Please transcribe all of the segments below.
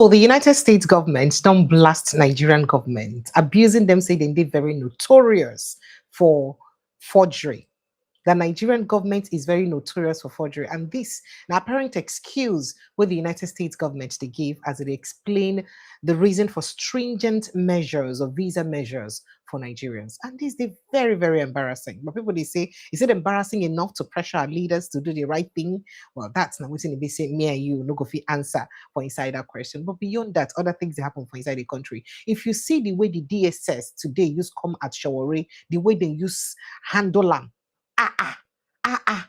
So the United States government don't blast Nigerian government, abusing them, say they did very notorious for forgery. The Nigerian government is very notorious for forgery, and this an apparent excuse where the United States government they give as they explain the reason for stringent measures or visa measures for Nigerians. And this they very, very embarrassing. But people they say, is it embarrassing enough to pressure our leaders to do the right thing? Well, that's not what they say. Me and you no go fit answer for inside that question. But beyond that, other things that happen for inside the country. If you see the way the DSS today use come at Shawari, the way they use handle them, ah ah ah ah.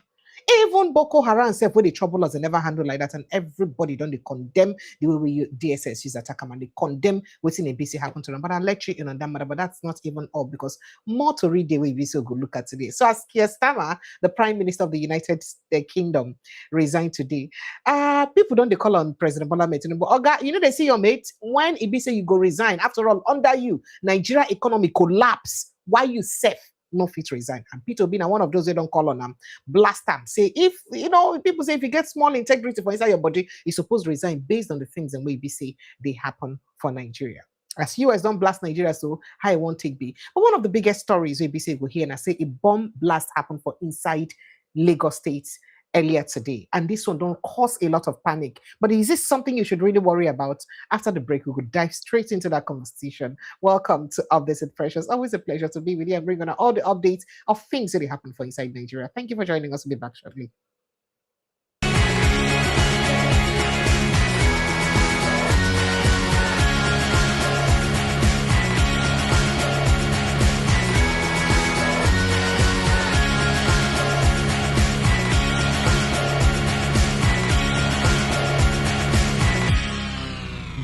Even Boko Haram self where they trouble us, they never handle like that, and everybody don't they condemn the way we DSS use attack them and they condemn what's in a BC happen to them. But I'll let you in on that matter, but that's not even all because more to read the way we so good look at today. So as Keir Starmer, the Prime Minister of the United Kingdom, resigned today, people don't they call on President Bola Ahmed Tinubu. Oh God, you know they see your mate when it be say you go resign. After all, under you, Nigeria economy collapse. Why you safe? No fit resign. And Peter Obi, one of those they don't call on them, blast them. Say if you know people say if you get small integrity for inside your body, you're supposed to resign based on the things and way we say they happen for Nigeria. As US don't blast Nigeria, so how it won't take be. But one of the biggest stories we say go here and I say a bomb blast happened for inside Lagos State earlier today, and this one don't cause a lot of panic. But is this something you should really worry about? After the break, we could dive straight into that conversation. Welcome to Updates with Precious. Always a pleasure to be with you and bring on all the updates of things that happen for inside Nigeria. Thank you for joining us. We'll be back shortly.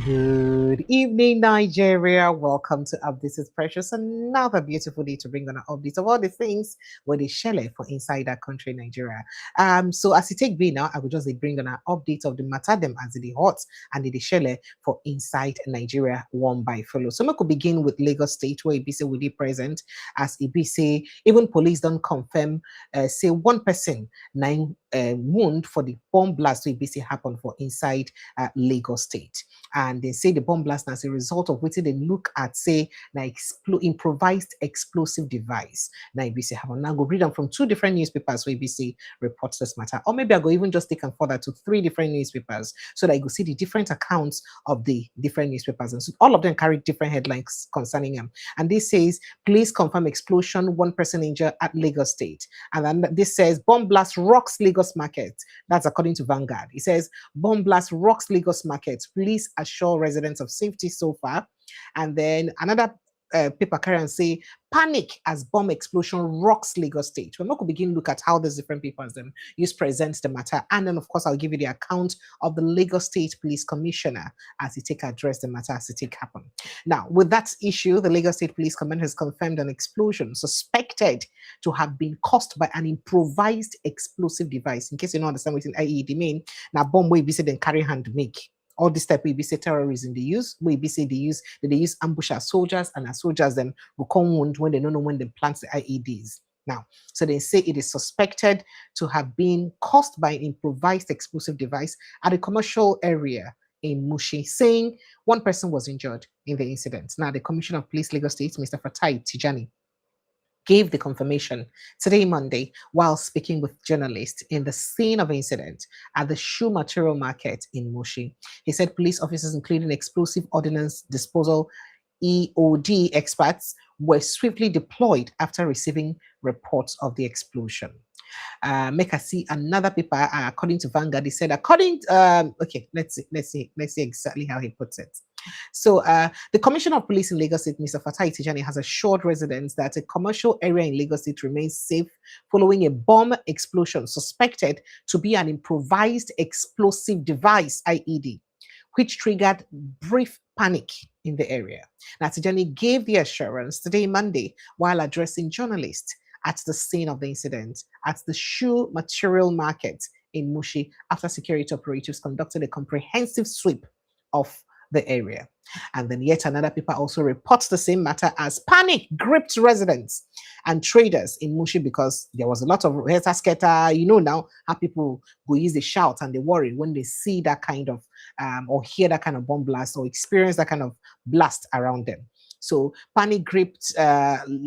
Good evening, Nigeria. Welcome to This is Precious. Another beautiful day to bring on an update of all the things where they share for inside that country, Nigeria. So as you take B now, I will just bring on an update of the matter them as the hot and the share for inside Nigeria one by follow. So we could begin with Lagos State where Ibise will be present as Ibise, even police don't confirm, say one person, 9 wound for the bomb blast to Ibise happened for inside Lagos State. And they say the bomb blast as a result of what they look at, say, improvised explosive device. Now, ABC have now go read them from 2 different newspapers where ABC reports this matter. Or maybe I go even just take them further to 3 different newspapers so that I go see the different accounts of the different newspapers. And so all of them carry different headlines concerning them. And this says, police confirm explosion, 1 person injured at Lagos State. And then this says, bomb blast rocks Lagos market. That's according to Vanguard. It says, bomb blast rocks Lagos market. Police assure residents of safety so far. And then another paper carry and say panic as bomb explosion rocks Lagos State. We're not going to begin look at how these different papers then use presents the matter, and then of course I'll give you the account of the Lagos State Police Commissioner as he take address the matter as it take happen. Now with that issue, the Lagos State Police Command has confirmed an explosion suspected to have been caused by an improvised explosive device. In case you don't understand what an IED mean, now bomb way be said then carry hand make. All this type we say terrorism they use, we be say they use ambush as soldiers, and as soldiers then will come wound when they don't know when they plant the IEDs. Now, so they say it is suspected to have been caused by an improvised explosive device at a commercial area in Mushin, saying 1 person was injured in the incident. Now, the Commissioner of Police Lagos State, Mr. Fatai Tijani, gave the confirmation today, Monday, while speaking with journalists in the scene of incident at the shoe material market in Mushin. He said police officers, including explosive ordnance disposal EOD experts, were swiftly deployed after receiving reports of the explosion. Make us see another paper. According to Vanguard, he said, okay, let's see exactly how he puts it. So the Commissioner of Police in Lagos State, Mr. Fatai Tijani, has assured residents that a commercial area in Lagos State remains safe following a bomb explosion suspected to be an improvised explosive device, IED, which triggered brief panic in the area. Now, Tijani gave the assurance today, Monday, while addressing journalists at the scene of the incident at the shoe material market in Mushin after security operatives conducted a comprehensive sweep of the area. And then yet another paper also reports the same matter as panic gripped residents and traders in Mushin because there was a lot of scatter. You know now how people go use the shout and they worry when they see that kind of or hear that kind of bomb blast or experience that kind of blast around them. So panic gripped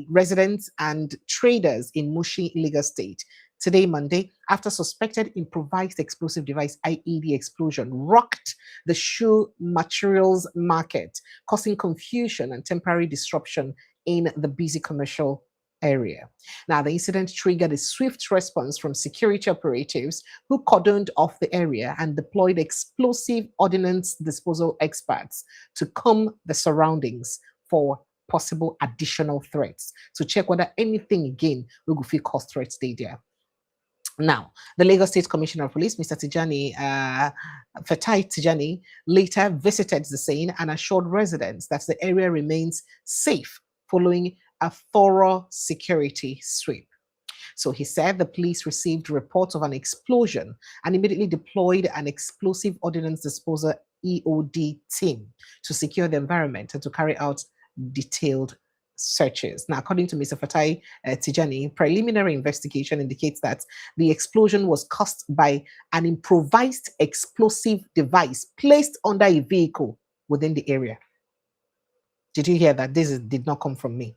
residents and traders in Mushin, Lagos State today, Monday, after suspected improvised explosive device IED explosion rocked the shoe materials market, causing confusion and temporary disruption in the busy commercial area. Now, the incident triggered a swift response from security operatives who cordoned off the area and deployed explosive ordnance disposal experts to comb the surroundings for possible additional threats, to check whether anything again will feel cause threats there. Now, the Lagos State Commissioner of Police, Mr. Fatai Tijani, later visited the scene and assured residents that the area remains safe following a thorough security sweep. So he said the police received reports of an explosion and immediately deployed an explosive ordnance disposal EOD team to secure the environment and to carry out detailed searches. Now, according to Mr. Fatai Tijani, preliminary investigation indicates that the explosion was caused by an improvised explosive device placed under a vehicle within the area. Did you hear that? This did not come from me.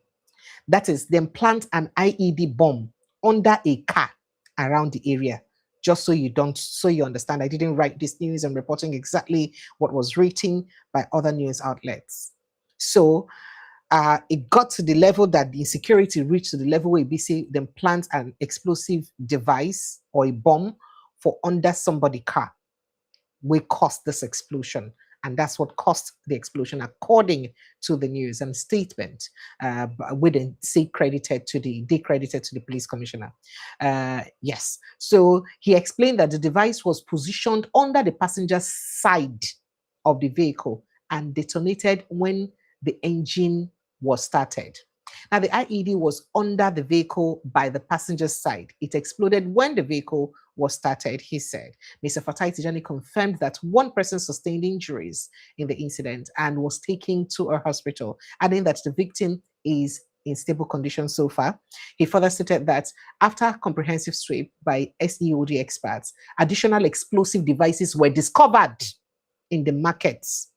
That is, then plant an IED bomb under a car around the area. Just so you understand, I didn't write this news. I'm reporting exactly what was written by other news outlets. So it got to the level that the insecurity reached to the level where BC then plant an explosive device or a bomb for under somebody's car, will cause this explosion. And that's what caused the explosion, according to the news and statement. We didn't say decredited to the police commissioner. Yes. So he explained that the device was positioned under the passenger side of the vehicle and detonated when the engine was started. Now, the IED was under the vehicle by the passenger side. It exploded when the vehicle was started, he said. Mr. Fatai Tijani confirmed that one person sustained injuries in the incident and was taken to a hospital, adding that the victim is in stable condition so far. He further stated that after comprehensive sweep by SEOD experts, additional explosive devices were discovered in the markets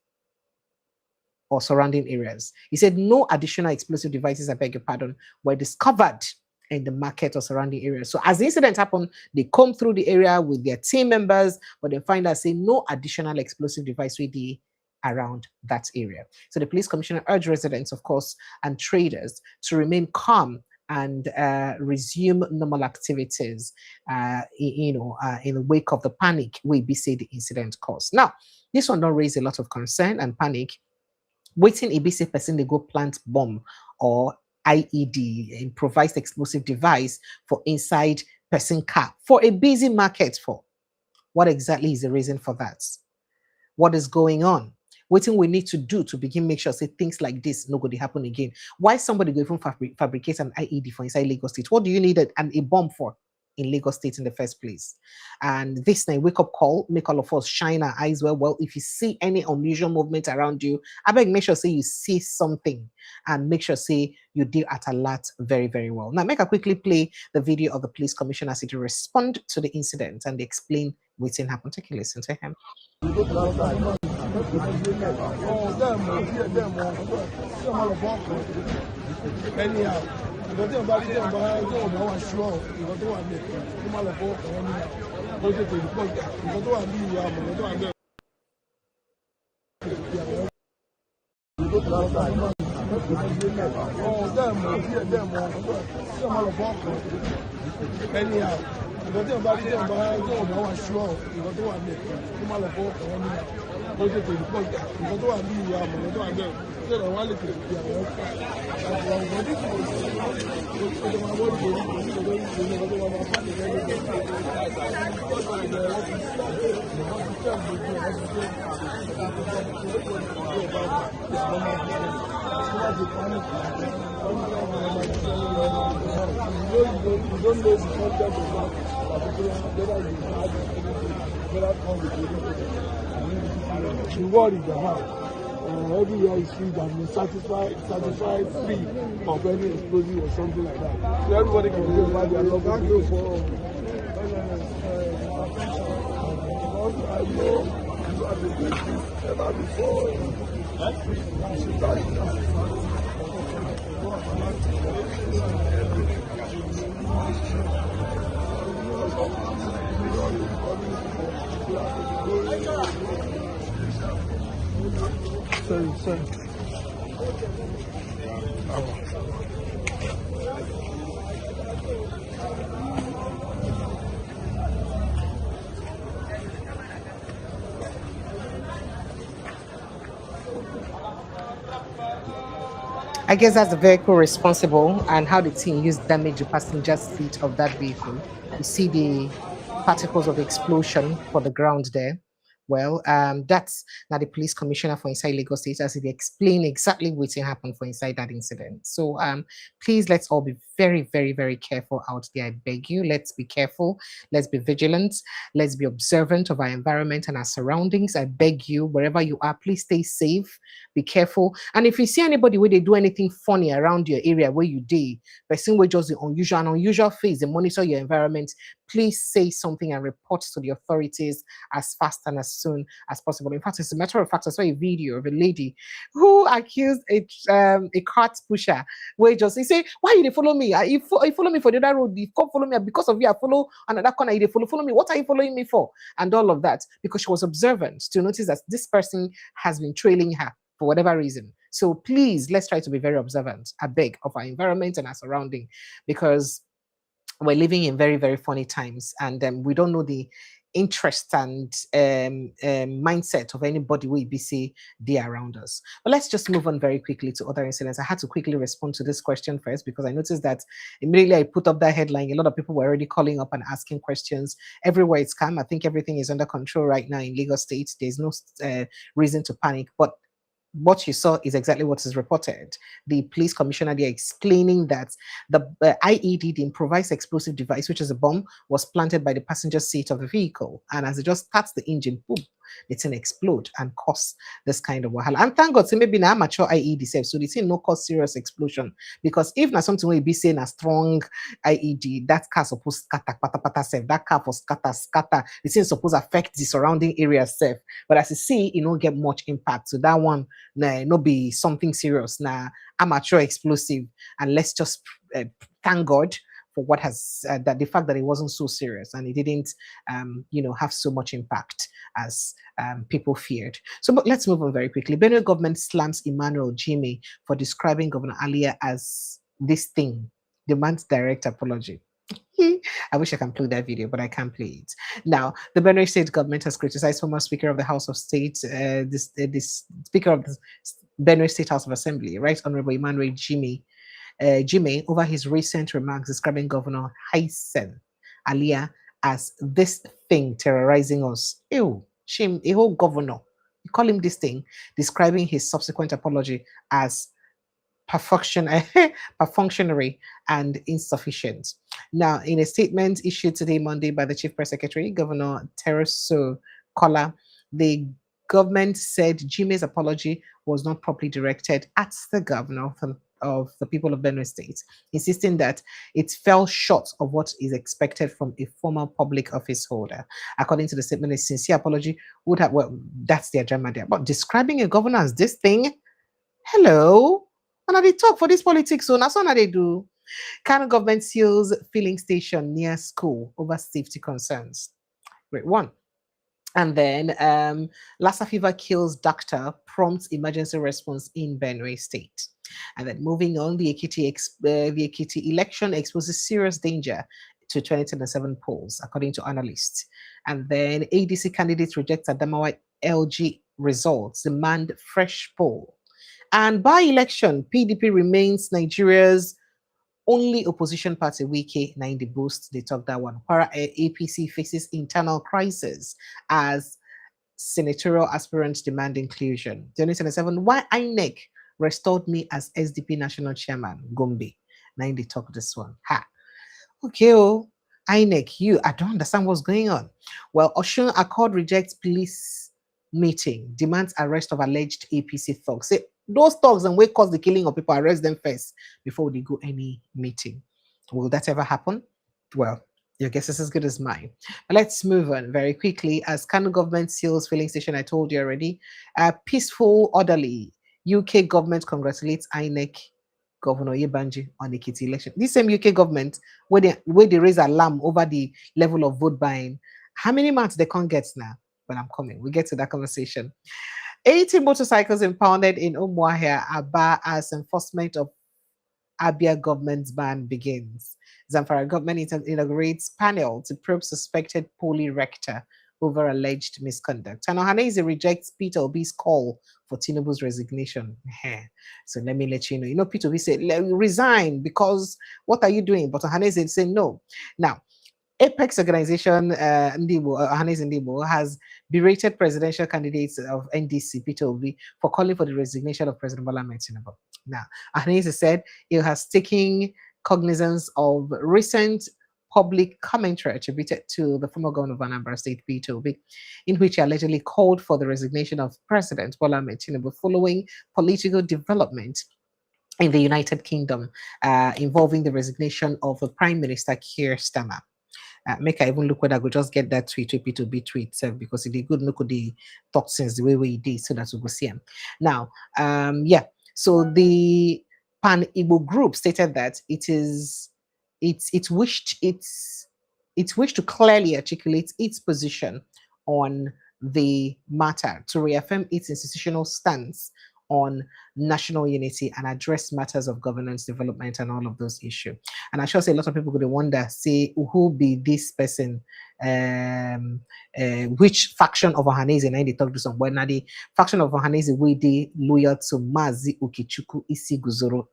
or surrounding areas. He said no additional explosive devices, I beg your pardon, were discovered in the market or surrounding areas. So as the incident happened, they come through the area with their team members, but they find out say no additional explosive device will be around that area. So the police commissioner urged residents, of course, and traders to remain calm and resume normal activities, in the wake of the panic we say the incident caused. Now, this one don't raise a lot of concern and panic. Waiting a BC person, they go plant bomb or IED, improvised explosive device for inside person car for a busy market for. What exactly is the reason for that? What is going on? What we need to do to begin make sure say things like this no going to happen again. Why somebody go even fabricate an IED for inside Lagos State? What do you need a bomb for in Lagos State in the first place? And this night, wake up call, make all of us shine our eyes well. If you see any unusual movement around you, I beg make sure say you see something and make sure say you deal at alert very, very well. Now, make a quickly play the video of the police commissioner as he respond to the incident and they explain what's happened. Take a listen to him. Anyhow, ìgbọ́n tí wọ́n bá rí tí wọ́n bá wà ṣúọ̀ ìgbọ́n tó wà ní ẹ̀kọ́ tó má lọ fọ́ ọ̀rọ̀ ní bó ṣe tèmi pọ̀ ìgbọ́n tó wà ní ìwà àmọ̀ràn tó wà ní anyhow, ìgbọ́n tí wọ́n bá rí tí wọ́n bá wà ṣúọ̀ ìgbọ́n tó wà ní ẹ̀kọ́ tó má lọ fọ́ ọ̀rọ̀ ní bó ṣe tèmi pọ̀ ìgbọ́n tó wà ní ìwà àmọ̀ràn tó wà ní ẹ̀kọ́ wọ́n lè tètè fi àwọn ọ̀pá àti àwọn ọ̀gbọ́n tí kò sí máa wọ́n lè every year is free that means certified free of any explosive or something like that. So everybody can go buy their love for Sorry. I guess that's the vehicle responsible and how the team used damage the passenger seat of that vehicle. You see the particles of explosion for the ground there. Well, that's now the police commissioner for inside Lagos State as he explained exactly what happened for inside that incident. So please let's all be very, very, very careful out there. I beg you, let's be careful, let's be vigilant, let's be observant of our environment and our surroundings. I beg you, wherever you are, please stay safe, be careful. And if you see anybody where they do anything funny around your area where you do, person with just the unusual face, they monitor your environment, please say something and report to the authorities as fast and as soon as possible. In fact, as a matter of fact, I saw a video of a lady who accused a cart pusher where just he say, "Why you dey follow me? You follow me for the other road. You come follow me because of you. I follow another corner. You dey follow me. What are you following me for?" And all of that because she was observant to notice that this person has been trailing her for whatever reason. So please, let's try to be very observant, I beg, of our environment and our surrounding, because we're living in very, very funny times, and we don't know the interest and mindset of anybody we be see there around us. But let's just move on very quickly to other incidents. I had to quickly respond to this question first because I noticed that immediately I put up that headline, a lot of people were already calling up and asking questions. Everywhere it's come, I think everything is under control right now in Lagos State. There's no reason to panic, but what you saw is exactly what is reported. The police commissioner there explaining that the IED, the improvised explosive device, which is a bomb, was planted by the passenger seat of the vehicle. And as it just starts the engine, boom, it can explode and cause this kind of wahala. And thank God, so maybe now amateur IED safe, so the thing no cause serious explosion. Because if now something will be saying a strong IED, that car supposed scatter, pata safe. That car for scatter. The thing supposed affect the surrounding area safe. But as you see, it don't get much impact. So that one, nah, no be something serious. Nah, amateur explosive. And let's just thank God for what has that the fact that it wasn't so serious and it didn't have so much impact as people feared. So but let's move on very quickly. Benue government slams Emmanuel Jimmy for describing Governor Alia as this thing, demands direct apology. I wish I can play that video, but I can't play it. Now, the Benue State government has criticized former Speaker of the House of State, this Speaker of the Benue State House of Assembly, Right Honorable Emmanuel Jimmy, over his recent remarks describing Governor Hysen Alia as this thing terrorizing us. Ew, shame, a whole governor. You call him this thing, describing his subsequent apology as perfunctory and insufficient. Now, in a statement issued today, Monday, by the Chief Press Secretary, Governor Tereso Kola, the government said Jimmy's apology was not properly directed at the governor of the people of Benue State, insisting that it fell short of what is expected from a former public office holder. According to the statement, a sincere apology would have, well, that's their drama there. But describing a governor as this thing, hello, and they talk for this politics, so that's what they do. Kano government seals filling station near school over safety concerns. Great one. And then Lassa fever kills doctor, prompts emergency response in Benue State. And then moving on, the Ekiti election exposes serious danger to 2027 polls, according to analysts. And then ADC candidates reject Adamawa LG results, demand fresh poll. And by election, PDP remains Nigeria's only opposition party. Wiki 90 boost. They talk that one. Para APC faces internal crisis as senatorial aspirants demand inclusion. 2027. Why INEC restored me as SDP national chairman? Gombe. 90 talk this one. Ha. Okay, oh, INEC, I don't understand what's going on. Well, Osun Accord rejects police meeting, demands arrest of alleged APC thugs. Say, those thugs and what cause the killing of people, arrest them first before they go any meeting. Will that ever happen? Well, Your guess is as good as mine. But let's move on very quickly. As Kano government seals filling station, I told you already. Peaceful, orderly. UK government congratulates INEC Governor Yebanji on the Kitty election. This same UK government, where they raise alarm over the level of vote buying, how many months they can't get now? But I'm coming. We get to that conversation. 80 motorcycles impounded in Umuahia, Aba, as enforcement of Abia government's ban begins. Zamfara government inaugurates panel to probe suspected poly rector over alleged misconduct. And Ohanese rejects Peter Obi's call for Tinubu's resignation. So let me let you know. You know, Peter Obi said, resign because what are you doing? But Ohanese said no. Now, Apex organization Ndibo, Hannes Ndibo, has berated presidential candidates of NDC, Peter Obi, for calling for the resignation of President Bola Ahmed Tinubu. Now, Hannes said he has taken cognizance of recent public commentary attributed to the former governor of Anambra State, Peter Obi, in which he allegedly called for the resignation of President Bola Ahmed Tinubu following political development in the United Kingdom involving the resignation of the Prime Minister Keir Starmer. Make I even look whether I could just get that tweet, to be tweet because it did good look at the talk since the way we did so that we will see him. Now, yeah. So the Pan Igbo group stated that it wished to clearly articulate its position on the matter to reaffirm its institutional stance on national unity and address matters of governance, development, and all of those issues. And I sure say a lot of people could wonder, say, who be this person? Which faction of Ohanese and they talk to some when the faction of Ohanese we they loyal to Mazi Ukichuku Isi Guzoro.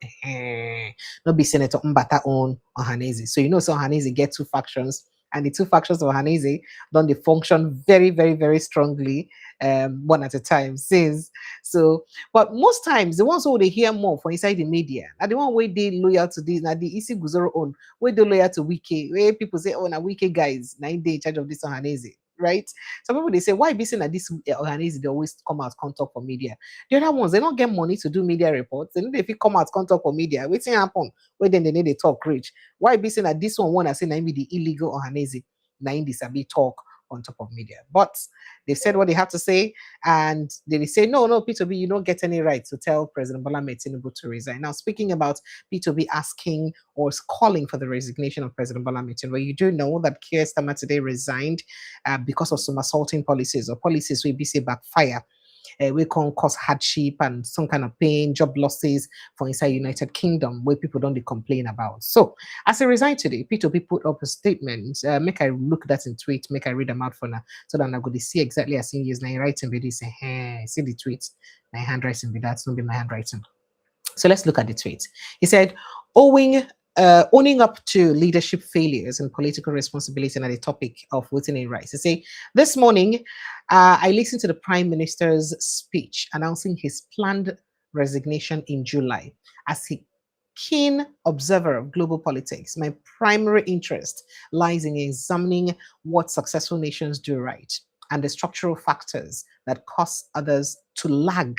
Not be Senator Mbata on Ohanese. So you know, so Ohanese get two factions. And the two factions of Ohanese don't they function very, very, very strongly, one at a time. Since so, but most times the ones who they hear more from inside the media are the one where they loyal to this, now the Isi Guzoro own, where they loyal to Wiki, where people say, oh, now Wiki guys, 9 day in charge of this Ohanese, right? Some people they say, why be saying that this Ohanese they always come out can't talk for media? The other ones they don't get money to do media reports. They know if you come out can't talk for media, what's happen? Where then they need to talk rich. Why be saying that this one I say na be the illegal Ohanese, na this a be talk on top of media? But they said what they had to say, and they say, no, Peter B, you don't get any right to tell President Bola Ahmed Tinubu to resign. Now, speaking about Peter B asking or calling for the resignation of President Bola Ahmed Tinubu, you do know that Keir Starmer today resigned because of some assaulting policies or policies will be say backfire. We can cause hardship and some kind of pain, job losses for inside United Kingdom where people don't complain about. So as a result today, P2P put up a statement. Make I look that in tweet, make I read them out for now so that I'm going to see exactly as in use now writing with this. See the tweet, my handwriting with that's not be my handwriting. So let's look at the tweet. He said, owning up to leadership failures and political responsibility and the topic of voting in rights. He said, this morning, I listened to the Prime Minister's speech announcing his planned resignation in July. As a keen observer of global politics, my primary interest lies in examining what successful nations do right and the structural factors that cause others to lag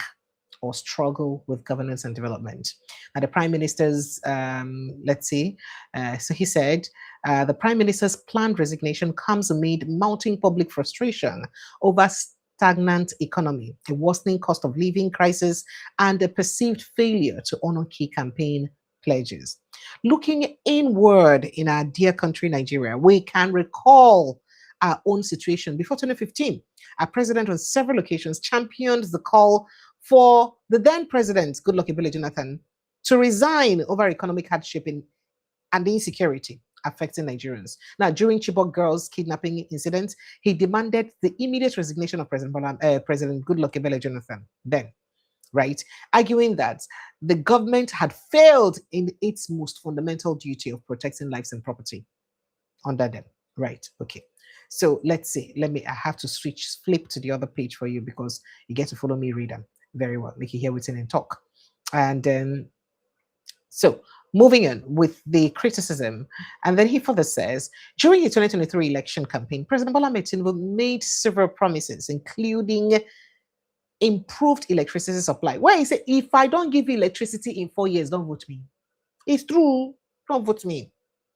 or struggle with governance and development. Now, the Prime Minister's, let's see, so he said, the Prime Minister's planned resignation comes amid mounting public frustration over stagnant economy, a worsening cost of living crisis, and a perceived failure to honor key campaign pledges. Looking inward in our dear country, Nigeria, we can recall our own situation. Before 2015, our president on several occasions championed the call for the then president, Goodluck Ebele Jonathan, to resign over economic hardship and the insecurity affecting Nigerians. Now, during Chibok girls' kidnapping incident, he demanded the immediate resignation of President Goodluck Ebele Jonathan then, right? Arguing that the government had failed in its most fundamental duty of protecting lives and property under them, right? Okay. So let's see. I have to flip to the other page for you because you get to follow me read them very well. Make you hear what's in talk. And then, so moving on with the criticism. And then he further says, during the 2023 election campaign, President Bola Ahmed Tinubu made several promises, including improved electricity supply. Why he said, if I don't give you electricity in 4 years, don't vote me. It's true. Don't vote me.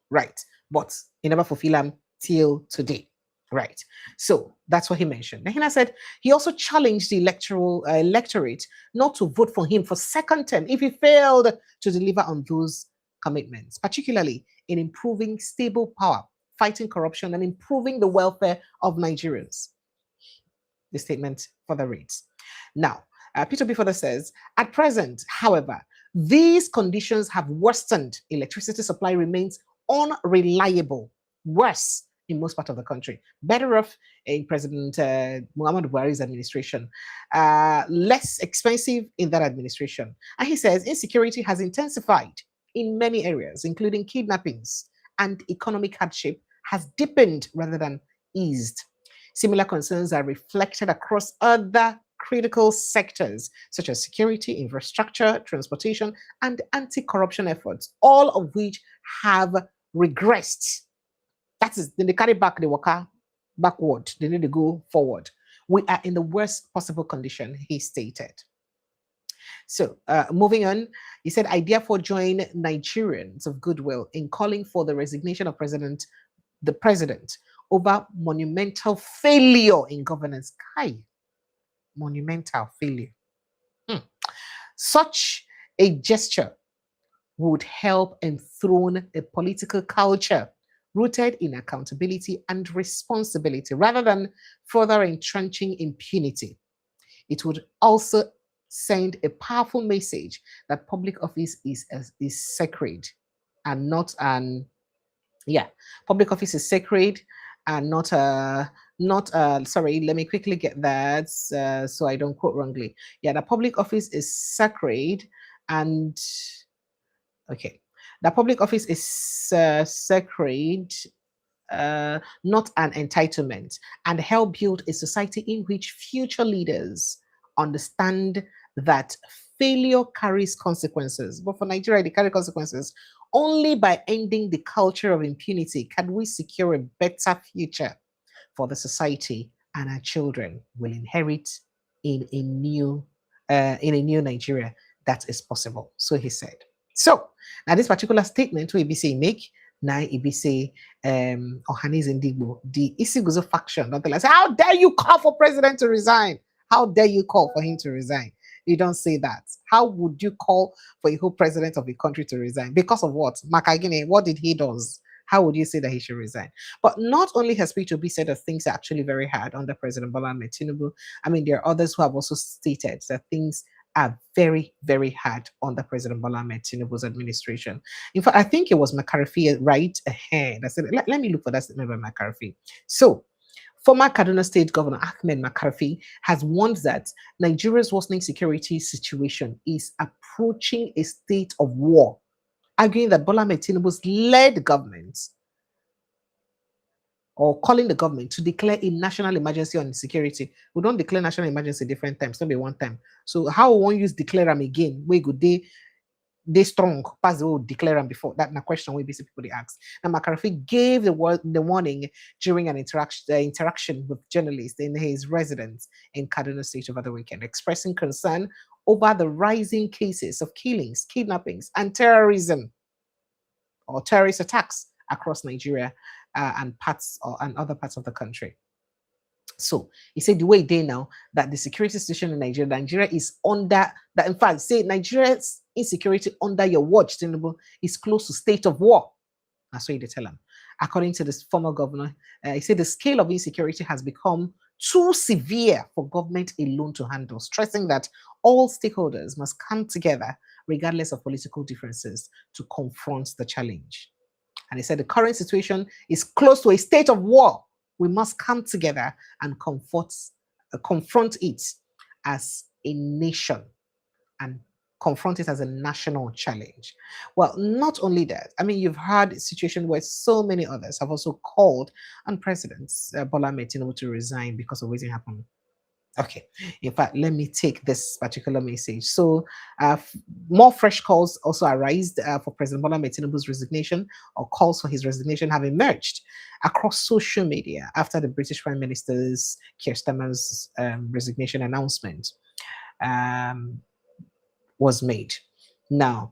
Right. but he never fulfilled them till today. Right. So that's what he mentioned. Nahina said he also challenged the electorate not to vote for him for second term if he failed to deliver on those commitments, particularly in improving stable power, fighting corruption, and improving the welfare of Nigerians. The statement further reads. Now, Peter B. further says, at present, however, these conditions have worsened. Electricity supply remains unreliable, worse in most parts of the country, better off in President Muhammad Buhari's administration, less expensive in that administration. And he says insecurity has intensified in many areas, including kidnappings, and economic hardship has deepened rather than eased. Similar concerns are reflected across other critical sectors such as security, infrastructure, transportation, and anti-corruption efforts, all of which have regressed. That is, then they carry back the worker backward. They need to go forward. We are in the worst possible condition, he stated. So, moving on, he said, I therefore join Nigerians of goodwill in calling for the resignation of the president over monumental failure in governance. Kai, monumental failure. Such a gesture would help enthrone a political culture rooted in accountability and responsibility rather than further entrenching impunity. It would also send a powerful message that public office is sacred and not an public office is sacred and sorry, let me quickly get that so I don't quote wrongly. Yeah, the public office is sacred and okay, the public office is sacred, not an entitlement, and help build a society in which future leaders understand that failure carries consequences. But for Nigeria, they carry consequences. Only by ending the culture of impunity can we secure a better future for the society and our children will inherit in a new Nigeria that is possible. So he said. So now this particular statement we be saying make now it be say Ohanis Indigbo, the Isiguzo faction, not like how dare you call for president to resign? How dare you call for him to resign? You don't say that. How would you call for a whole president of a country to resign? Because of what? Makagine, what did he does? How would you say that he should resign? But not only has P2B said that things are actually very hard under President Bola Ahmed Tinubu, I mean, there are others who have also stated that things are very, very hard under President Bola Ahmed Tinubu's administration. In fact, I think it was McCarthy right ahead. I said, let me look for that statement by McCarthy. So, former Kaduna State Governor Ahmed McCarthy has warned that Nigeria's worsening security situation is approaching a state of war, arguing that Bola Ahmed Tinubu's led government or calling the government to declare a national emergency on security. We don't declare national emergency different times, not be one time. So how won't use declare them again? We go they strong past the declare them before. That's a question we basically people they ask. And McCarthy gave the warning during an interaction with journalists in his residence in Kaduna State over the weekend, expressing concern over the rising cases of killings, kidnappings, and terrorism or terrorist attacks across Nigeria and other parts of the country. So he said the way they now that the security situation in Nigeria is under that. In fact, say Nigeria's insecurity under your watch, Tinubu, is close to state of war. That's what they tell him. According to this former governor, he said the scale of insecurity has become too severe for government alone to handle, stressing that all stakeholders must come together, regardless of political differences, to confront the challenge. And he said the current situation is close to a state of war. We must come together and confront it as a nation and confront it as a national challenge. Well, not only that, I mean, you've had a situation where so many others have also called on President Bola Ahmed Tinubu to resign because of what happened. Okay, in fact, let me take this particular message. So, more fresh calls also arise for President Bola Ahmed Tinubu's resignation, or calls for his resignation have emerged across social media after the British Prime Minister's Keir Starmer's resignation announcement was made. Now,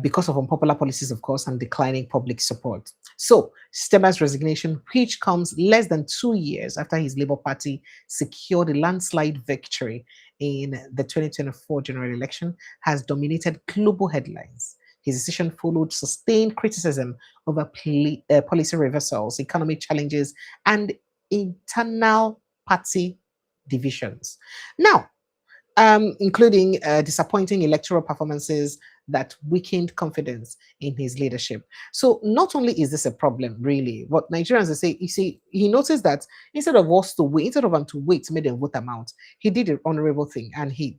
because of unpopular policies, of course, and declining public support. So, Stemmer's resignation, which comes less than 2 years after his Labour Party secured a landslide victory in the 2024 general election, has dominated global headlines. His decision followed sustained criticism over policy reversals, economic challenges, and internal party divisions. Now, including disappointing electoral performances that weakened confidence in his leadership. So not only is this a problem, really, what Nigerians say, you see, he noticed that instead of him to wait to make them vote him out, he did an honorable thing, and he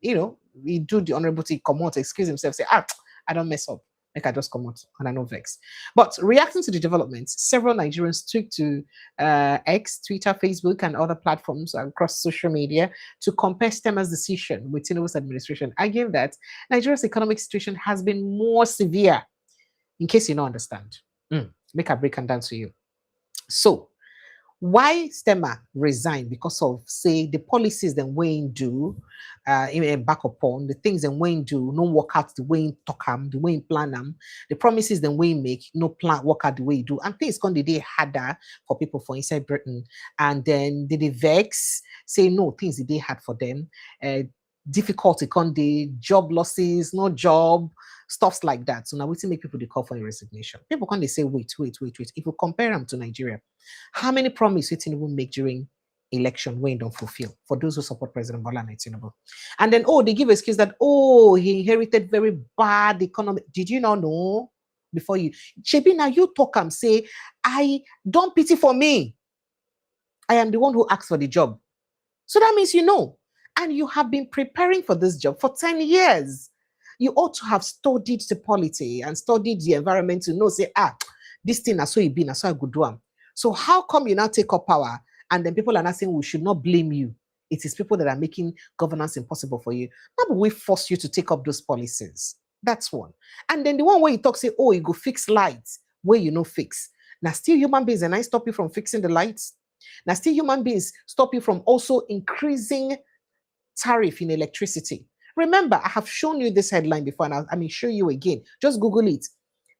do the honorable thing, come out, excuse himself, say, I don't mess up. Like I just come out and I know vex. But reacting to the developments, several Nigerians took to X, Twitter, Facebook, and other platforms across social media to compare Stemmer's decision with Tinubu's administration, arguing that Nigeria's economic situation has been more severe. In case you don't understand, make a break and down to you. So, why Stemmer resigned? Because of, say, the policies that Wayne do, back upon the things that Wayne do, no work out the way talk them, the way plan them, the promises that Wayne make, no plan work out the way you do, and things gonna be harder for people for inside Britain. And then they vex, say no things they had for them, difficulty con the job losses, no job, stuffs like that. So now we make people they call for a resignation. People can they say wait. If you compare them to Nigeria, how many promises Tinubu make during election when don't fulfill for those who support President Bola Ahmed Tinubu? And then they give excuse that he inherited very bad economy. Did you not know before you? Shebi, now you talk and say, I don't pity for me. I am the one who asked for the job. So that means you know. And you have been preparing for this job for 10 years. You ought to have studied the polity and studied the environment to know, say, this thing is so it been, so I could do them. So how come you now take up power and then people are not saying we should not blame you? It is people that are making governance impossible for you. How do we force you to take up those policies? That's one. And then the one where you talk, say, you go fix lights, where you know fix. Now still human beings, and I stop you from fixing the lights. Now still human beings stop you from also increasing tariff in electricity. Remember, I have shown you this headline before, and I may show you again. Just Google it.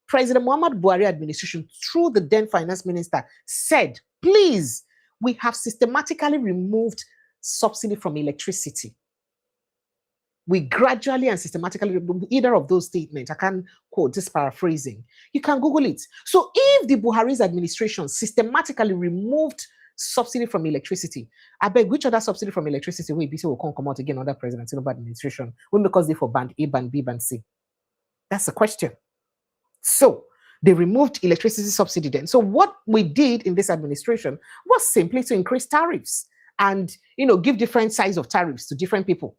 President Muhammad Buhari administration, through the then finance minister, said, please, we have systematically removed subsidy from electricity. We gradually and systematically remove either of those statements. I can't quote, this paraphrasing. You can Google it. So if the Buhari's administration systematically removed subsidy from electricity, I beg, which other subsidy from electricity will be will come out again under President Tinubu administration? When because they for band A, band B, band C? That's the question. So they removed electricity subsidy then. So what we did in this administration was simply to increase tariffs and give different size of tariffs to different people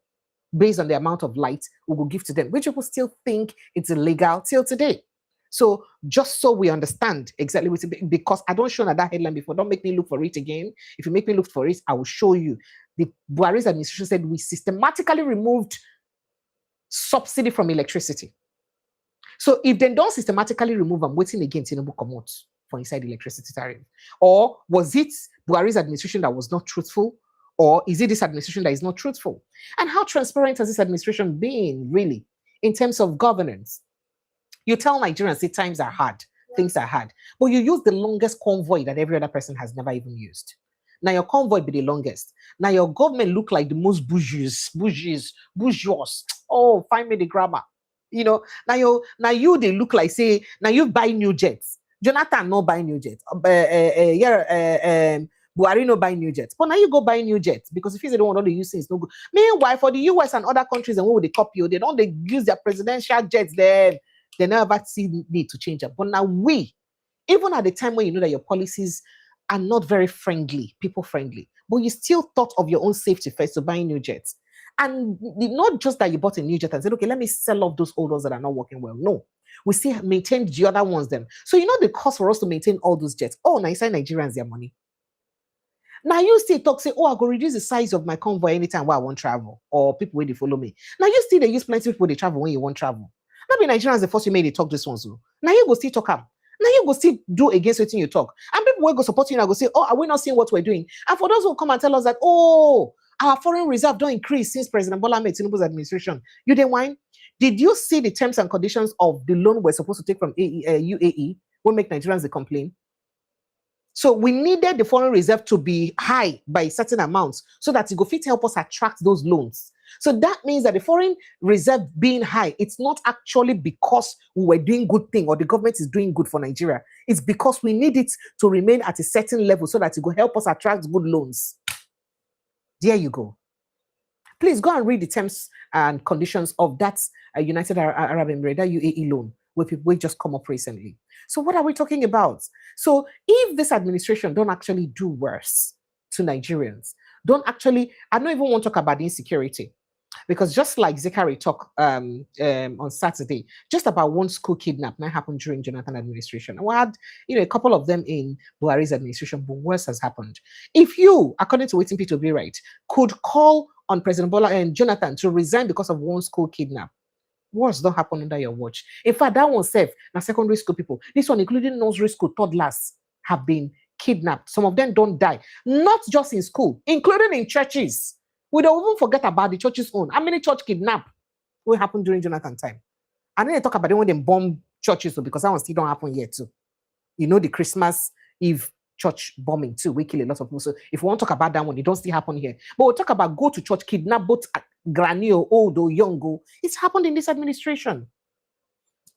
based on the amount of light we will give to them, which people still think it's illegal till today. So just so we understand exactly what it, because I don't show that headline before, don't make me look for it again. If you make me look for it, I will show you. The Buhari's administration said we systematically removed subsidy from electricity. So if they don't systematically remove them, waiting again, Tinubu come out for inside the electricity tariff. Or was it Buhari's administration that was not truthful? Or is it this administration that is not truthful? And how transparent has this administration been, really, in terms of governance? You tell Nigerians that times are hard, things are hard, but you use the longest convoy that every other person has never even used. Now your convoy be the longest. Now your government look like the most bourgeois. Oh, find me the grammar. Now you they look like, say, now you buy new jets. Jonathan no buy new jets. Buhari no buy new jets. But now you go buy new jets because if you don't want all the use things, no good. Meanwhile, for the US and other countries, and what would they copy you? They use their presidential jets then. They never see need to change it. But now we, even at the time when you know that your policies are not very friendly, people friendly, but you still thought of your own safety first to buying new jets. And not just that you bought a new jet and said, okay, let me sell off those old ones that are not working well. No, we still maintain the other ones then. So the cost for us to maintain all those jets. Oh, now inside Nigerians their money. Now you still talk, say, I go reduce the size of my convoy anytime where I want travel, or people where they follow me. Now you still they use plenty of people they travel when you want travel. Not be Nigerians the first you made they talk this one so. Now you go still talk up. Now you go still do against what you talk. And people will go support you and go say, are we not seeing what we're doing? And for those who come and tell us that, Our foreign reserve don't increase since President Bola Ahmed Tinubu's administration. You didn't whine? Did you see the terms and conditions of the loan we're supposed to take from UAE? Will make Nigerians they complain. So we needed the foreign reserve to be high by certain amounts so that it go fit help us attract those loans. So that means that the foreign reserve being high, it's not actually because we were doing good thing or the government is doing good for Nigeria. It's because we need it to remain at a certain level so that it will help us attract good loans. There you go. Please go and read the terms and conditions of that United Arab Emirates, that UAE loan, where people just come up recently. So what are we talking about? So if this administration don't actually do worse to Nigerians, don't actually, I don't even want to talk about the insecurity, because just like Zachary talked on Saturday, just about one school kidnap that happened during Jonathan administration. We had, a couple of them in Buhari's administration, but worse has happened. If you, according to waiting P2B right, could call on President Bola and Jonathan to resign because of one school kidnap, worse don't happen under your watch. In fact, that one safe, now secondary school people, this one including nursery school, toddlers, have been kidnapped. Some of them don't die, not just in school, including in churches. We don't even forget about the church's own. How many church kidnap will happen during Jonathan time? And then they talk about them when they bomb churches, because that one still don't happen yet too. The Christmas Eve church bombing too, we kill a lot of people. So if we want to talk about that one, it don't still happen here. But we'll talk about go to church, kidnap both granny or old or young. It's happened in this administration.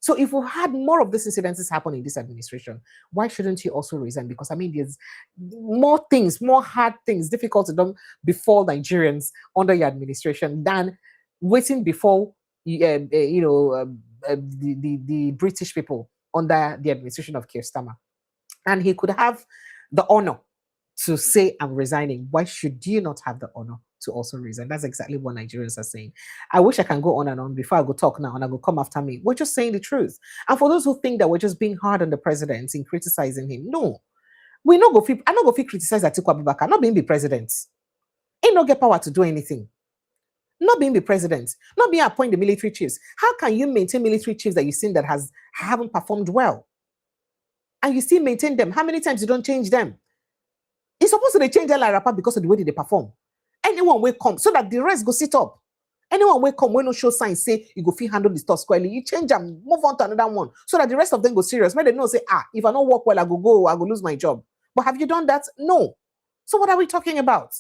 So if we had more of these incidences happen in this administration, why shouldn't he also resign? Because there's more things, more hard things, difficult to them befall Nigerians under your administration than waiting before the British people under the administration of Keir Starmer. And he could have the honor to say, I'm resigning. Why should you not have the honor to also resign? That's exactly what Nigerians are saying. I wish I can go on and on before I go talk now and I go come after me. We're just saying the truth. And for those who think that we're just being hard on the president in criticizing him, no. I not go feel criticize Atiku Abubakar, not being the president. Ain't no get power to do anything. Not being the president, not being appoint the military chiefs. How can you maintain military chiefs that you've seen that haven't performed well? And you still maintain them? How many times you don't change them? It's supposed to change their rapper because of the way they perform. Anyone will come so that the rest go sit up. Anyone will come when no show signs say you go feel handle the stuff squarely. You change them, move on to another one so that the rest of them go serious. When they know say, if I don't work well, I go lose my job. But have you done that? No. So what are we talking about?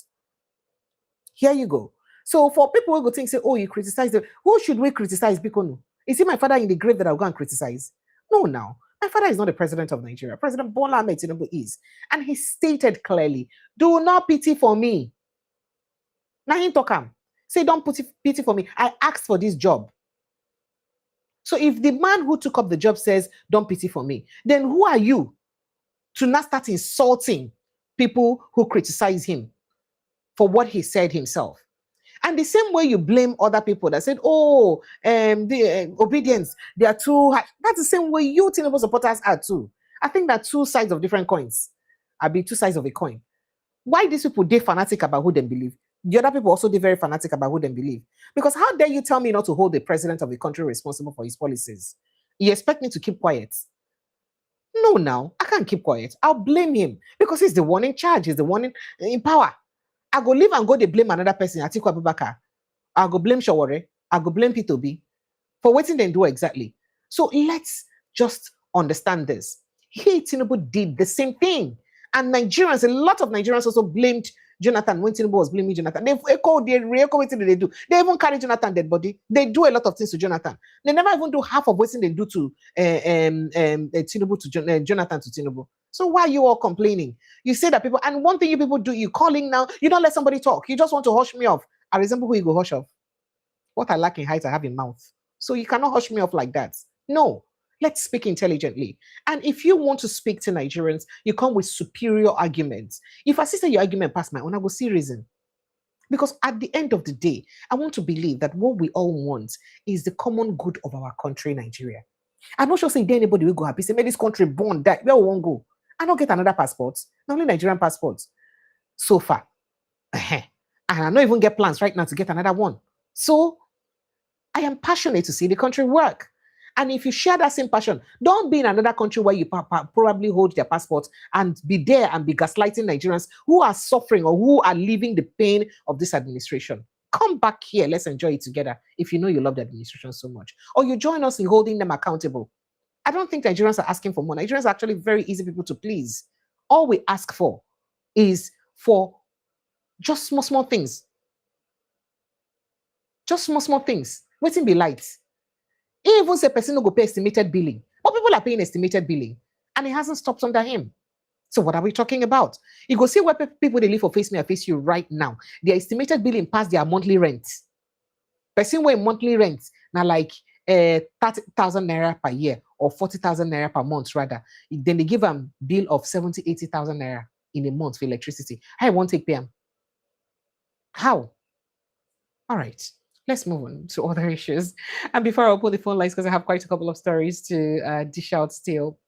Here you go. So for people who go think, say, you criticize them. Who should we criticize? Because is it my father in the grave that I'll go and criticize? No, now. My father is not the president of Nigeria. President Bola Ahmed Tinubu is. And he stated clearly, do not pity for me. Now he talk him. Say, don't pity for me. I asked for this job. So if the man who took up the job says, don't pity for me, then who are you to not start insulting people who criticize him for what he said himself? And the same way you blame other people that said, the obedience, they are too high. That's the same way you Tinubu supporters are too. I think that two sides of different coins. I'll be two sides of a coin. Why these people, they fanatic about who they believe? The other people also, they're very fanatic about who they believe. Because how dare you tell me not to hold the president of the country responsible for his policies? You expect me to keep quiet? No, now, I can't keep quiet. I'll blame him because he's the one in charge. He's the one in power. I go leave and go, they blame another person, Atiku Abubakar. I go blame Shawore. I go blame P2B for what they do exactly. So let's just understand this. He, Tinubu, did the same thing. And Nigerians, a lot of Nigerians also blamed Jonathan when Tinubu was blaming Jonathan. They re-echo what they do. They even carry Jonathan dead body. They do a lot of things to Jonathan. They never even do half of what they do to Tinubu to Jonathan to Tinubu. So why are you all complaining? You say that people, and one thing you people do, you calling now, you don't let somebody talk. You just want to hush me off. I resemble who you go hush off. What I lack in height, I have in mouth. So you cannot hush me off like that. No, let's speak intelligently. And if you want to speak to Nigerians, you come with superior arguments. If I see your argument past my own, I will see reason. Because at the end of the day, I want to believe that what we all want is the common good of our country, Nigeria. I'm not sure saying anybody will go happy. Say, may this country born that where we won't go. I don't get another passport, not only Nigerian passports so far. And I don't even get plans right now to get another one. So I am passionate to see the country work. And if you share that same passion, don't be in another country where you probably hold their passport and be there and be gaslighting Nigerians who are suffering or who are living the pain of this administration. Come back here. Let's enjoy it together if you know you love the administration so much. Or you join us in holding them accountable. I don't think Nigerians are asking for more. Nigerians are actually very easy people to please. All we ask for is for just small things. Just small things. Waiting be light. Even say person no go pay estimated billing. But people are paying estimated billing. And it hasn't stopped under him. So what are we talking about? You go see where people they live for face me and face you right now. Their estimated billing past their monthly rent. Person with monthly rent now like 30,000 naira per year or 40,000 naira per month rather. Then they give them bill of 70, 80,000 naira in a month for electricity. I won't take them. How? All right, let's move on to other issues. And before I open the phone lines, because I have quite a couple of stories to dish out still,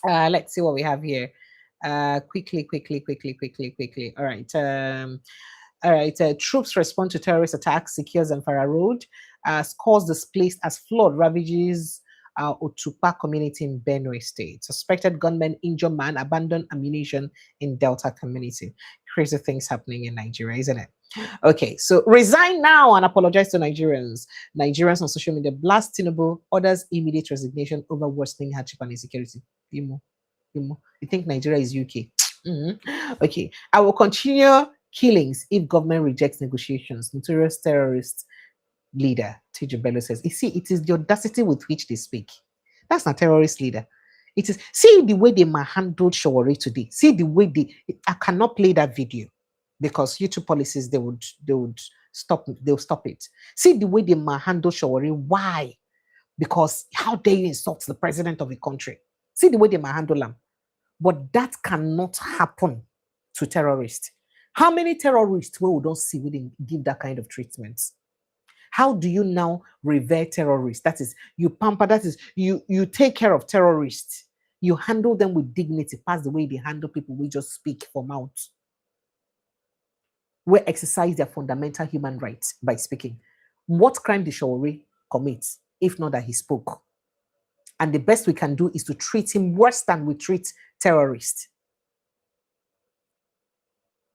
let's see what we have here. Quickly. All right. Troops respond to terrorist attacks, secures Zamfara Road, scores displaced as flood ravages Otupa community in Benue State. Suspected gunman injure man, abandoned ammunition in Delta community. Crazy things happening in Nigeria, isn't it? Okay, so resign now and apologize to Nigerians. Nigerians on social media blast Tinubu, orders immediate resignation over worsening hardship and insecurity. You think Nigeria is UK? Okay, I will continue killings if government rejects negotiations. Notorious terrorist leader Teju Bello says, you see, it is the audacity with which they speak. That's not terrorist leader. It is, see the way they handled Shawari today. See the way I cannot play that video because YouTube policies they'll stop it. See the way they handle Shawari. Why? Because how dare you insult the president of a country? See the way they handle them. But that cannot happen to terrorists. How many terrorists we don't see we didn't give that kind of treatment? How do you now revere terrorists? That is, you pamper, that is, you take care of terrorists. You handle them with dignity, past the way they handle people we just speak for mouth. We exercise their fundamental human rights by speaking. What crime did Shawari commit, if not that he spoke? And the best we can do is to treat him worse than we treat terrorists.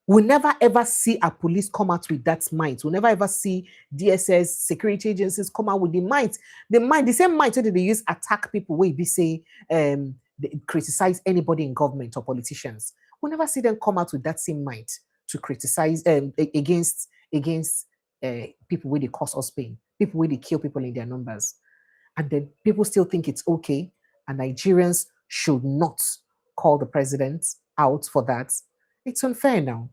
We'll never ever see a police come out with that might. We'll never ever see DSS, security agencies come out with the might. The same might that they use attack people where they say they criticize anybody in government or politicians. We'll never see them come out with that same might to criticize against people where they cause us pain, people where they kill people in their numbers. And then people still think it's okay, and Nigerians should not call the president out for that. It's unfair now.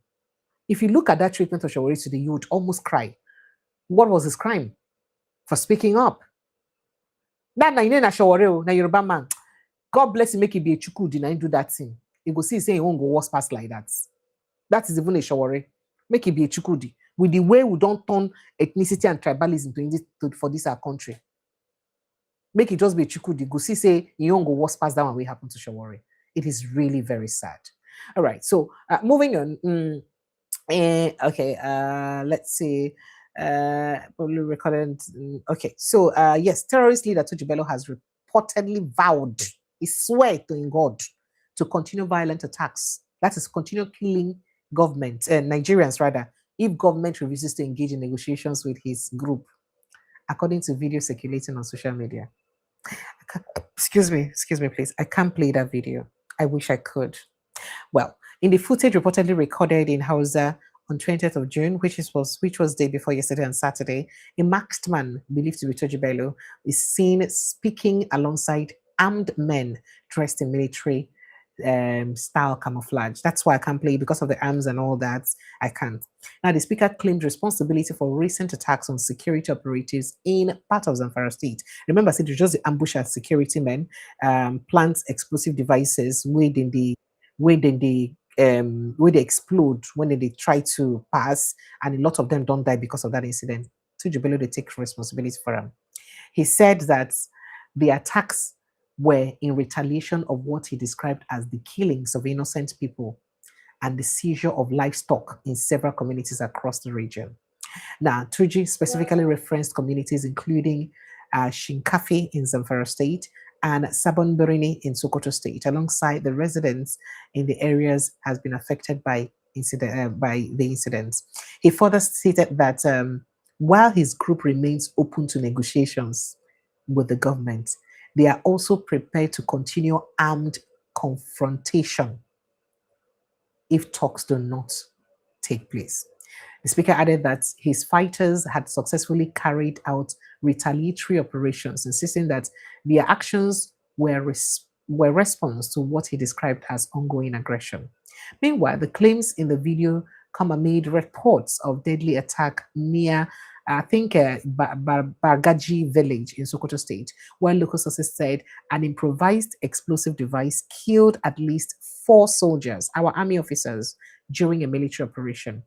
If you look at that treatment of Shawari today, you would almost cry. What was his crime? For speaking up. That na Shawari, na Yoruba man. God bless him, make it be a chukudi, na do that thing. You go see saying he won't go worse past like that. That is even a Shawari. Make it be a chukudi. With the way we don't turn ethnicity and tribalism for this our country. Make it just be a chukudi. Go see say he won't go worse past that one will happen to Shawari. It is really very sad. All right, so moving on. Okay, let's see. Probably recorded. Okay, so yes, terrorist leader Teju Bello has reportedly vowed, he swear to in God, to continue violent attacks. That is, continue killing government, Nigerians rather, if government refuses to engage in negotiations with his group, according to video circulating on social media. Excuse me, please. I can't play that video. I wish I could. Well, in the footage reportedly recorded in Hausa on 20th of June, which was day before yesterday on Saturday, a masked man believed to be Teju Bello is seen speaking alongside armed men dressed in military style camouflage. That's why I can't play, because of the arms and all that. I can't. Now, the speaker claimed responsibility for recent attacks on security operatives in part of Zamfara State. Remember, it was just the ambush at security men, plant explosive devices within the where they explode when they try to pass, and a lot of them don't die because of that incident. Teju Bello, they take responsibility for them. He said that the attacks were in retaliation of what he described as the killings of innocent people and the seizure of livestock in several communities across the region. Now, Tuji specifically referenced communities including Shinkafi in Zamfara State, and Sabon in Sokoto State, alongside the residents in the areas has been affected by the incidents. He further stated that while his group remains open to negotiations with the government, they are also prepared to continue armed confrontation if talks do not take place. The speaker added that his fighters had successfully carried out retaliatory operations, insisting that their actions were response to what he described as ongoing aggression. Meanwhile, the claims in the video come amid reports of deadly attack near, I think, Bargaji village in Sokoto State, where local sources said an improvised explosive device killed at least 4 soldiers, our army officers, during a military operation.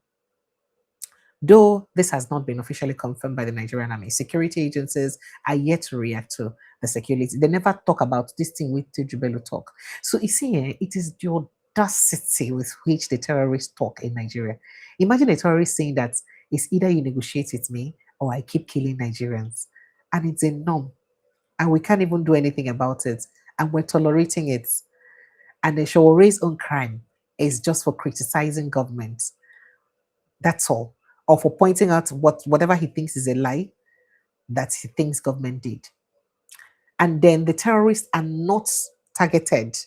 Though this has not been officially confirmed by the Nigerian army, security agencies are yet to react to the security. They never talk about this thing with Tejubelo talk. So you see, it is the audacity with which the terrorists talk in Nigeria. Imagine a terrorist saying that it's either you negotiate with me or I keep killing Nigerians. And it's a norm. And we can't even do anything about it. And we're tolerating it. And the Showore's own crime is just for criticizing governments. That's all. Or for pointing out whatever he thinks is a lie that he thinks government did. And then the terrorists are not targeted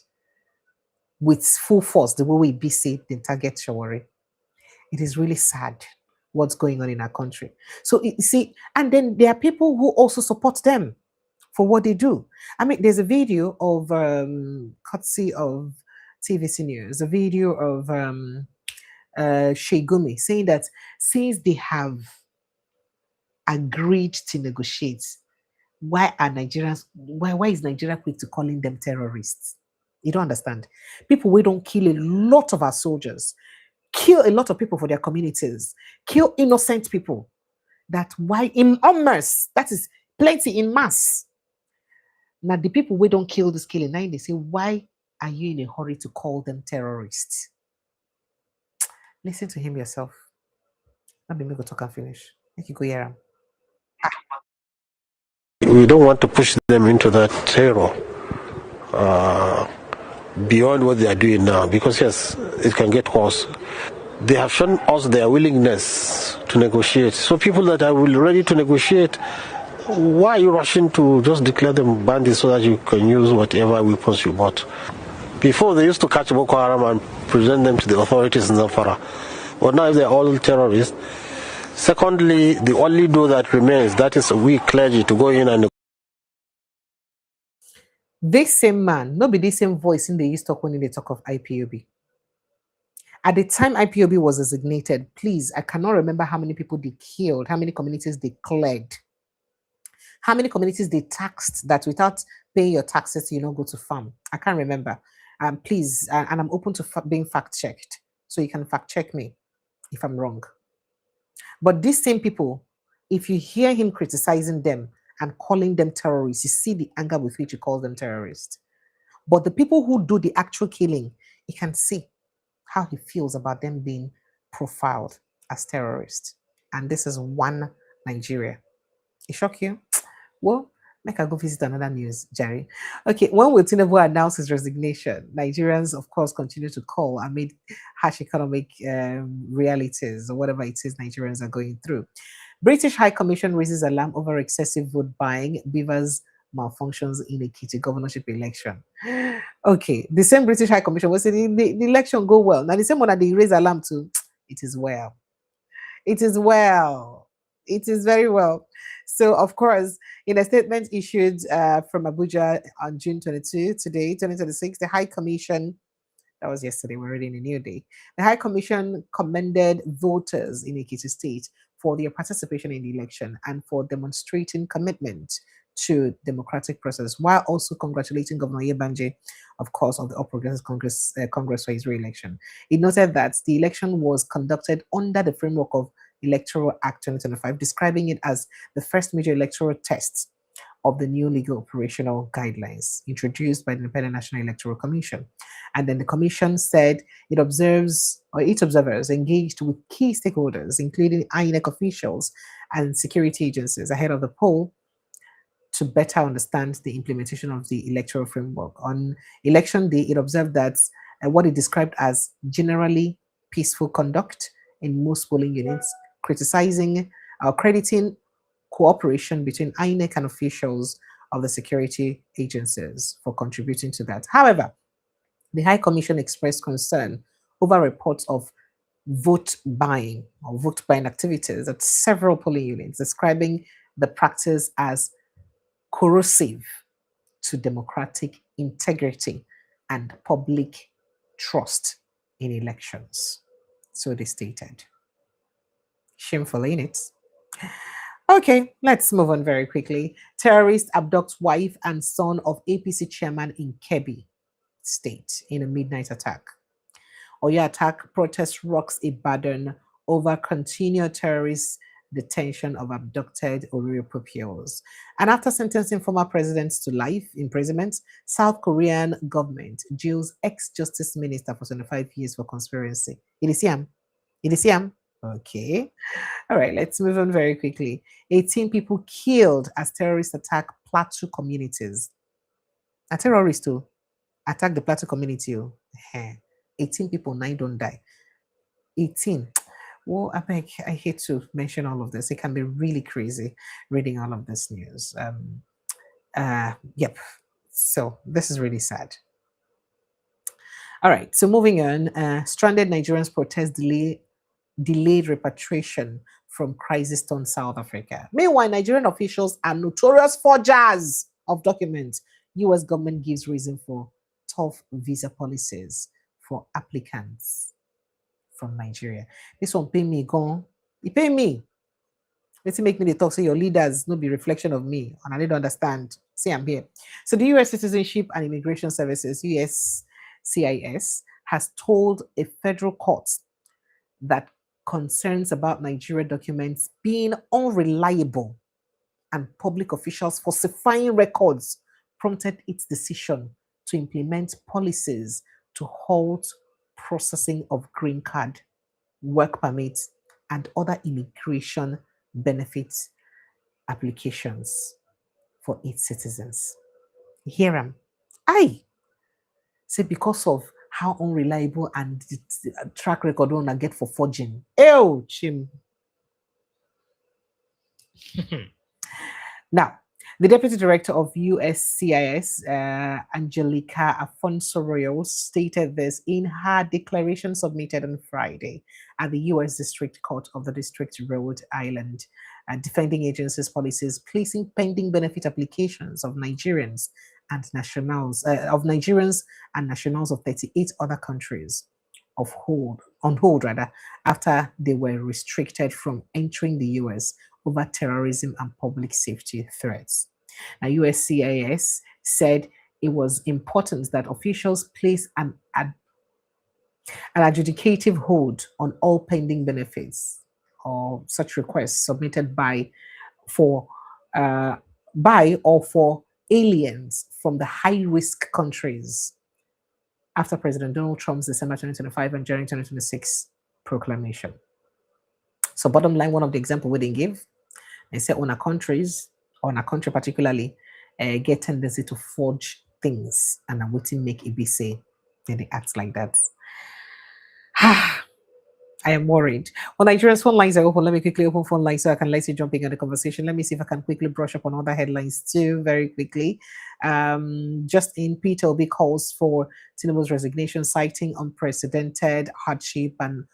with full force the way we BC they target Shawari. It is really sad what's going on in our country. So you see, and then there are people who also support them for what they do. I mean, there's a video of courtesy of TVC News, a video of Shegumi saying that since they have agreed to negotiate, why is Nigeria quick to calling them terrorists? You don't understand. People we don't kill a lot of our soldiers, kill a lot of people for their communities, kill innocent people. That why in mass, that is plenty in mass. Now the people we don't kill this killing, now they say, why are you in a hurry to call them terrorists? Listen to him yourself. Let me go talk and finish. Make you go hear him. We don't want to push them into that terror beyond what they are doing now, because yes, it can get worse. They have shown us their willingness to negotiate. So people that are ready to negotiate, why are you rushing to just declare them bandits so that you can use whatever weapons you bought? Before, they used to catch Boko Haram and present them to the authorities in Zamfara. But now they're all terrorists. Secondly, the only door that remains, that is we clergy to go in and... This same man, not be the same voice in the East talk when they talk of IPOB. At the time IPOB was designated, please, I cannot remember how many people they killed, how many communities they cleared, how many communities they taxed that without paying your taxes, you don't go to farm. I can't remember. Please, and I'm open to being fact-checked. So you can fact-check me if I'm wrong. But these same people, if you hear him criticizing them and calling them terrorists, you see the anger with which he calls them terrorists. But the people who do the actual killing, you can see how he feels about them being profiled as terrorists. And this is one Nigeria. It shock you? Well, make I go visit another news, Jerry. Okay, when will Tinubu announce his resignation? Nigerians, of course, continue to call amid harsh economic realities or whatever it is Nigerians are going through. British High Commission raises alarm over excessive vote buying, Beavers malfunctions in a Ekiti governorship election. Okay, the same British High Commission was saying the election go well. Now the same one that they raise alarm to, it is well. It is well. It is very well. So, of course, in a statement issued from Abuja on June 22, today, 2026, the High Commission, that was yesterday, we're already in a new day, the High Commission commended voters in Ekiti State for their participation in the election and for demonstrating commitment to democratic process, while also congratulating Governor Yebanje, of course, of the All Progressives Congress for his re-election. It noted that the election was conducted under the framework of Electoral Act 2025, describing it as the first major electoral test of the new legal operational guidelines introduced by the Independent National Electoral Commission. And then the commission said its observers engaged with key stakeholders, including INEC officials and security agencies ahead of the poll to better understand the implementation of the electoral framework. On election day, it observed that what it described as generally peaceful conduct in most polling units, criticizing or crediting cooperation between INEC and officials of the security agencies for contributing to that. However, the High Commission expressed concern over reports of vote buying or vote buying activities at several polling units, describing the practice as corrosive to democratic integrity and public trust in elections. So they stated. Shameful, ain't it? Okay, let's move on very quickly. Terrorist abducts wife and son of APC chairman in Kebbi State in a midnight attack. Oyo attack protest rocks Ibadan over continued terrorist detention of abducted Oriro pupils. And after sentencing former presidents to life imprisonment, South Korean government jails ex-justice minister for 25 years for conspiracy. It is Siam. It is Siam. Okay. All right, let's move on very quickly. 18 people killed as terrorists attack Plateau communities. A terrorist too attack the Plateau community. 18 people, 9 don't die. 18. Well, I hate to mention all of this. It can be really crazy reading all of this news. Yep. So this is really sad. All right. So moving on, stranded Nigerians protest delayed repatriation from crisis-torn South Africa. Meanwhile, Nigerian officials are notorious forgers of documents. U.S. government gives reason for tough visa policies for applicants from Nigeria. This one pay me, gone. He pay me. Let's make me the talk. Say your leaders no be reflection of me, and I need to understand. See, I'm here. So the U.S. Citizenship and Immigration Services (USCIS) has told a federal court that concerns about Nigeria documents being unreliable and public officials falsifying records prompted its decision to implement policies to halt processing of green card, work permits, and other immigration benefits applications for its citizens. Hear them. I say because of how unreliable and the track record one I get for forging. Ew, chim. Now, the Deputy Director of USCIS, Angelica Afonso Royals, stated this in her declaration submitted on Friday at the U.S. District Court of the District Rhode Island, defending agencies' policies placing pending benefit applications of Nigerians and nationals of Nigerians and nationals of 38 other countries on hold rather, after they were restricted from entering the US over terrorism and public safety threats. Now, USCIS said it was important that officials place an adjudicative hold on all pending benefits or such requests submitted by or for aliens from the high-risk countries after President Donald Trump's December 2025 and January 2026 proclamation. So bottom line, one of the example we didn't give, they said on our countries, on our country particularly, get tendency to forge things and I'm waiting make it be say, then they act like that. I am worried. Well, Nigeria's phone lines are open. Let me quickly open phone lines so I can let you jump in the conversation. Let me see if I can quickly brush up on other headlines too, very quickly. Just in, Peter Obi calls for Tinubu's resignation, citing unprecedented hardship and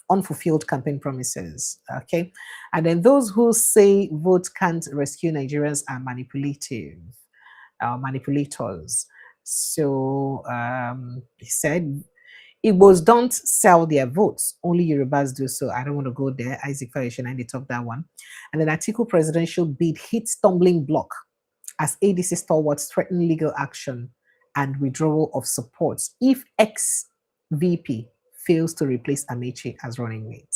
unfulfilled campaign promises. Okay, and then those who say vote can't rescue Nigerians are manipulators. So he said, Igbos don't sell their votes. Only Yorubas do so. I don't want to go there. Isaac Farishin, and they talk that one. And then Atiku presidential bid hit stumbling block as ADC stalwarts threaten legal action and withdrawal of support if ex-VP fails to replace Amechi as running mate.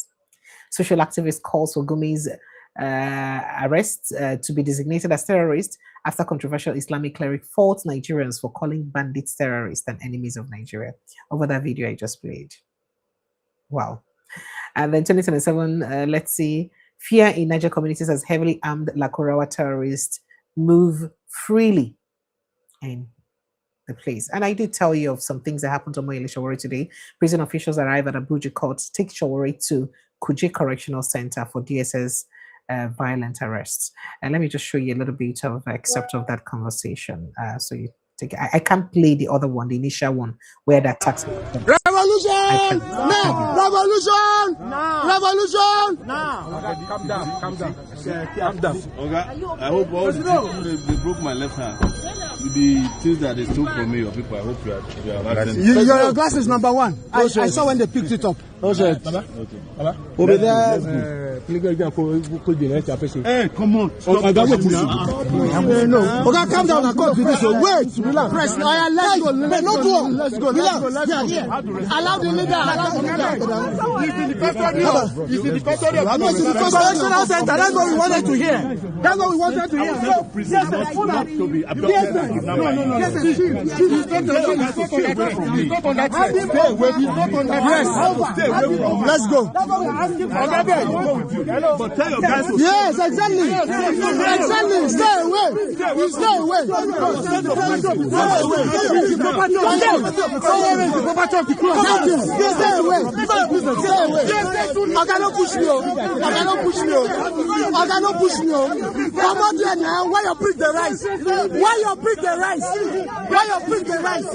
Social activist calls for Gumi's arrest to be designated as terrorist after controversial Islamic cleric faults Nigerians for calling bandits terrorists and enemies of Nigeria over that video I just played. Wow. And then 2027, let's see. Fear in Niger communities as heavily armed Lakurawa terrorists move freely in the place. And I did tell you of some things that happened to Moyele Shawari today. Prison officials arrive at Abuja court to take Shawari to Kuje Correctional Center for DSS violent arrests. And let me just show you a little bit of excerpt of that conversation. So you take. I can't play the other one, the initial one, where that tax. Revolution! Now! Revolution! Now! Revolution! Now! Calm down, calm down. Calm down. Okay, I hope all the people they broke my left hand. The things that they took from me, your people, I hope you are Your glass is number one. I saw when they picked it up. Okay. Over there. Hey, come on. No. Okay, calm down and go to this. Wait, relax. Press. Let's go. No door. Let's go. Relax. Allow the leader. He's in the custody of Correctional center. That's what we wanted to hear. That's what we wanted to hear. Let's go. But tell your guys to yes, exactly. Exactly. Stay away. Stay away. Stay away. I cannot push me. I cannot push me. I cannot push me. Come out here now. Why you pick the rice? Why you pick the rice? Why you pick the rice?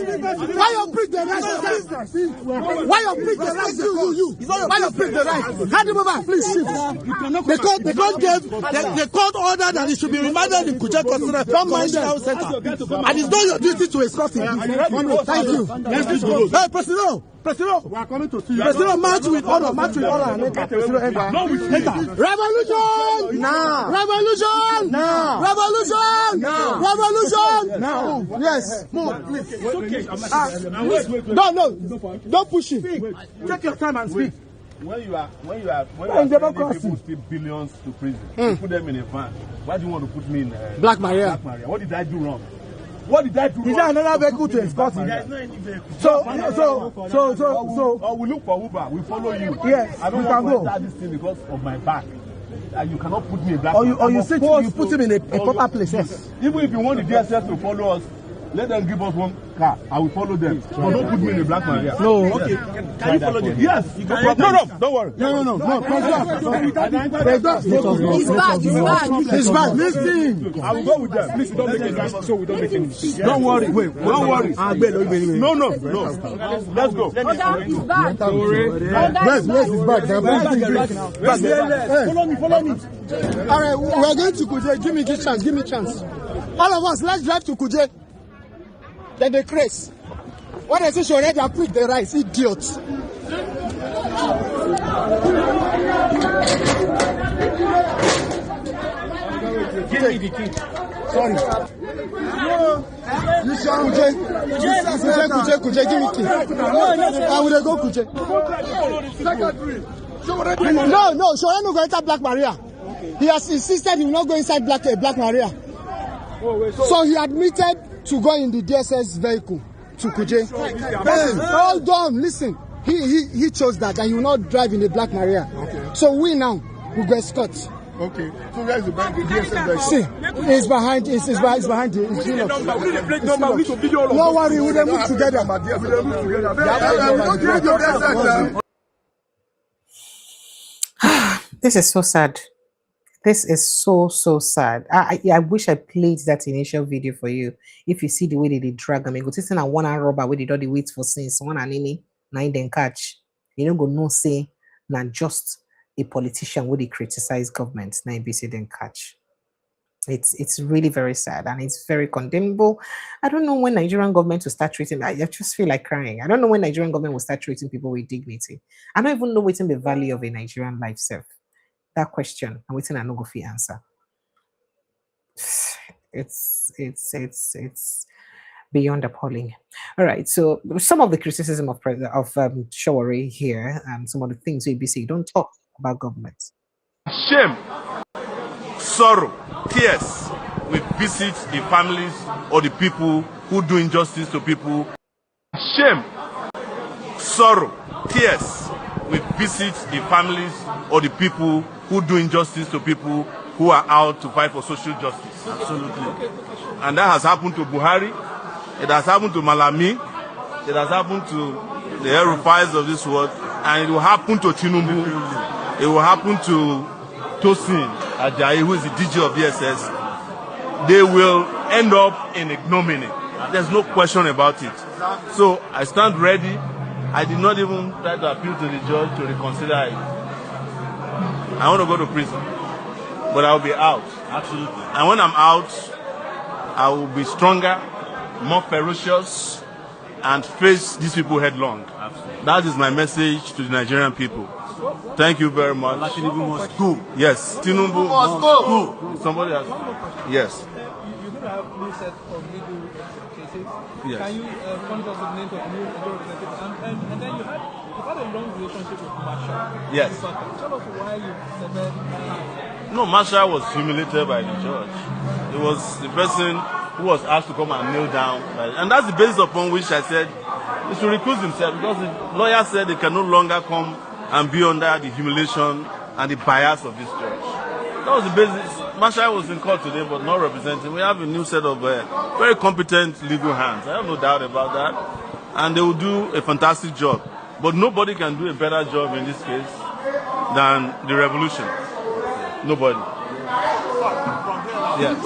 Why you pick the rice? Why you pick the rice? You. Why you pick the rice? Hand him over, please shift. The court ordered that it should be remanded in Kuje Custody from Nigerian Center. And it's not your duty to escort him. Thank you. Hey, President. President, we are coming to see you. President, march with honor. March with honor. Revolution! Now! Revolution! Now! Revolution! Now! Revolution! Now! Yes. Move, please. It's okay. No. Don't push him. Take your time and speak. When you are people steal billions to prison, you put them in a van. Why do you want to put me in Black Maria? What did I do wrong? What did I do wrong? Is there another vehicle to escort him? There is no any vehicle. So, we look for Uber. We follow you. Yes, I don't you can go. This thing because of my back. And you cannot put me in Black Or you put him in a proper place. Yes. Even if you want the DSS to follow us, let them give us one car. I will follow them. But don't put me in the Black Maria. No. Okay. Can you follow them? Yes. No. Don't worry. No. He's back. Listen. I will go with them. Please don't make any mistake. So we don't make any mistake. Don't worry. Don't worry. No. Let's go. Where's his bag? Follow me. All right, we're going to Kuje. Give me chance. All of us, let's drive to Kuje. Then they craze. When I say she already picked the rice, idiots. Give me the key. Sorry. Kuje, give me key. I will go Kuje. No, Shore no go enter Black Maria. He has insisted he will not go inside Black Maria. So he admitted to go in the DSS vehicle to Kuje. Hold on, listen. He chose that he will not drive in the Black Maria. Okay. So we now will go escort. Okay. So where is the DSS vehicle? See, it's behind. It's behind you. It's no worry, we will move together. This is so sad. This is so sad. I wish I played that initial video for you. If you see the way they drag them, go to a one rubber where they do the wait for since one and any nine then catch. You don't go no say not just a politician where they criticize government, now BC then catch. It's really very sad and it's very condemnable. I don't know when Nigerian government will start treating. I just feel like crying. I don't know when Nigerian government will start treating people with dignity. I don't even know what's the value of a Nigerian life self. That question, I'm waiting and no go fit answer. It's beyond appalling. All right, so some of the criticism of Shawari here, and some of the things we be saying, don't talk about government. Shame, sorrow, tears. We visit the families or the people who do injustice to people. Shame, sorrow, tears. We visit the families or the people who do injustice to people who are out to fight for social justice. Absolutely. And that has happened to Buhari, it has happened to Malami, it has happened to the El-Rufais of this world, and it will happen to Tinubu, it will happen to Tosin Ajayi, who is the DG of DSS. They will end up in ignominy. There's no question about it. So I stand ready. I did not even try to appeal to the judge to reconsider it. I want to go to prison, but I'll be out. Absolutely. And when I'm out, I will be stronger, more ferocious, and face these people headlong. Absolutely. That is my message to the Nigerian people. Thank you very much. Tinubu must go. Yes, Tinubu must go. Somebody else. Yes. You're going to have new set of legal cases. Yes. Can you point us the names of new legal representatives? And then you've had a long relationship with Marshall. Yes. Tell us why you severed. No, Marshall was humiliated by the judge. It was the person who was asked to come and kneel down. And that's the basis upon which I said he should recuse himself, because the lawyer said he can no longer come and be under the humiliation and the bias of this judge. That was the basis. Marshall was in court today, but not representing. We have a new set of very competent legal hands. I have no doubt about that. And they will do a fantastic job. But nobody can do a better job in this case than the revolution. Nobody. Yes.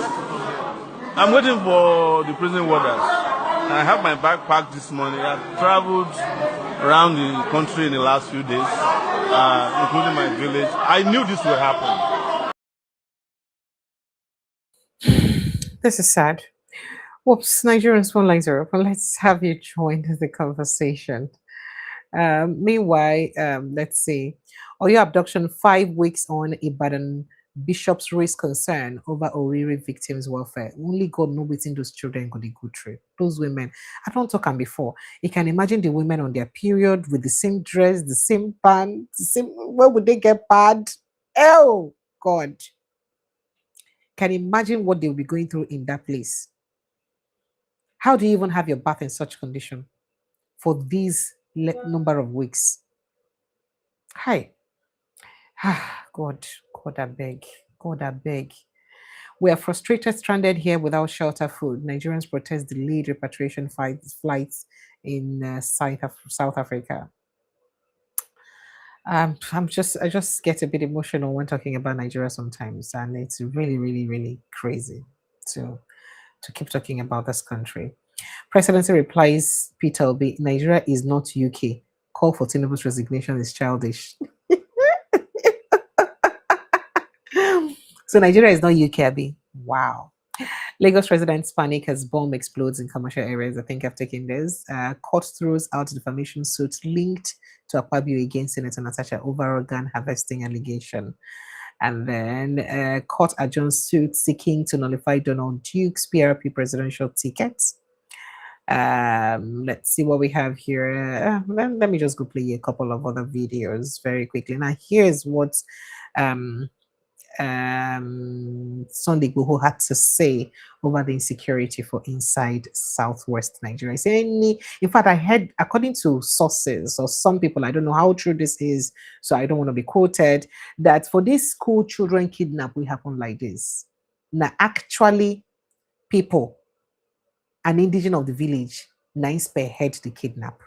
I'm waiting for the prison warders. I have my bag packed this morning. I've traveled around the country in the last few days, including my village. I knew this would happen. This is sad. Whoops, Nigerians phone lines are open. Let's have you join the conversation. Meanwhile, let's see. Oyo abduction 5 weeks on, Ibadan bishops raise concern over Oriri victims' welfare. Only God knows within those children go the good trip. Those women, I don't talk on before. You can imagine the women on their period with the same dress, the same pants, the same. Where would they get pad? Oh God! Can imagine what they'll be going through in that place. How do you even have your bath in such condition for these number of weeks? Hi. God, I beg. God, I beg. We are frustrated, stranded here without shelter, food. Nigerians protest delayed repatriation flights in South Africa. I just get a bit emotional when talking about Nigeria sometimes, and it's really, really, really crazy to keep talking about this country. Presidency replies Peter Obi, Nigeria is not UK. Call for Tinubu's resignation is childish. So Nigeria is not UK, Abi. Wow. Lagos residents panic as bomb explodes in commercial areas. I think I've taken this. Court throws out defamation suits linked to Akpabio against Senator Natasha over organ harvesting allegation. And then court adjourns suit seeking to nullify Donald Duke's PRP presidential ticket. Let's see what we have here. Let me just go play a couple of other videos very quickly. Now, here's what Sunday Igboho had to say over the insecurity for inside southwest Nigeria. In fact, I heard, according to sources or some people, I don't know how true this is, so I don't want to be quoted, that for this school children kidnap will happen like this. Now, actually, people, an indigenous of the village, nine spearhead the kidnap.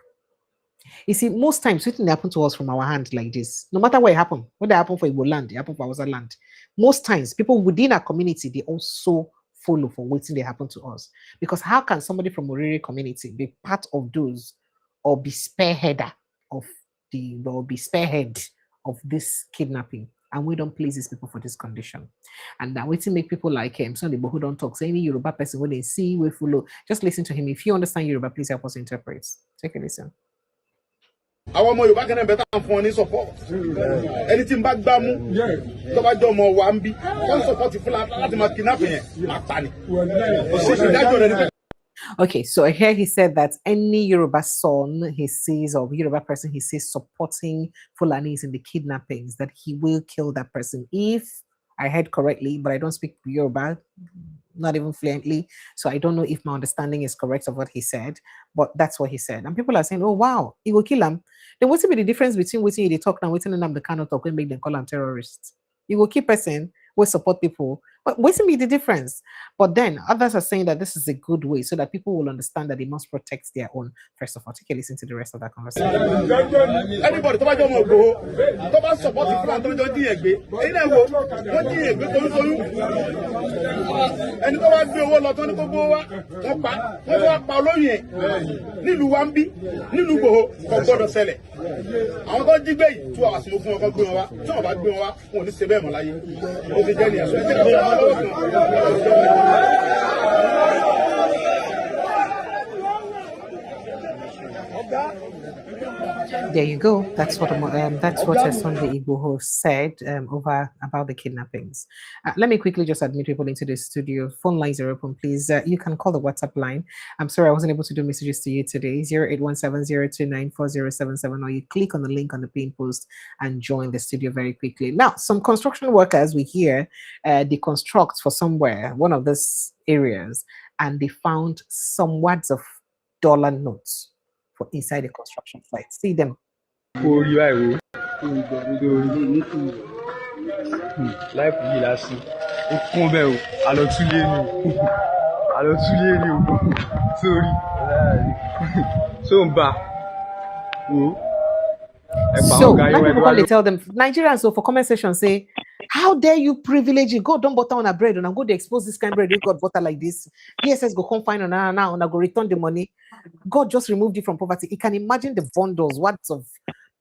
You see, most times something happen to us from our hand like this. No matter what happened, whether it happened for Igbo land, it happened for our land. Most times, people within our community, they also follow for waiting they happen to us. Because how can somebody from Oriri community be part of those or be spearheader of this kidnapping? And we don't please these people for this condition. And now waiting make people like him, some people who don't talk, say any Yoruba person when they see, we follow, just listen to him. If you understand Yoruba, please help us interpret. Take a listen. Àwọn ọmọ Yorùbá kẹ́nẹ́ bẹ́tà fún ọ ní support ẹni tí ń bá gbá mú tó bá jọ ọmọ wa ń bí wọ́n support fún láti máa kidnap yẹn àpá ni ìdájọ́ rẹ̀ nípa. Okay, so here he said that any Yoruba son he sees or Yoruba person he sees supporting Fulanis in the kidnappings, that he will kill that person. If I heard correctly, but I don't speak Yoruba, not even fluently, so I don't know if my understanding is correct of what he said, but that's what he said. And people are saying, oh wow, he will kill him. Then what's be the difference between waiting they talk now, waiting and the cannot talk and make them call him terrorists? You will keep person, we support people. But what's be the difference? But then others are saying that this is a good way so that people will understand that they must protect their own. First of all, take a listen to the rest of that conversation. Anybody tó bá jọ mọ̀ gbòó tó bá support ìfúnra tó jọ dín ẹgbẹ́ èyí náà wo wọ́n dín ẹgbẹ́ torítorí ẹni tó wá gbé owó lọ tó ní kó gbówó wá wọ́n wá pa olóyè nílùú wa ń bí nílùú Ìgbòho kò gbọ́dọ̀ ṣẹlẹ̀ àwọn tó jí gbé yìí 2 hours ló fún ọkọ gbé wọn wá tí wọ́n bá gbé wọn wá wọn ò ní ṣe bẹ́ẹ̀ mọ́ láyé ó ti jẹ́ ní ẹ̀sọ́ There you go. That's what Sunday Igboho said over about the kidnappings. Let me quickly just admit people into the studio. Phone lines are open, please. You can call the WhatsApp line. I'm sorry I wasn't able to do messages to you today. 0817029477, or you click on the link on the pin post and join the studio very quickly. Now, some construction workers we hear they construct for somewhere, one of these areas, and they found some wads of dollar notes for inside the construction site. See them. Life yìí la sí ó kún bẹ́ẹ̀ o àlọ́túlé ni o sórí so ń bá wo. So now people call, they tell them Nigerians, so for comment section say, how dare you privilege it? God don't butter on a bread and I'm going to expose this kind of bread. You got butter like this. PSS go come find on now and I go return the money. God just removed it from poverty. You can imagine the bundles, worth of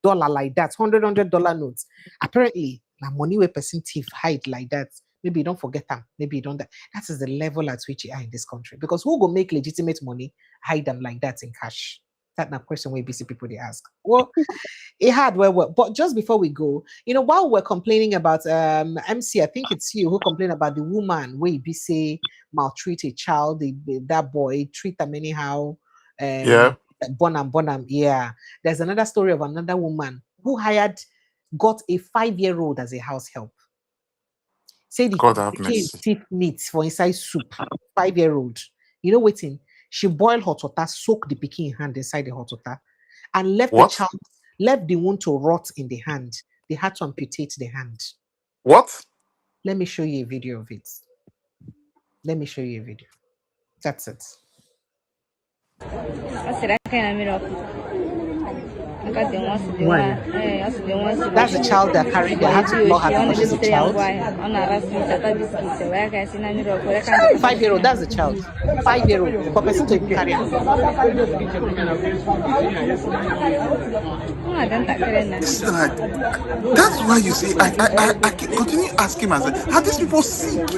dollar like that, $100 notes. Apparently, the money where person thief hide like that. Maybe you don't forget them. Maybe you don't. That is the level at which you are in this country. Because who go make legitimate money, hide them like that in cash? That's not a question where busy people they ask. Well, it had well, but just before we go, while we're complaining about MC, I think it's you who complained about the woman where you say maltreat a child, that boy treat them anyhow. Yeah. Bonham. Yeah. There's another story of another woman who got a 5-year-old as a house help. Say the kid meat for inside soup. 5-year-old. You know waiting. She boiled hot water, soaked the pikin hand inside the hot water, and left the wound to rot in the hand. They had to amputate the hand. What? Let me show you a video of it. That's it. Why? That's the child that carried. They had to blow her because she's a child. 5-year-old. That's the child. 5-year-old. For person to carry her. That's why you see, I continue asking myself, how these people sick?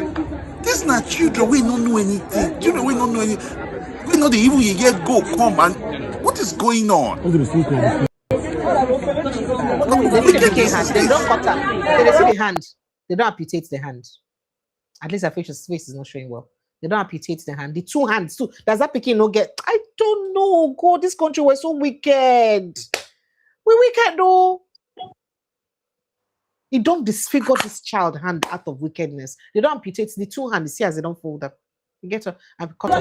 These are children. We don't know anything. Children, we don't know anything. We know the evil you get go come and what is going on? They see the hand. They don't cut her. They see the hand. They don't amputate the hand. At least her face is not showing well. They don't amputate the hand. The 2 hands too. Does that pikin not get? I don't know. God, this country was so wicked. We wicked though. You don't disfigure this child hand out of wickedness. They don't amputate the 2 hands. See as they don't fold up. You get to cut off. I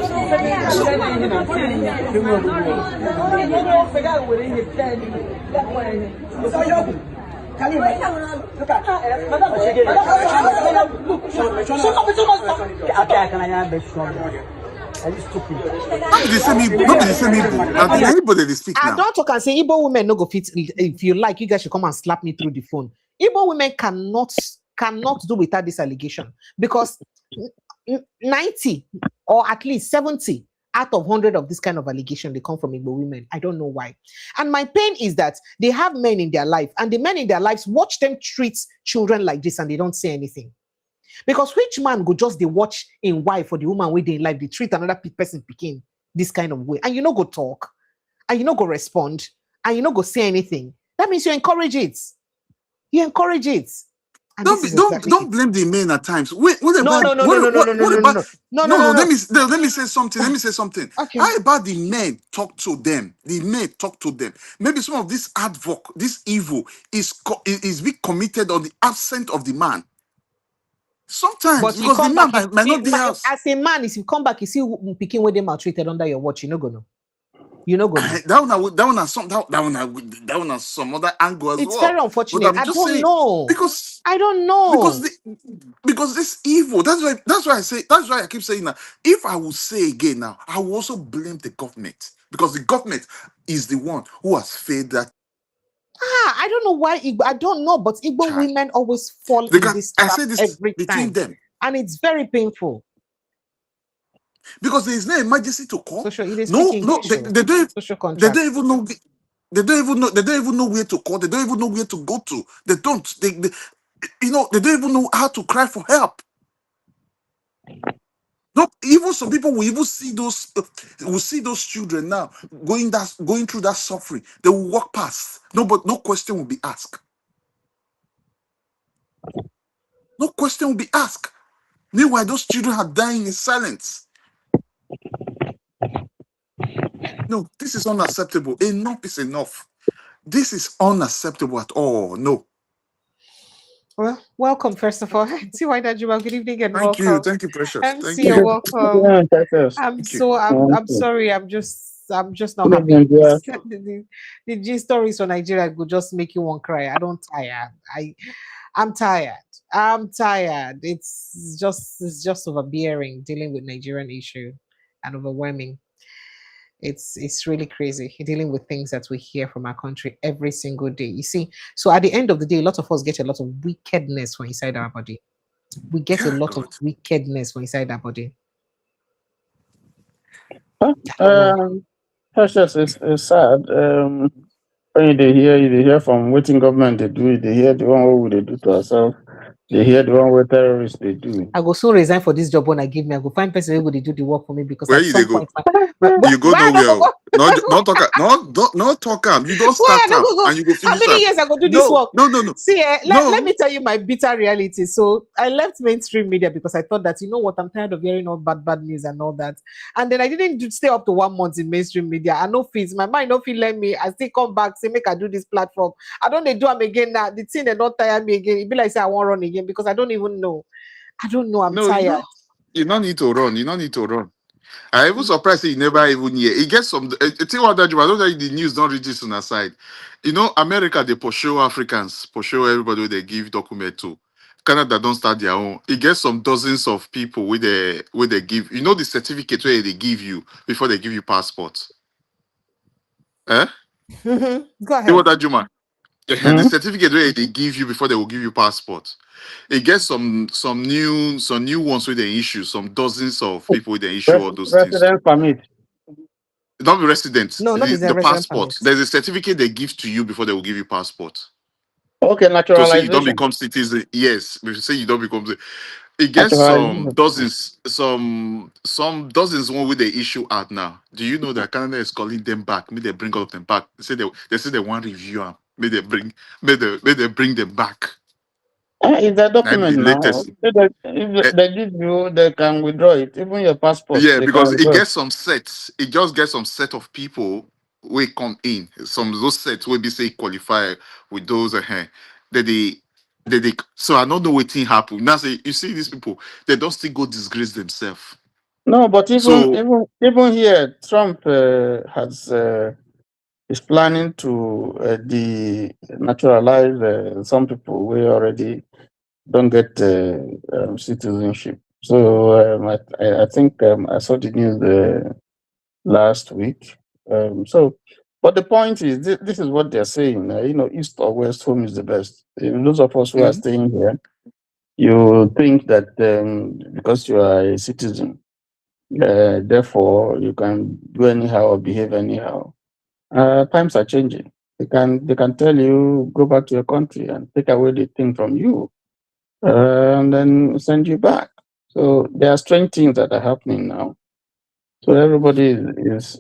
don't talk and say Igbo women no go fit. If you like, you guys should come and slap me through the phone. Igbo women cannot do without this allegation because 90 or at least 70 out of 100 of this kind of allegation, they come from Igbo women. I don't know why. And my pain is that they have men in their life and the men in their lives watch them treat children like this and they don't say anything. Because which man go just they watch in wife for the woman where they in life, they treat another person picking this kind of way. And you know go talk, and you know go respond, and you know go say anything. That means you encourage it. You encourage it. Don't blame the men at times. No. Let me say something. Okay. How about the men talk to them? Maybe some of this advocacy, this evil is being committed on the absence of the man. Sometimes but because the man might not be house. As a man, if you come back, you see picking where they maltreated under your watch, you know go know. You know, go know. That one has some other angle as It's well. very But unfortunate. I'm I just don't saying know. because I don't know. because this evil. That's why I say. That's why I keep saying that. If I will say again now, I will also blame the government because the government is the one who has failed that. I don't know why I don't know, but Igbo Child. women always fall in Because this I trap say this every between time. them. And it's very painful. Because there is no emergency to call. Social, it is No, speaking they don't. social They contract. don't even know. They don't even know. They don't even know where to call. They don't even know where to go to. They don't. They they don't even know how to cry for help. No, even some people will even see those children now going through that suffering. They will walk past. No, but no question will be asked. No question will be asked. Meanwhile, those children are dying in silence. No, this is unacceptable. Enough is enough. This is unacceptable at all. No. Well, welcome first of all. See why that Juma. Good evening and Thank welcome. you. Thank you, Precious. Thank MC, you. you're welcome. Yeah, that's I'm Thank you. so I'm sorry. I'm just not happy. Good evening, The G stories for Nigeria could just make you want cry. I don't tire. I'm tired. I'm tired. It's just overbearing dealing with Nigerian issue and overwhelming. It's really crazy dealing with things that we hear from our country every single day. You see, so at the end of the day, a lot of us get a lot of wickedness from inside our body. We get a lot of God. wickedness from inside our body. I don't know. Precious is sad. When they hear from waiting government they do, they hear the one what they do to ourselves, they hear the one where terrorists they do. I go soon resign for this job when I give me. I go find person who will do the work for me because Where at you they some go? point, why You go I don't nowhere. go? Not talk. Not talk. You don't Why I start don't up go? and you go How finish many up. years I go do this No. work? No. See, let me No. tell you my bitter reality. So I left mainstream media because I thought that, you know what, I'm tired of hearing all bad news and all that. And then I didn't stay up to 1 month in mainstream media. I no fees. My mind no feel let me. I still come back, say make I do this platform. I don't they do them again now. The thing they don't tire me again. It be like say I won't run again because I don't even know. I don't know. I'm No, tired. you don't need to run. You don't need to run. I even surprised that you never even hear. It gets some. Tell what that I don't think the news don't reach this on the side. You know, America they pursue Africans, pursue everybody they give document to. Canada don't start their own. It gets some dozens of people with they give. You know the certificate where they give you before they give you passport. Eh? Go See what ahead. that Juma? The certificate where they give you before they will give you passport. It gets some new ones with the issue. Some dozens of people with the issue all those things too. Resident permit. Not the residents, No, not be the the resident passport. permit. There's a certificate they give to you before they will give you passport. Okay, To say you don't naturalization. become citizen. Yes, if you say you don't become it gets some Naturalization. dozens, some dozens one with the issue out now. Do you know that Canada is calling them back? May they bring all of them back. They say they want review them. May they bring them back. It's a I be the document now. latest. If they give you, they can withdraw it. Even your passport, Yeah, they can because it withdraw it. gets some sets. It just gets some set of people we come in. Some of those sets will be say qualify with those they so I don't know what thing happen. Now say you see these people, they don't still go disgrace themselves. No, but So even here, Trump has is planning to denaturalize some people who already don't get citizenship. So I think I saw the news last week. But the point is, this is what they're saying. East or west, home is the best. Those of us who are staying here, you think that because you are a citizen, therefore you can do anyhow or behave anyhow. Times are changing. They can tell you go back to your country and take away the thing from you, and then send you back. So there are strange things that are happening now. So everybody is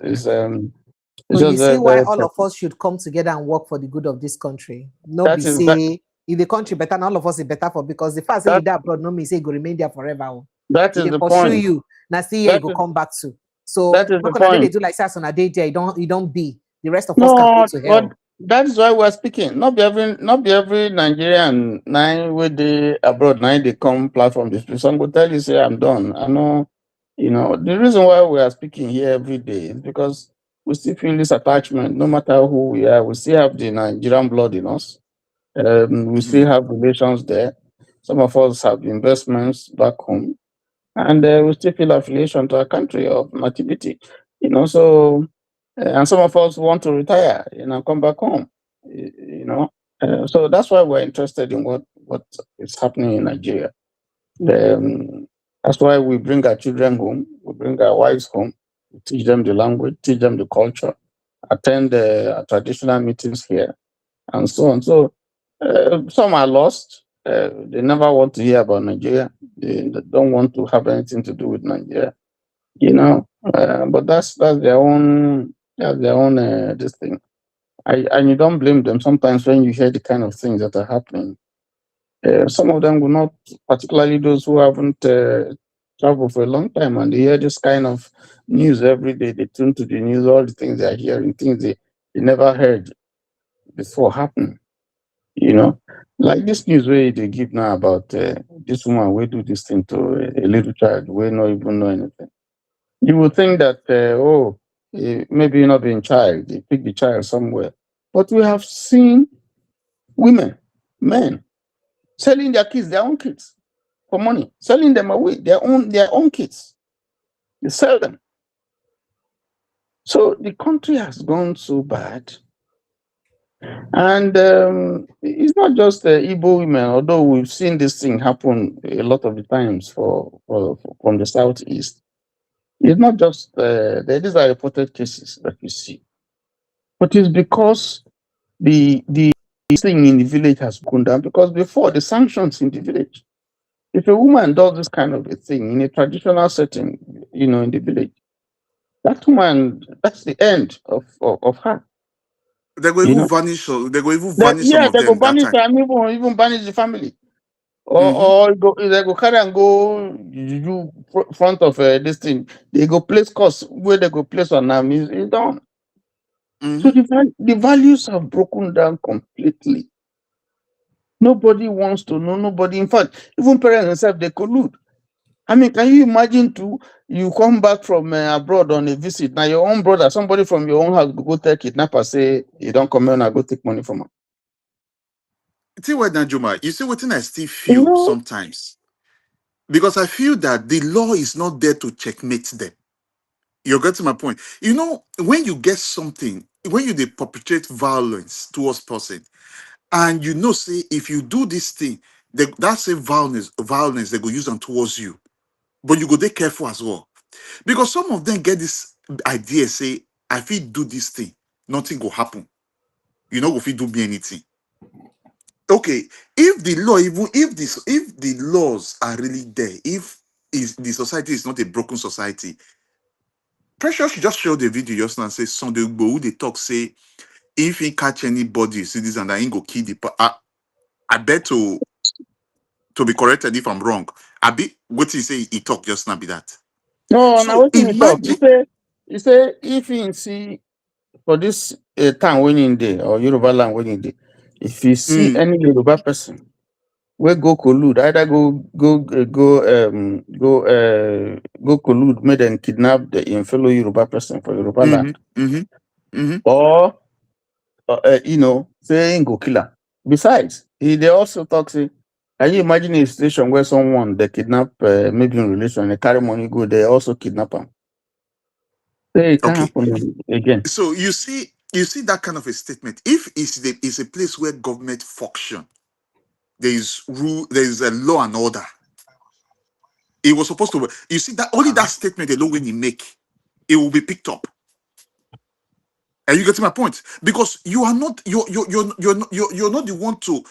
So it's you just see very, why very all of careful. us should come together and work for the good of this country. No be That is that say if the country better, and all of us is better for because the fact say you that die abroad no mean say you go remain there forever. Oh. that If is they the pursue point. you, now see here you That go is come back to. So that is the not gonna they point. do like SAS on a day there, you don't be. The rest of us can go No, to but hell. that is why we're speaking. Not be every Nigerian nine where they abroad nine they come platform this. Some will tell you say I'm done. I know, the reason why we are speaking here every day is because We still feel this attachment, no matter who we are. We still have the Nigerian blood in us. We still have relations there. Some of us have investments back home, and we still feel affiliation to our country of nativity. So and some of us want to retire, come back home. So that's why we're interested in what is happening in Nigeria. That's why we bring our children home, we bring our wives home, we teach them the language, teach them the culture, attend traditional meetings here, and so on. So some are lost. They never want to hear about Nigeria. They don't want to have anything to do with Nigeria. But that's their own this thing. And you don't blame them. Sometimes when you hear the kind of things that are happening, some of them will not, particularly those who haven't traveled for a long time, and they hear this kind of news every day. They tune to the news, all the things they are hearing, things they never heard before happen. Like this news where they give now about this woman will do this thing to a little child, we not even know anything. You would think that, maybe you're not being child, they pick the child somewhere. But we have seen women, men, selling their kids, their own kids, for money, selling them away, their own kids. They sell them. So the country has gone so bad. And it's not just Igbo women, although we've seen this thing happen a lot of the times from the southeast. It's not just these are reported cases that you see, but it's because the thing in the village has gone down. Because before, the sanctions in the village, if a woman does this kind of a thing in a traditional setting, in the village, that woman, that's the end of her. They go even vanish. They go even vanish some of They go them that banish time. and even banish the family. Or they go carry and go you front of this thing. They go place cost where they go place on them is done. So the values have broken down completely. Nobody wants to know. Nobody, in fact, even parents themselves, they collude. I mean, can you imagine you come back from abroad on a visit, now your own brother, somebody from your own house go take kidnapper, say you don't come here and go take money from him. See what Najuma, you see what I still feel sometimes. Because I feel that the law is not there to checkmate them. You're getting my point. When you get something, when they perpetrate violence towards person, and say if you do this thing, that's a violence they go use them towards you. But you go be careful as well. Because some of them get this idea, say, if you do this thing, nothing will happen. If you do me anything. Okay, if the law, even if the laws are really there, if the society is not a broken society, Precious should just show the video just now and say Sunday who they talk say if he catch anybody citizen that ain't go kill I bet to be corrected if I'm wrong. I be what he say he talk just now be that. No, now So what you talk? imagine You say if you see for this town winning day or Yoruba land winning day, if you see any Yoruba person, we go collude, either go collude, make them kidnap the fellow Yoruba person for Yoruba land, or saying go kill her. Besides, they also talk say, can you imagine a situation where someone they kidnap maybe in relation, they carry money go, they also kidnap them. Say it can't okay. happen again. So you see that kind of a statement. If it's a place where government function, there is rule, there is a law and order. It was supposed to. You see that only that statement alone when you make, it will be picked up. Are you getting my point? Because you are not you're not the one to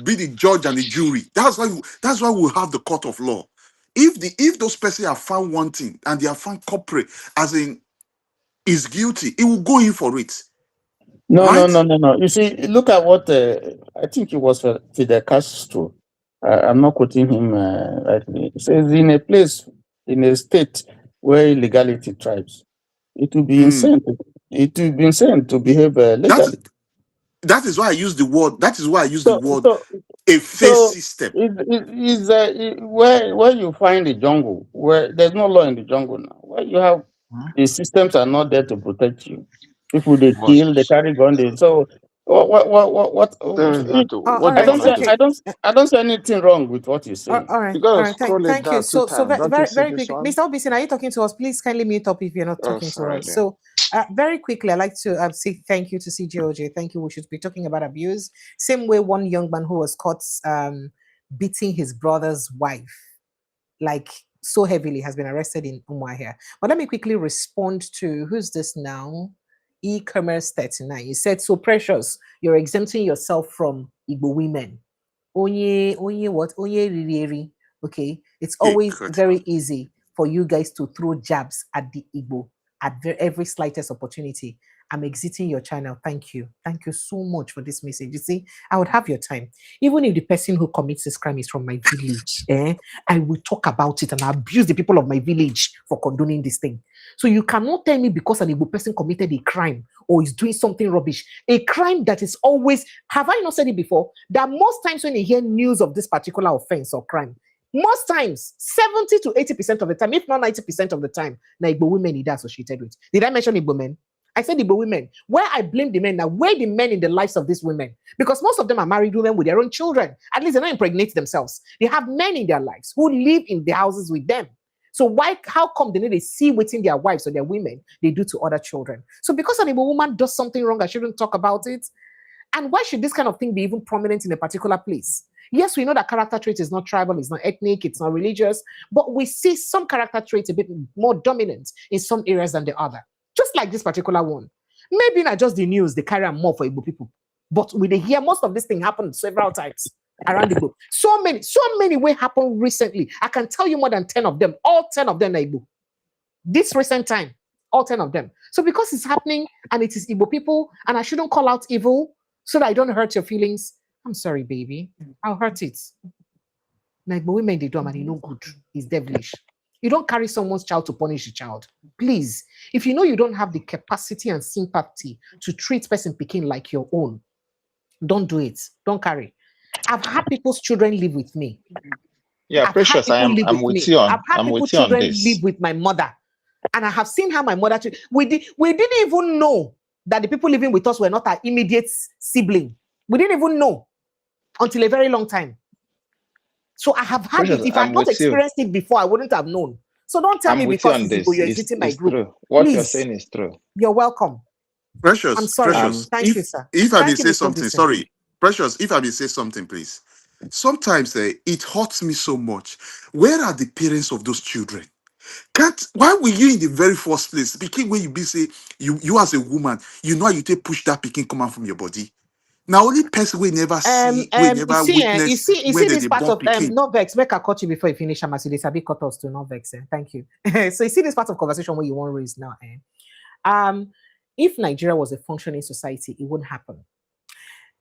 be the judge and the jury. That's why we have the court of law. If those persons are found wanting and they are found culprit, as in is guilty, it will go in for it. No, Right? no. You see, look at what I think it was Fidel Castro. I'm not quoting him rightly. It says in a state where illegality thrives, it will be insane. It will be insane to behave legally. That is why I use the word. That is why I use the So, word so, a face so system. where you find the jungle where there's no law in the jungle now. Where you have The systems are not there to protect you. People they But kill, they carry gun. So what? there is not. All What do I you right. don't want to say do? Okay. I don't say anything wrong with what you're saying. All right. You gotta All right. scroll it Thank you. down two So times. Don't you very see very this quickly, one? Mr. Obison, are you talking to us? Please kindly mute up if you're not Oh, talking to sorry us. then. So very quickly, I'd like to say thank you to CJOJ. Thank you. We should be talking about abuse. Same way one young man who was caught beating his brother's wife, like so heavily, has been arrested in Umuahia. But let me quickly respond to who's this now? E-commerce 39. You said, so Precious, you're exempting yourself from Igbo women. Onye what? Onye riri. Okay. It's always very easy for you guys to throw jabs at the Igbo at every slightest opportunity. I'm exiting your channel. Thank you. Thank you so much for this message. You see, I would have your time. Even if the person who commits this crime is from my village, I will talk about it and abuse the people of my village for condoning this thing. So you cannot tell me because an Igbo person committed a crime or is doing something rubbish, a crime that is always, have I not said it before, that most times when you hear news of this particular offense or crime, most times, 70 to 80% of the time, if not 90% of the time, na Igbo women is associated with. Did I mention Igbo men? I said Igbo women. Where I blame the men now, where the men in the lives of these women? Because most of them are married women with their own children. At least they don't impregnate themselves. They have men in their lives who live in the houses with them. So how come they need to see within their wives or their women they do to other children? So because an Igbo woman does something wrong, I shouldn't talk about it. And why should this kind of thing be even prominent in a particular place? Yes, we know that character trait is not tribal, it's not ethnic, it's not religious, but we see some character traits a bit more dominant in some areas than the other. Just like this particular one. Maybe not just the news, they carry on more for Igbo people. But we hear most of this thing happen several times around the globe. So many way happen recently. I can tell you more than 10 of them. All 10 of them are Igbo. This recent time, all 10 of them. So because it's happening and it is Igbo people, and I shouldn't call out evil so that I don't hurt your feelings, I'm sorry, baby. I'll hurt it. Like, but women, they do, and they know good. It's devilish. You don't carry someone's child to punish the child. Please, if you know you don't have the capacity and sympathy to treat person picking like your own, don't do it. Don't carry. I've had people's children live with me. Yeah, Precious, I'm with you on. I've had people's children live with my mother, and I have seen how my mother. We didn't even know that the people living with us were not our immediate sibling. We didn't even know until a very long time. So I have had it. If I had not experienced it before, I wouldn't have known. So don't tell me because you're exiting my group. True. What you're saying is true. You're welcome. Precious, I'm sorry. Precious. Thank you, sir. If I may say something, sorry. Precious, if I may say something, please. Sometimes it hurts me so much. Where are the parents of those children? Why were you in the very first place? Picking when you be say you as a woman, you know how you take push that picking come out from your body. Now only person we never see, we never witness. You see this part of not vex. Make a cut you before you finish. I'm actually a bit cut us to not vex. Thank you. So you see this part of conversation where you want to raise now. If Nigeria was a functioning society, it wouldn't happen.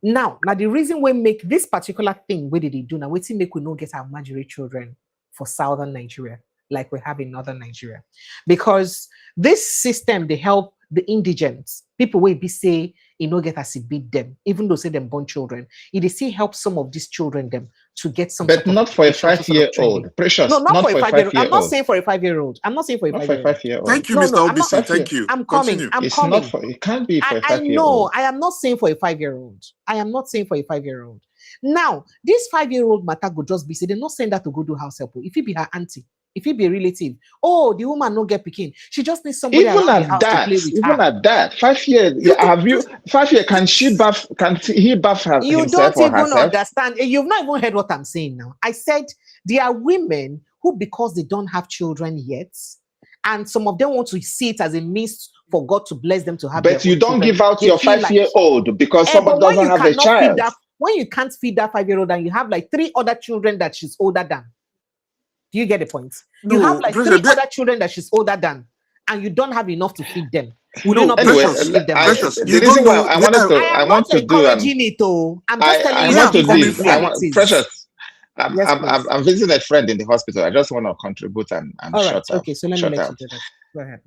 Now the reason we make this particular thing, where did they do now? We think make we not get our Nigerian children for southern Nigeria like we have in northern Nigeria, because this system they help the indigents, people will be say no get as it beat them, even though say them born children. It still helps some of these children them to get some. But not for a 5-year-old. Precious. No, not for a 5-year-old. I'm not saying for a 5-year-old. I'm not saying for a 5-year-old. Thank you, Mr. Obisi. Thank you. I'm coming. It can't be for a 5-year-old. I know. I am not saying for a 5-year-old. I am not saying for a 5-year-old. Now, this 5-year-old matter could just be said. They're not saying that to go do house help. If it be her auntie, if it be a relative, the woman no get picking. She just needs somebody even around the house to play with her. Even at that, 5 years. Have you 5 years? Can he bath himself? You don't or even herself? understand. You've not even heard what I'm saying now. I said there are women who, because they don't have children yet, and some of them want to see it as a means for God to bless them to have. But you don't give out your 5-year-old because somebody doesn't have a child. When you can't feed that 5-year-old and you have like 3 other children that she's older than. Do you get the point? No, you have like 3 other children that she's older than, and you don't have enough to feed them. Would you not be able to feed them? The reason why I want to do it. I'm just telling you. Precious. I'm visiting a friend in the hospital. I just want to contribute and shut up. Okay, so let me let you do that. Go ahead.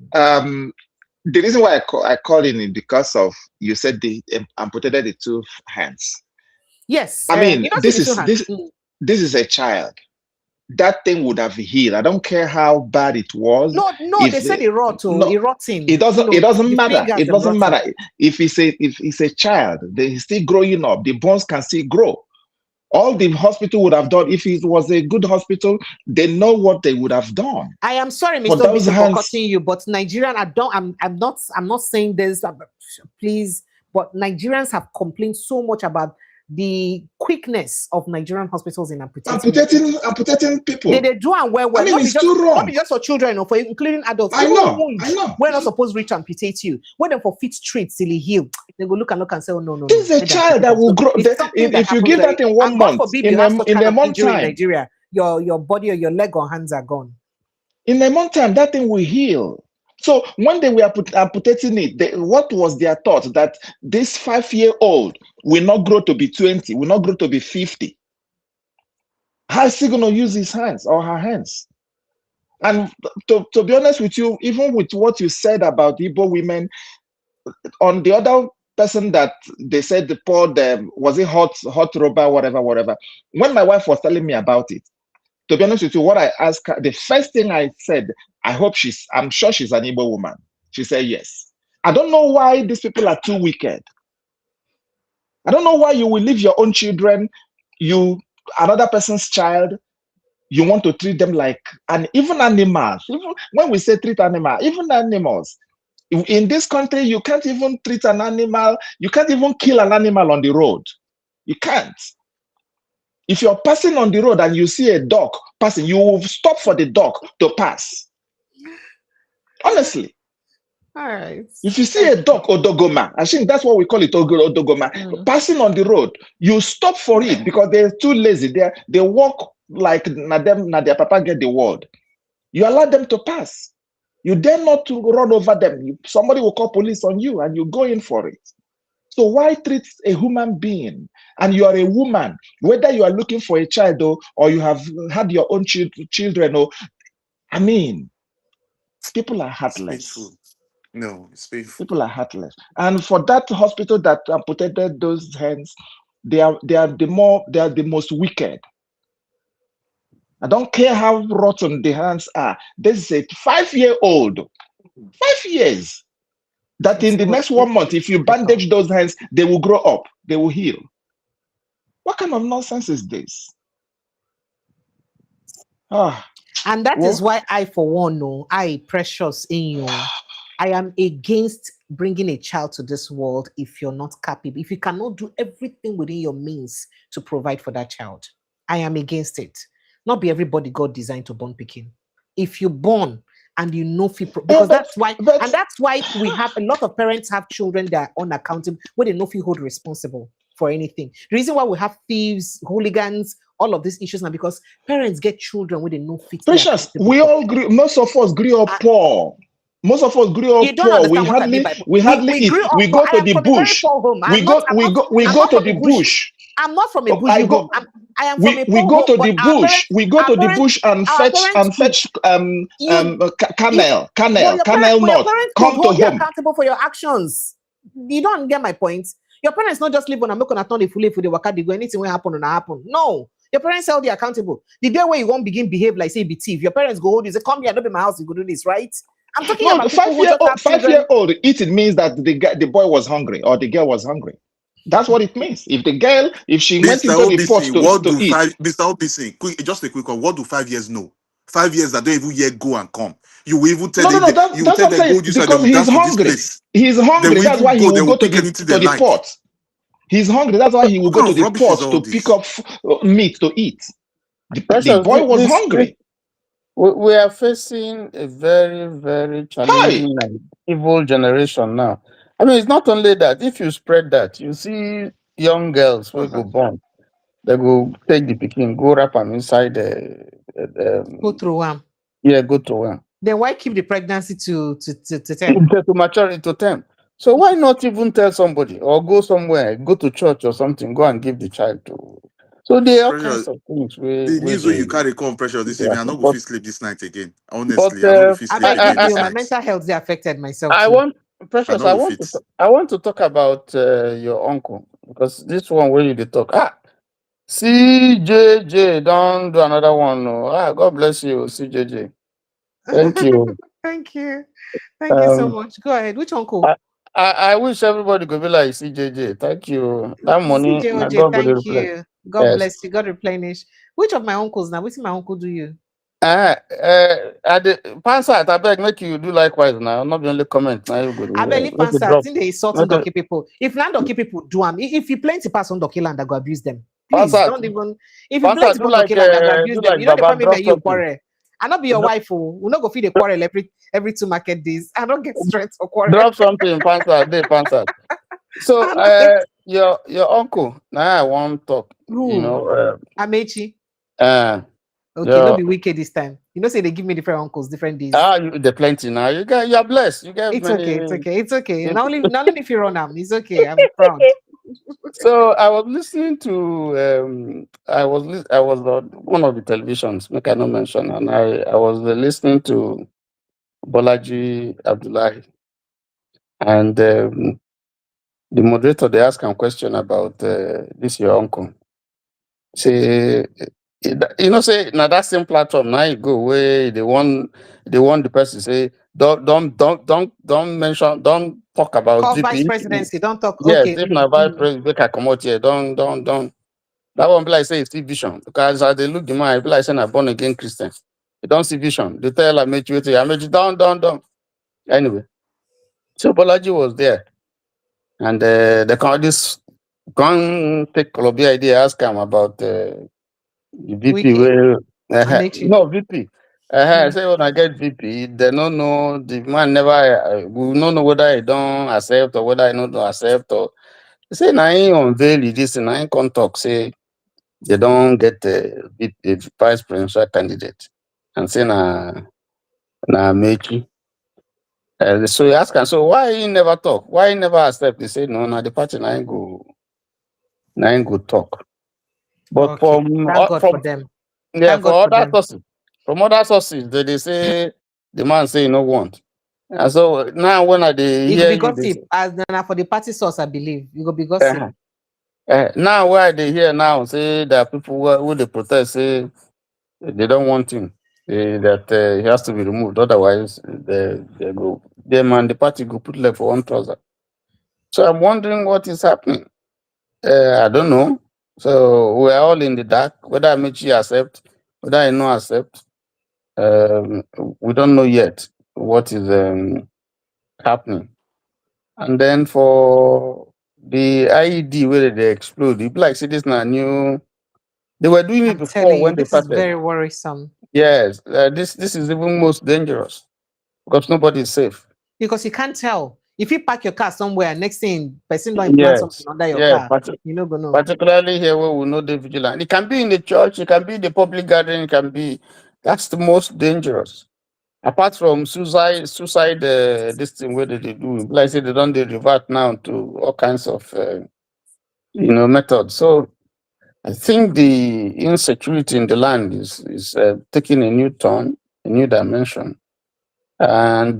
The reason why I call in is because of you said they amputated the 2 hands. Yes. I mean, this is a child. that thing would have healed. I don't care how bad it was. No, they said it rotting. It doesn't. It doesn't matter. It doesn't matter if it's a child. He's still growing up. The bones can still grow. All the hospital would have done, if it was a good hospital, they know what they would have done. I am sorry, Mr. Bishop, for cutting you, but Nigerian, I'm not saying this, please, but Nigerians have complained so much about the quickness of Nigerian hospitals in amputating people. They do and well. I mean, it's too wrong. Not just for children, for including adults. I know. We're not supposed to amputate you. When them for fit straight till he heal, they go look and say, oh no. This is a child that will grow. If you give that in 1 month, in a month time, in Nigeria, your body or your leg or hands are gone. In a month time, that thing will heal. So when they were amputating it, what was their thought? That this 5-year-old will not grow to be 20, will not grow to be 50. How is he going to use his hands or her hands? And to be honest with you, even with what you said about Igbo women, on the other person that they said the poor, was it hot rubber, whatever. When my wife was telling me about it, to be honest with you, what I asked her, the first thing I said, I'm sure she's an Igbo woman. She said yes. I don't know why these people are too wicked. I don't know why you will leave your own children, another person's child, you want to treat them like, and even animals. Even when we say treat animals, even animals. In this country, you can't even treat an animal, you can't even kill an animal on the road. You can't. If you're passing on the road and you see a dog passing, you will stop for the dog to pass. Honestly. All right. If you see a dog, odogoma, I think that's what we call it, odogoma, passing on the road, you stop for it because they're too lazy. They walk like their papa get the world. You allow them to pass. You dare not to run over them. Somebody will call police on you and you go in for it. So why treat a human being? And you are a woman, whether you are looking for a child or you have had your own children, I mean, people are heartless. No, it's painful. People are heartless. And for that hospital that amputated those hands, they are the most wicked. I don't care how rotten the hands are. This is a 5-year-old, 5 years. That in the next 1 month, if you bandage those hands, they will grow up, they will heal. What kind of nonsense is this? And that is why I, for one, know, Precious in you, I am against bringing a child to this world if you're not capable, if you cannot do everything within your means to provide for that child. I am against it. Not be everybody God designed to born picking. If you born and you know because that's why we have a lot of parents have children that are unaccountable, where they know feel hold responsible for anything. The reason why we have thieves, hooligans, all of these issues now because parents get children where they know fit. Precious, we all grew, most of us grew up poor. Most of us grew up poor. We hardly eat. We go to the bush. We go to the bush. I'm not from a bush. I am from a we go to the bush. We go to the bush and fetch camel nut. Come to home. Accountable for your actions. You don't get my point. Your parents not just live on a milk and a ton of fully for the waka. They go anything will happen and happen. No, your parents held you accountable. The day where you won't begin behave like say be thief, your parents go hold you say come here, don't be my house. You go do this, right? I'm talking about 5-year-old eating means that the boy was hungry or the girl was hungry. That's what it means. If the girl, if she went into the pot to eat. Mr. OPC, just a quick one. What do 5 years know? 5 years that don't even yet go and come. You will even tell them. That's what I'm saying. Because he's hungry. He's hungry. That's why he will go to the pot. He's hungry. That's why he will go to the pot to pick up meat to eat. The boy was hungry. We are facing a very, very challenging and evil generation now. I mean, it's not only that. If you spread that, you see young girls who go born, they go take the pikin, go wrap them inside go through one. Yeah, go through one. Then why keep the pregnancy to maturity to term? So why not even tell somebody or go somewhere, go to church or something, go and give the child to. So there are all kinds of things. The news when you carry come pressure this evening, I'm not going to sleep this night again. Honestly, I'm not going to sleep again. My mental health affected myself. I want to talk about your uncle because this one where you talk. CJJ, don't do another one. No. God bless you, CJJ. Thank you. Thank you. Thank you so Um, much. Go ahead. Which uncle? I wish everybody could be like CJJ. Thank you. That money, now CJOJ, God will thank replenish. you. God Yes. bless you. God replenish. Which of my uncles now? Which my uncle do you? At the Pansat, I beg, make you do likewise now. Not the only comment. Now you go I believe make it Pansat, drop. in the insulting Make it, donkey people. If land donkey people do if you plenty pass on donkey land, I go abuse them. Please Pansat, don't even. If you Pansat, plenty do on donkey land, I go abuse do them. like You know the Baba, family me drop and you something. quarrel. I not be your wife. Oh, we not go feed the quarrel every 2 market days. I don't get strength for quarrel. Drop something, Pansat, day Pansat. So, I don't get your uncle, now I want to talk, you who. know, Amechi. Okay, no your, be wicked this time. You know, say they give me different uncles, different days. the plenty now. You are blessed. You get It's many. okay, it's okay, it's okay. Not only if you run them, it's okay. I'm proud. So I was listening to I was on one of the televisions, make I not mention, and I was listening to Bolaji Abdullahi, and the moderator they asked him a question about this your uncle. Say, say now that same platform now you go where they want the person say don't mention, don't talk about Call vice GP. presidency. Don't talk. Yes, Okay. if na vice president make I come out here, don't. That one be like say it's see vision because as they look the man, it be like saying a born again Christian. You don't see vision. They tell Amechi down. Anyway, so Bolaji was there, and they can this gone take Columbia idea, ask him about the VP. Wiki. Well, Amechi. no VP. I say when I get VP, they don't know the man never. We don't know whether he don't accept or whether he not don't accept or. He say na him unveil this and na him come talk say they don't get a vice presidential candidate and say na Mechi. So he ask am, so why he never talk? Why he never accept? He say no, na the party na him go talk. But Okay. Thank God for them. Thank God for for other them. sources, from other sources, they say the man say he no want. And so now when I dey It could hear be you, they gossip. say, As now for the party source, I believe. It could be gossip. now where they hear now say there are people who they protest say they don't want him. That he has to be removed. Otherwise, they go. Them and the party go put left for one trouser. So I'm wondering what is happening. I don't know. So we're all in the dark. Whether Amici accept, whether I no accept, um, we don't know yet what is happening. And then for the IED where they explode, it be like see this now new. They were doing it I'm before telling you, when they this is started. very worrisome. Yes, this is even most dangerous because nobody is safe. Because you can't tell. If you park your car somewhere, next thing person don't implant something Yes, under your yes, car, you know go know. particularly here where we know the vigilant. It can be in the church, it can be in the public gathering, it can be. That's the most dangerous. Apart from suicide, this thing where they do, like I say, they don't they revert now to all kinds of methods. So I think the insecurity in the land is taking a new turn, a new dimension, and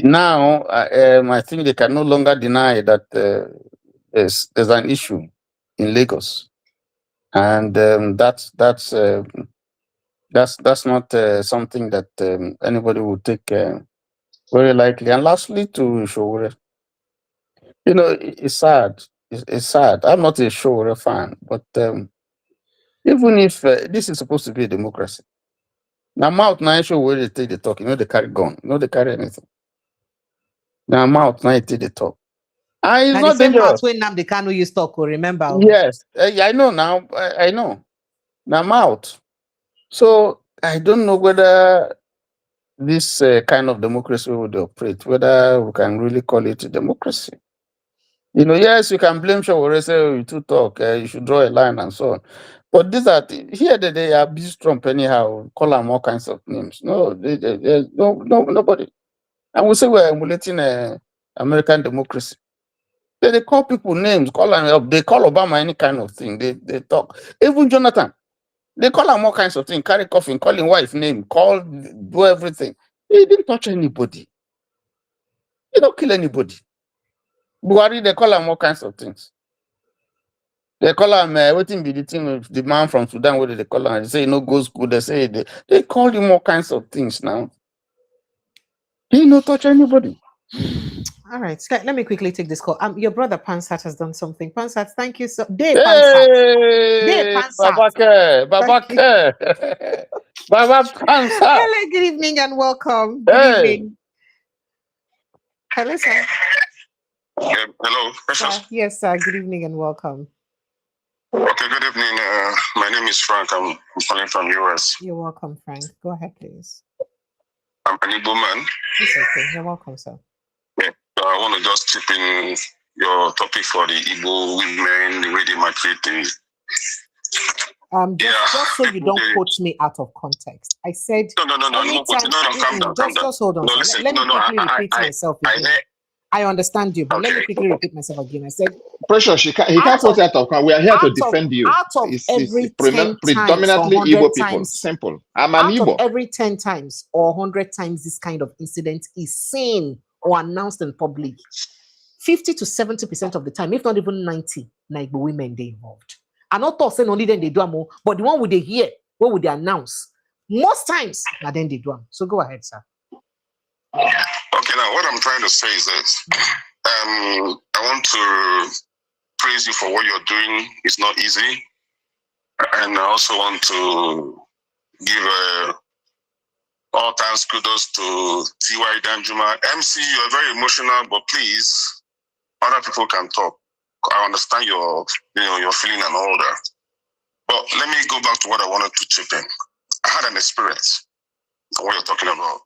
now I think they can no longer deny that there's an issue in Lagos, and that's not something that anybody would take very likely. And lastly, to Showore, it's sad. It's sad. I'm not a Showore fan, but even if this is supposed to be a democracy, now mouth now show where they take the talk. They carry gun. They carry anything. Now mouth now take the talk. And it's Now the not same mouth dangerous. when Nam the Kanu use talk, remember. Yes, I know now. I know. Now mouth. So I don't know whether this kind of democracy would operate, whether we can really call it a democracy. Yes, you can blame Shawore, say you too talk, you should draw a line and so on. But these are here that they abuse Trump anyhow, call them all kinds of names. No, nobody. And we say we're emulating American democracy. They call people names, call them up. They call Obama any kind of thing. They talk. Even Jonathan, they call him all kinds of things. Carry coffin, call him wife name, do everything. He didn't touch anybody. He don't kill anybody. Buhari, they call him all kinds of things. They call him, waiting be the thing with the man from Sudan, where they call him? They say, no, go school. They say, they call him all kinds of things now. He no touch anybody. All right, let me quickly take this call. Your brother Pansat has done something. Pansat, thank you so. Day Pansat. Day Hey, Pansat. Babake, Thank you. Babake. Baba Pansat. Hello, good evening and welcome. Good Hey. evening. Hello, sir. Hello, Precious. Yes, sir. Good evening and welcome. Okay, good evening. My name is Frank. I'm calling from US. You're welcome, Frank. Go ahead, please. I'm an Igbo man. It's okay. You're welcome, sir. Yeah, so I want to just chip in your topic for the Igbo women, the way they maltreat the. Just so you don't quote me out of context. I said no, calm down. Just hold on. No, listen, let me quickly repeat myself again. I understand you, but let me quickly repeat myself again. I said, Precious, he can't quote out of We are here to defend you. Out of every 10 predominantly times Igbo people. Simple. I'm an Igbo. Of every 10 times or 100 times this kind of incident is seen or announced in public, 50 to 70% of the time, if not even 90, Igbo women they involved. I'm not saying only then they do more, but the one would they hear, what would they announce? Most times, now then they do. So go ahead, sir. Okay, now what I'm trying to say is that I want to praise you for what you're doing. It's not easy. And I also want to give all times kudos to T.Y. Danjuma. MC, you're very emotional, but please, other people can talk. I understand your feeling and all that. But let me go back to what I wanted to chip in. I had an experience of what you're talking about.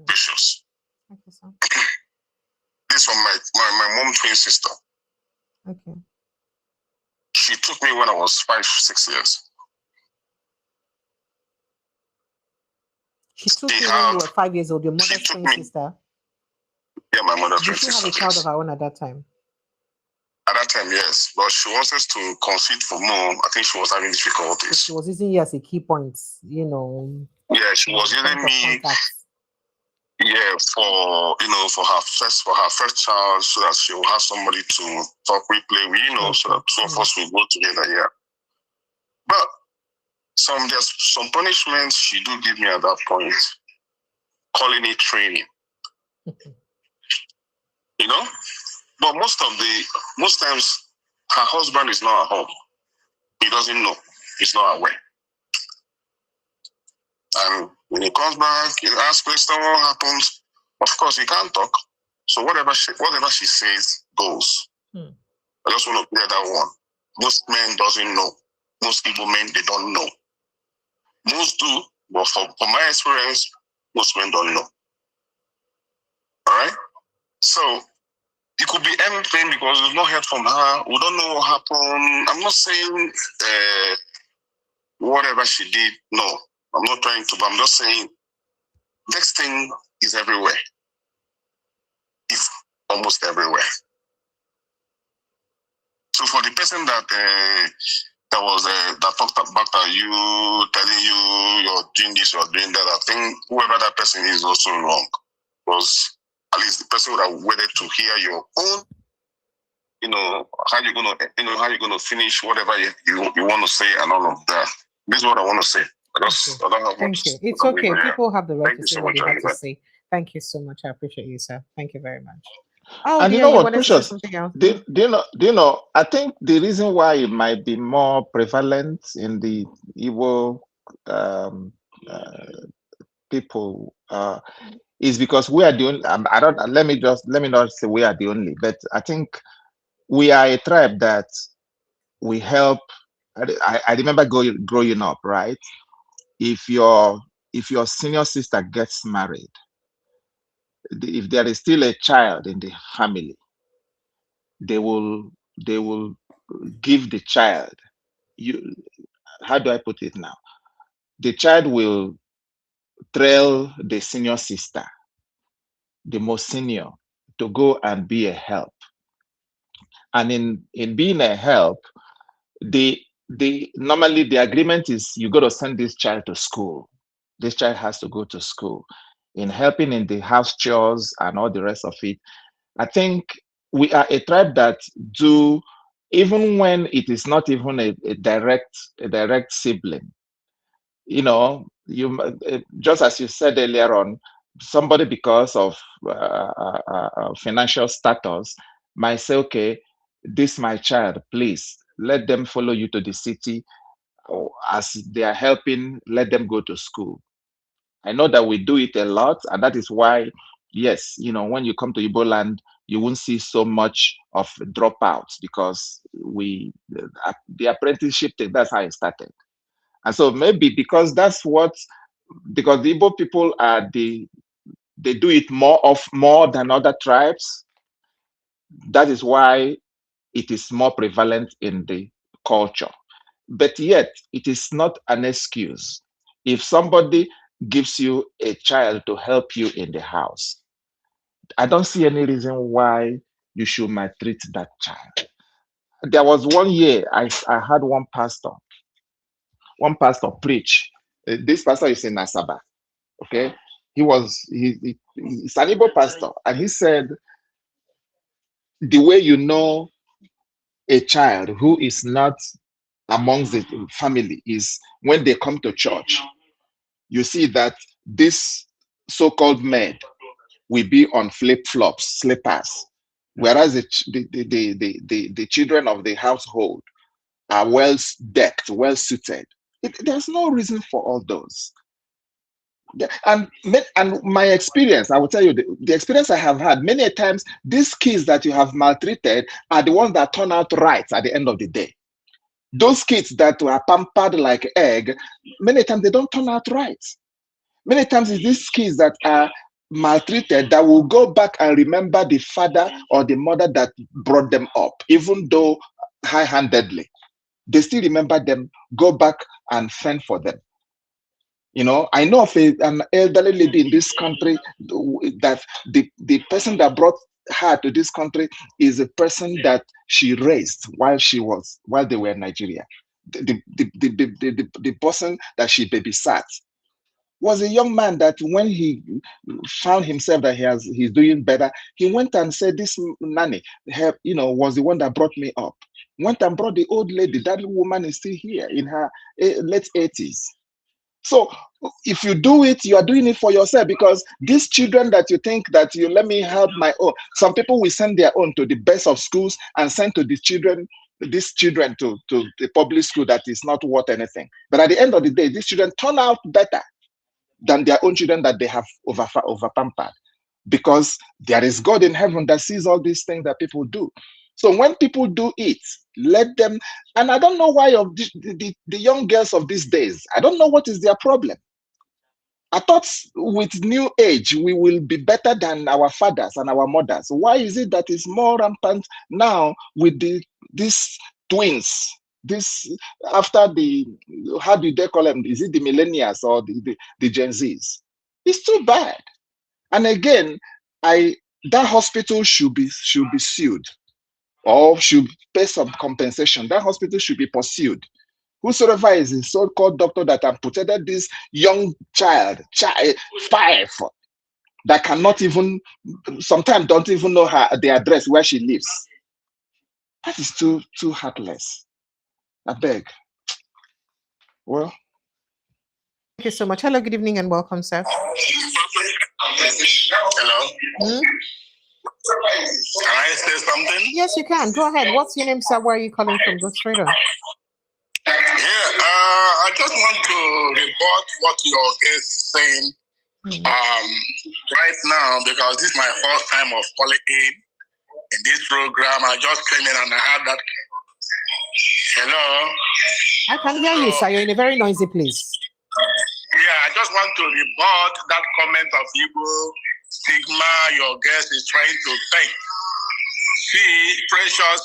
Precious. Okay, sir. This is from my mom twin sister. Okay. She took me when I was 5-6 years. She took you when you were 5 years old. Your mother's twin sister. Yeah, my mother's twin sister. Did she have a child of her own at that time? At that time, yes. But she wanted to concede for more. I think she was having difficulties. She was using you as a key point, Yeah, she was using me. Yeah, for her first child, so that she will have somebody to talk, play with, so that two of us will go together. Yeah. But there's some punishments she do give me at that point, calling it training. But most times her husband is not at home. He doesn't know. He's not aware. And when he comes back, he asks question what happens. Of course, he can't talk. So whatever she says goes. I just want to clear that one. Most men doesn't know. Most Igbo men, they don't know. Most do, but from my experience, most men don't know. All right? So it could be anything because we've not heard from her. We don't know what happened. I'm not saying whatever she did, no. I'm not trying to, but I'm just saying this thing is everywhere. It's almost everywhere. So for the person that talked about you, telling you you're doing this, you're doing that, I think whoever that person is also wrong. Because at least the person would have waited to hear your own, how you're gonna finish whatever you want to say and all of that. This is what I want to say. I don't have Thank you. It's okay. People have the right to say what they have to say. Thank you so much. I appreciate you, sir. Thank you very much. Oh, and dear, you know what, Precious? Do you know? I think the reason why it might be more prevalent in the Igbo people is because we are the only. Let me not say we are the only, but I think we are a tribe that we help. I remember growing up, right? If your senior sister gets married, if there is still a child in the family, they will give the child. How do I put it now? The child will trail the senior sister, the most senior, to go and be a help. And in being a help, normally the agreement is you got to send this child to school. This child has to go to school. In helping in the house chores and all the rest of it, I think we are a tribe that do even when it is not even a direct sibling. You know, just as you said earlier on, somebody because of financial status might say, okay, this my child, please let them follow you to the city, or as they are helping, let them go to school. I know that we do it a lot, and that is why, yes, you know, when you come to Igbo land, you won't see so much of dropouts, because the apprenticeship thing, that's how it started. And so maybe because the Igbo people they do it more than other tribes, that is why it is more prevalent in the culture. But yet, it is not an excuse. If somebody gives you a child to help you in the house, I don't see any reason why you should maltreat that child. There was one year I had one pastor preach. This pastor is in Asaba. Okay, he's an Igbo pastor, and he said, the way you know a child who is not amongst the family is when they come to church. You see that this so-called maid will be on flip-flops, slippers, whereas the children of the household are well decked, well suited. There's no reason for all those. And my experience, I will tell you, the experience I have had many times, these kids that you have maltreated are the ones that turn out right at the end of the day. Those kids that were pampered like egg, many times they don't turn out right. Many times it's these kids that are maltreated that will go back and remember the father or the mother that brought them up, even though high-handedly. They still remember them, go back and fend for them. You know, I know of an elderly lady in this country that the person that brought her to this country is a person that she raised while they were in Nigeria. The person that she babysat was a young man that when he found himself that he's doing better, he went and said, this nanny, was the one that brought me up. Went and brought the old lady. That woman is still here in her late 80s. So if you do it, you are doing it for yourself, because these children that you think that you let me help my own, some people will send their own to the best of schools and send to these children to the public school that is not worth anything. But at the end of the day, these children turn out better than their own children that they have over pampered, because there is God in heaven that sees all these things that people do. So when people do it, let them. And I don't know why of the young girls of these days, I don't know what is their problem. I thought with new age, we will be better than our fathers and our mothers. Why is it that it's more rampant now with these twins? This after how do they call them? Is it the millennials or the Gen Zs? It's too bad. And again, that hospital should be sued, or should pay some compensation. That hospital should be pursued. Whosoever is a so-called doctor that amputated this young child 5, that cannot even, sometimes don't even know the address where she lives. That is too heartless. I beg. Well. Thank you so much. Hello, good evening, and welcome, sir. Hello. Hmm? Can I say something? Yes, you can. Go ahead. What's your name, sir? Where are you calling from? Go straight on. I just want to report what your guest is saying right now, because this is my first time of calling in this program. I just came in and I had that. Hello? I can hear you, sir. You're in a very noisy place. Yeah, I just want to rebut that comment of Igbo stigma your guest is trying to take. See, Precious,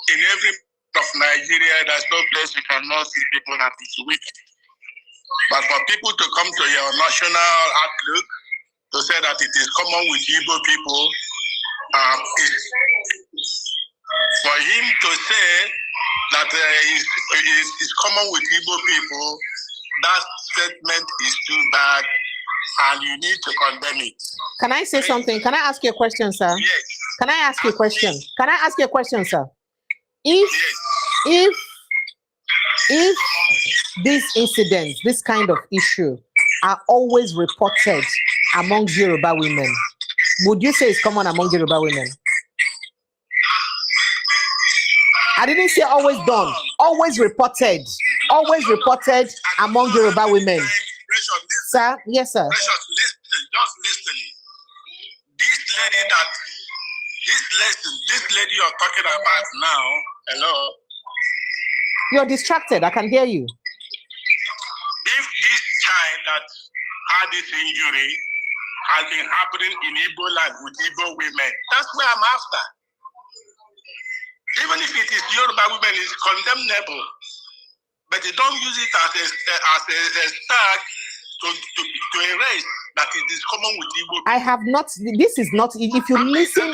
in every part of Nigeria, there's no place you cannot see people that is weak. But for people to come to your national outlook to say that it is common with Igbo people, for him to say that it's common with Igbo people, that statement is too bad, and you need to condemn it. Can I say something? Can I ask you a question, sir? Yes. Can I ask you a question? Can I ask you a question, sir? if these incidents, this kind of issue, are always reported among Yoruba women, would you say it's common among Yoruba women? I didn't say always done, always reported among Yoruba women. Sir, yes, sir. Just listen. This lady you're talking about now, hello? You're distracted, I can hear you. If this child that had this injury has been happening in Igbo land with Igbo women, that's where I'm after. Even if it is Yoruba women, it's condemnable. But they don't use it as a start to erase that it is common with Igbo. I have not, this is not, if you listen,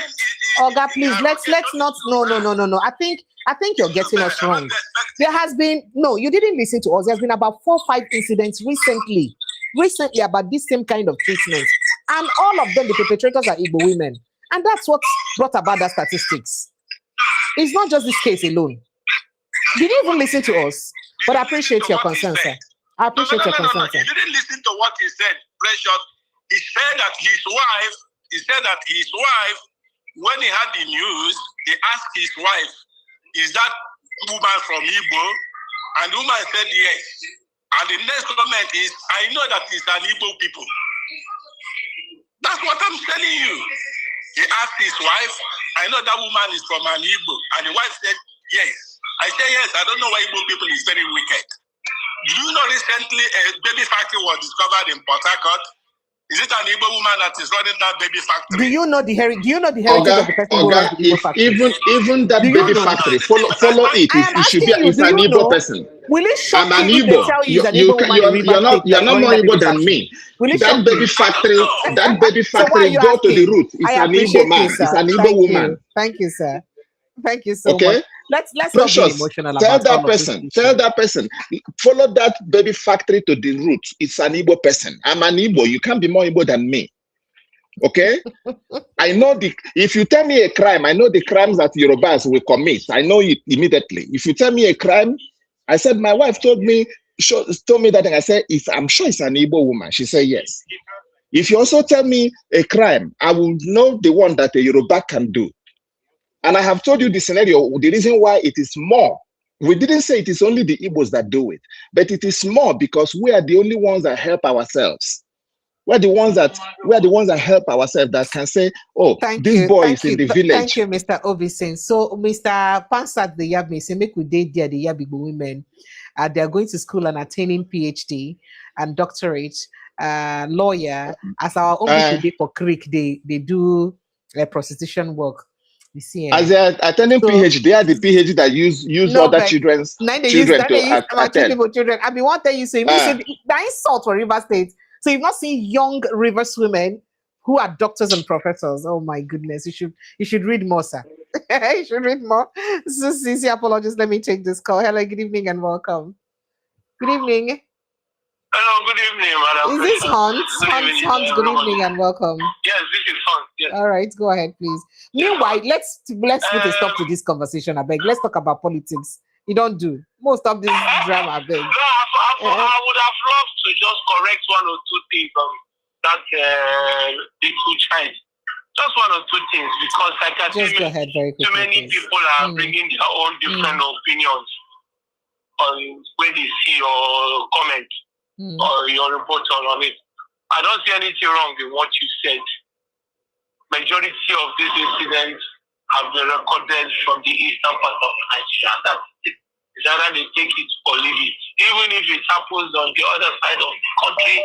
Oga, please, let's not, no. I think you're getting us wrong. There has been, no, you didn't listen to us. There's been about 4 or 5 incidents recently about this same kind of treatment. And all of them, the perpetrators are Igbo women. And that's what brought about the statistics. It's not just this case alone. Did you even listen to us? But I appreciate your concern, sir. I appreciate your concern, sir. You didn't listen to what he said, Precious. He said that his wife, when he had the news, he asked his wife, is that woman from Igbo? And the woman said yes. And the next comment is, I know that it's an Igbo people. That's what I'm telling you. He asked his wife, I know that woman is from an Igbo. And the wife said yes. I said yes, I don't know why Igbo people is very wicked. Do you know recently a baby factory was discovered in Port Harcourt? Is it an Igbo woman that is running that baby factory? Do you know the heritage of the person who runs the Igbo factory? Even that baby factory, follow it. It should be it's an Igbo person. Will it shock I'm an you if Igbo. they tell you that Igbo woman in River State? You're not more Igbo than me. That baby factory, go to the root. It's an Igbo man. It's an Igbo woman. Thank you, sir. Thank you so much. Let's Precious, not be emotional tell about that person, follow that baby factory to the root. It's an Igbo person. I'm an Igbo. You can't be more Igbo than me. Okay? I know if you tell me a crime, I know the crimes that Yorubas will commit. I know it immediately. If you tell me a crime, I said, my wife told me that, and I said, I'm sure it's an Igbo woman. She said yes. If you also tell me a crime, I will know the one that a Yoruba can do. And I have told you the scenario, the reason why it is more. We didn't say it is only the Igbos that do it, but it is more because we are the only ones that help ourselves. We're the ones that help ourselves, that can say, oh, this boy is in the village. Thank you, Mr. Obisin. So Mr. Pansat the Yabi say make we date there the Yabi women. They are going to school and attaining PhD and doctorate, lawyer. As our own people for Creek, they do prostitution work. As they are attending PhD, they are the PhD that use other children's children to attend. Children. I mean, one thing you say, that insult for River State. So you've not seen young river women who are doctors and professors. Oh my goodness, you should read more, sir. You should read more. So sincere apologies. Let me take this call. Hello, good evening and welcome. Good evening. Hello, good evening, madam. Is this Hunt? Hunt, good evening and welcome. Yes, this is Hunt. Yes. All right, go ahead, please. Meanwhile, let's put a stop to this conversation, I beg. Let's talk about politics. You don't do most of this drama, I beg. No, I would have loved to just correct one or two things on that little child. Just one or two things, because I can see too many people are bringing their own different opinions on when they see your comment or your report on it. I don't see anything wrong with what you said. Majority of these incidents have been recorded from the eastern part of Nigeria. That's it. It's either they take it or leave it. Even if it happens on the other side of the country,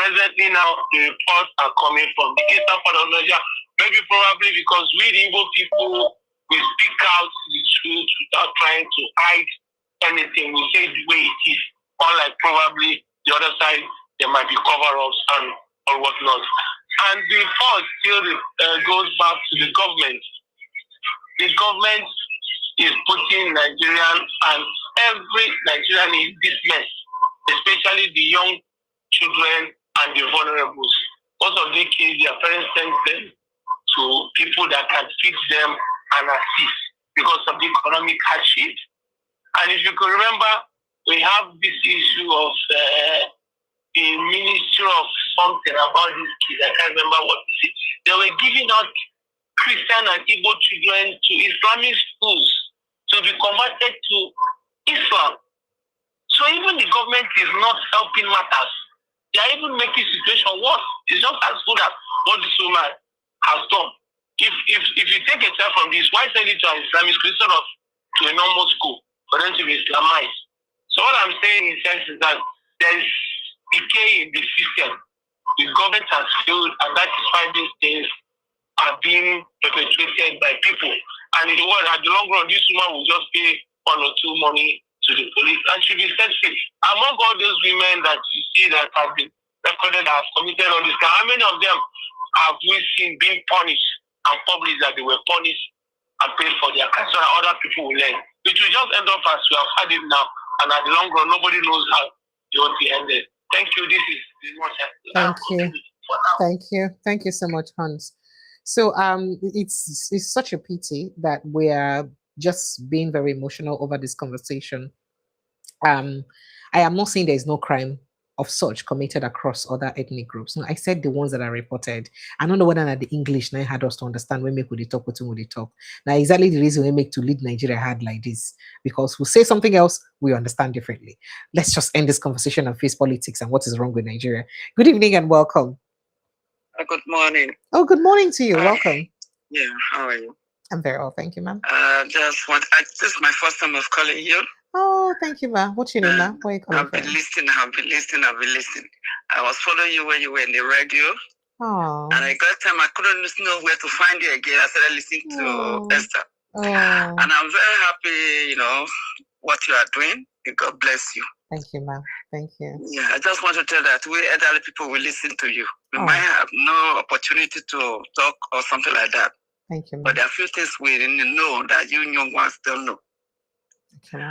presently now the reports are coming from the eastern part of Nigeria. Maybe probably because we the Igbo people, we speak out the truth without trying to hide anything. We say the way it is. Unlike probably the other side, there might be cover-ups and or whatnot. And the fault still goes back to the government. The government is putting Nigerian and every Nigerian in this mess, especially the young children and the vulnerables. Most of the kids, their parents send them to people that can feed them and assist. because of the economic hardship. And if you could remember, we have this issue of the Ministry of something about these kids. I can't remember what it is. They were giving out Christian and Igbo children to Islamic schools to be converted to Islam. So even the government is not helping matters. They are even making the situation worse. It's not as good as what this woman has done. If you take a child from this, why send it to an Islamic school instead of to a normal school for them to be Islamized? So what I'm saying in sense is that there is decay in the system. The government has failed, and that is why these things are being perpetrated by people. And in the world, at the long run, this woman will just pay 1 or 2 money to the police and she'll be set free. Among all those women that you see that have been recorded that have committed all this crime, how many of them have we seen being punished and published that they were punished and paid for their crime so that other people will learn? It will just end up as we have had it now, and at the long run, nobody knows how it will be ended. Thank you. This is what Thank you. Thank you. Thank you so much, Hans. So it's such a pity that we are just being very emotional over this conversation. I am not saying there is no crime of such committed across other ethnic groups. No, I said the ones that are reported. I don't know whether the English now had us to understand when make we talk, what we talk. Now exactly the reason we make to lead Nigeria hard like this, because we say something else, we understand differently. Let's just end this conversation and face politics and what is wrong with Nigeria. Good evening and welcome. Good morning. Oh, good morning to you. Welcome. Yeah, how are you? I'm very well, thank you, ma'am. This is my first time of calling you. Oh, thank you, ma'am. What's your name, ma'am? Where are you calling I've been listening. I was following you when you were in the radio. Oh. And I got time, I couldn't know where to find you again. I started listening to Esther. Oh. And I'm very happy, what you are doing. God bless you. Thank you, ma'am. Thank you. Yeah, I just want to tell that we elderly people will listen to you. We might have no opportunity to talk or something like that. Thank you, ma'am. But there are a few things we know that you young ones don't know. Okay.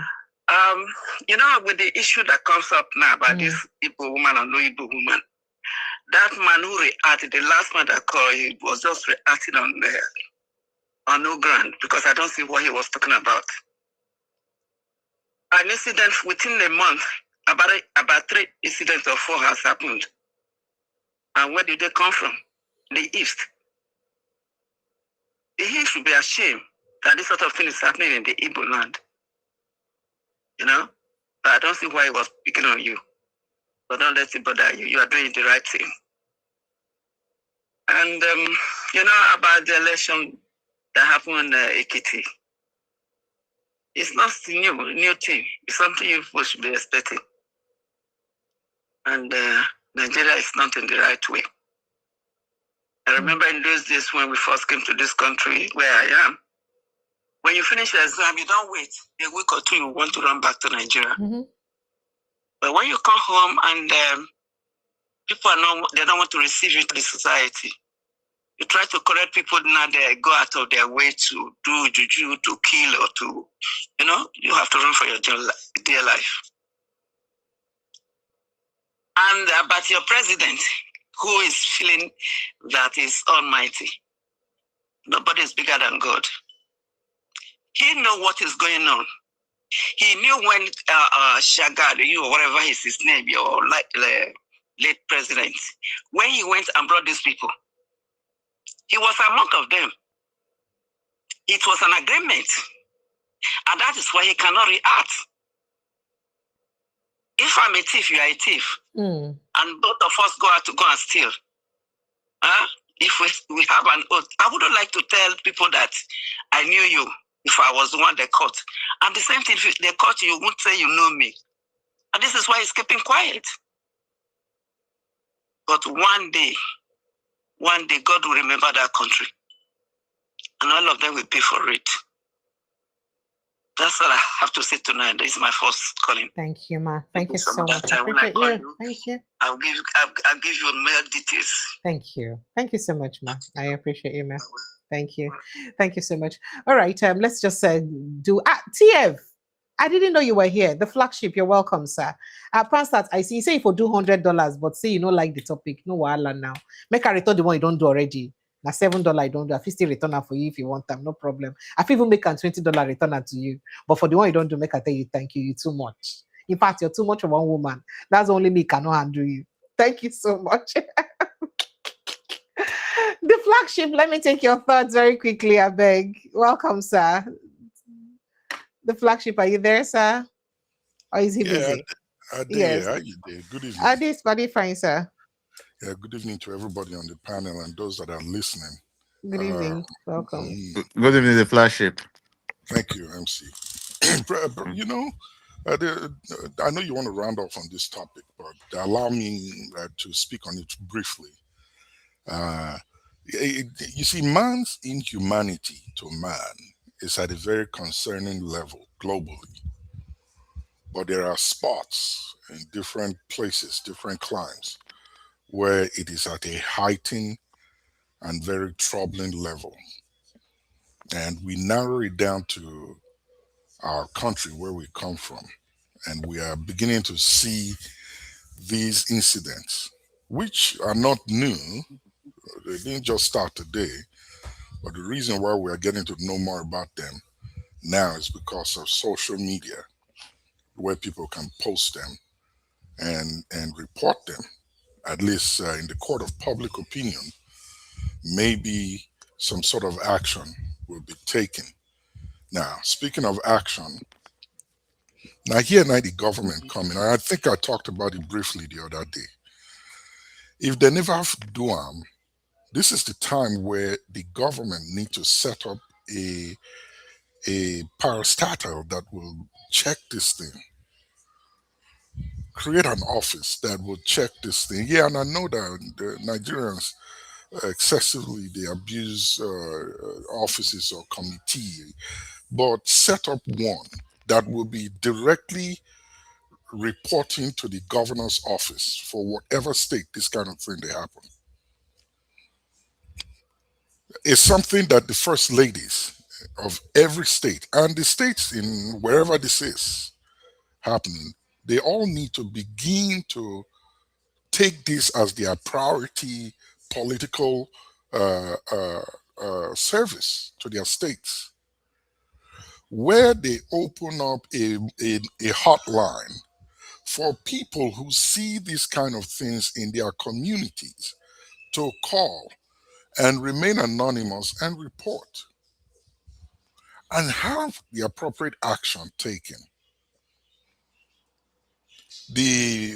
With the issue that comes up now about this Igbo woman and no Igbo woman, that man who reacted, the last man that called, he was just reacting on no ground because I don't see what he was talking about. An incident within a month, about 3 incidents or 4 has happened. And where did they come from? The East. The East should be ashamed that this sort of thing is happening in the Igbo land. But I don't see why he was picking on you. But don't let it bother you. You are doing the right thing. And, about the election that happened in Ekiti. It's not a new thing. It's something you should be expecting. And Nigeria is not in the right way. I remember in those days when we first came to this country, where I am, when you finish your exam, you don't wait a week or 2, you want to run back to Nigeria. Mm-hmm. But when you come home and people they don't want to receive you to the society, you try to correct people now, they go out of their way to do juju, to kill, or to, you have to run for your dear life. And about your president, who is feeling that is almighty. Nobody is bigger than God. He knows what is going on. He knew when Shagad, or whatever is his name, your late president, when he went and brought these people, he was among of them. It was an agreement. And that is why he cannot react. If I'm a thief, you are a thief. And both of us go out to go and steal. If we have an oath, I wouldn't like to tell people that I knew you if I was the one they caught. And the same thing, if they caught you, you won't say you know me. And this is why he's keeping quiet. But one day, God will remember that country. And all of them will pay for it. That's all I have to say tonight. This is my first calling. Thank you, ma. Thank you so much. I appreciate you. Thank you. I'll give you more details. Thank you. Thank you so much, ma. I appreciate you, ma. Thank you. Thank you so much. All right. Let's just do TF. I didn't know you were here. The flagship. You're welcome, sir. Panstat, I see you say for $200, but say you don't like the topic. No wahala now. Make a return the one you don't do already. Now $7 I don't do. I fit still return am for you if you want them, no problem. I fit even make a $20 return am to you. But for the one you don't do, make I tell you thank you. You too much. In fact, you're too much of one woman. That's only me cannot handle you. Thank you so much. The flagship, let me take your thoughts very quickly, I beg. Welcome, sir. The flagship, are you there, sir? Or is he busy? Yes. Yes. How you doing? Good evening. This body fine, sir. Yeah, good evening to everybody on the panel and those that are listening. Good evening. Welcome. Good evening, the flagship. Thank you, MC. You know, I know you want to round off on this topic, but allow me to speak on it briefly. You see, man's inhumanity to man is at a very concerning level globally. But there are spots in different places, different climes, where it is at a heightened and very troubling level. And we narrow it down to our country where we come from. And we are beginning to see these incidents, which are not new. They didn't just start today. But the reason why we are getting to know more about them now is because of social media, where people can post them and report them, at least in the court of public opinion. Maybe some sort of action will be taken. Now, speaking of action, now the government coming. I think I talked about it briefly the other day. If they never have to do this is the time where the government need to set up a parastatal that will check this thing. Create an office that will check this thing. Yeah, and I know that the Nigerians excessively they abuse offices or committee, but set up one that will be directly reporting to the governor's office for whatever state this kind of thing they happen. It's something that the first ladies of every state and the states in wherever this is happening, they all need to begin to take this as their priority political service to their states, where they open up a hotline for people who see these kind of things in their communities to call and remain anonymous and report and have the appropriate action taken.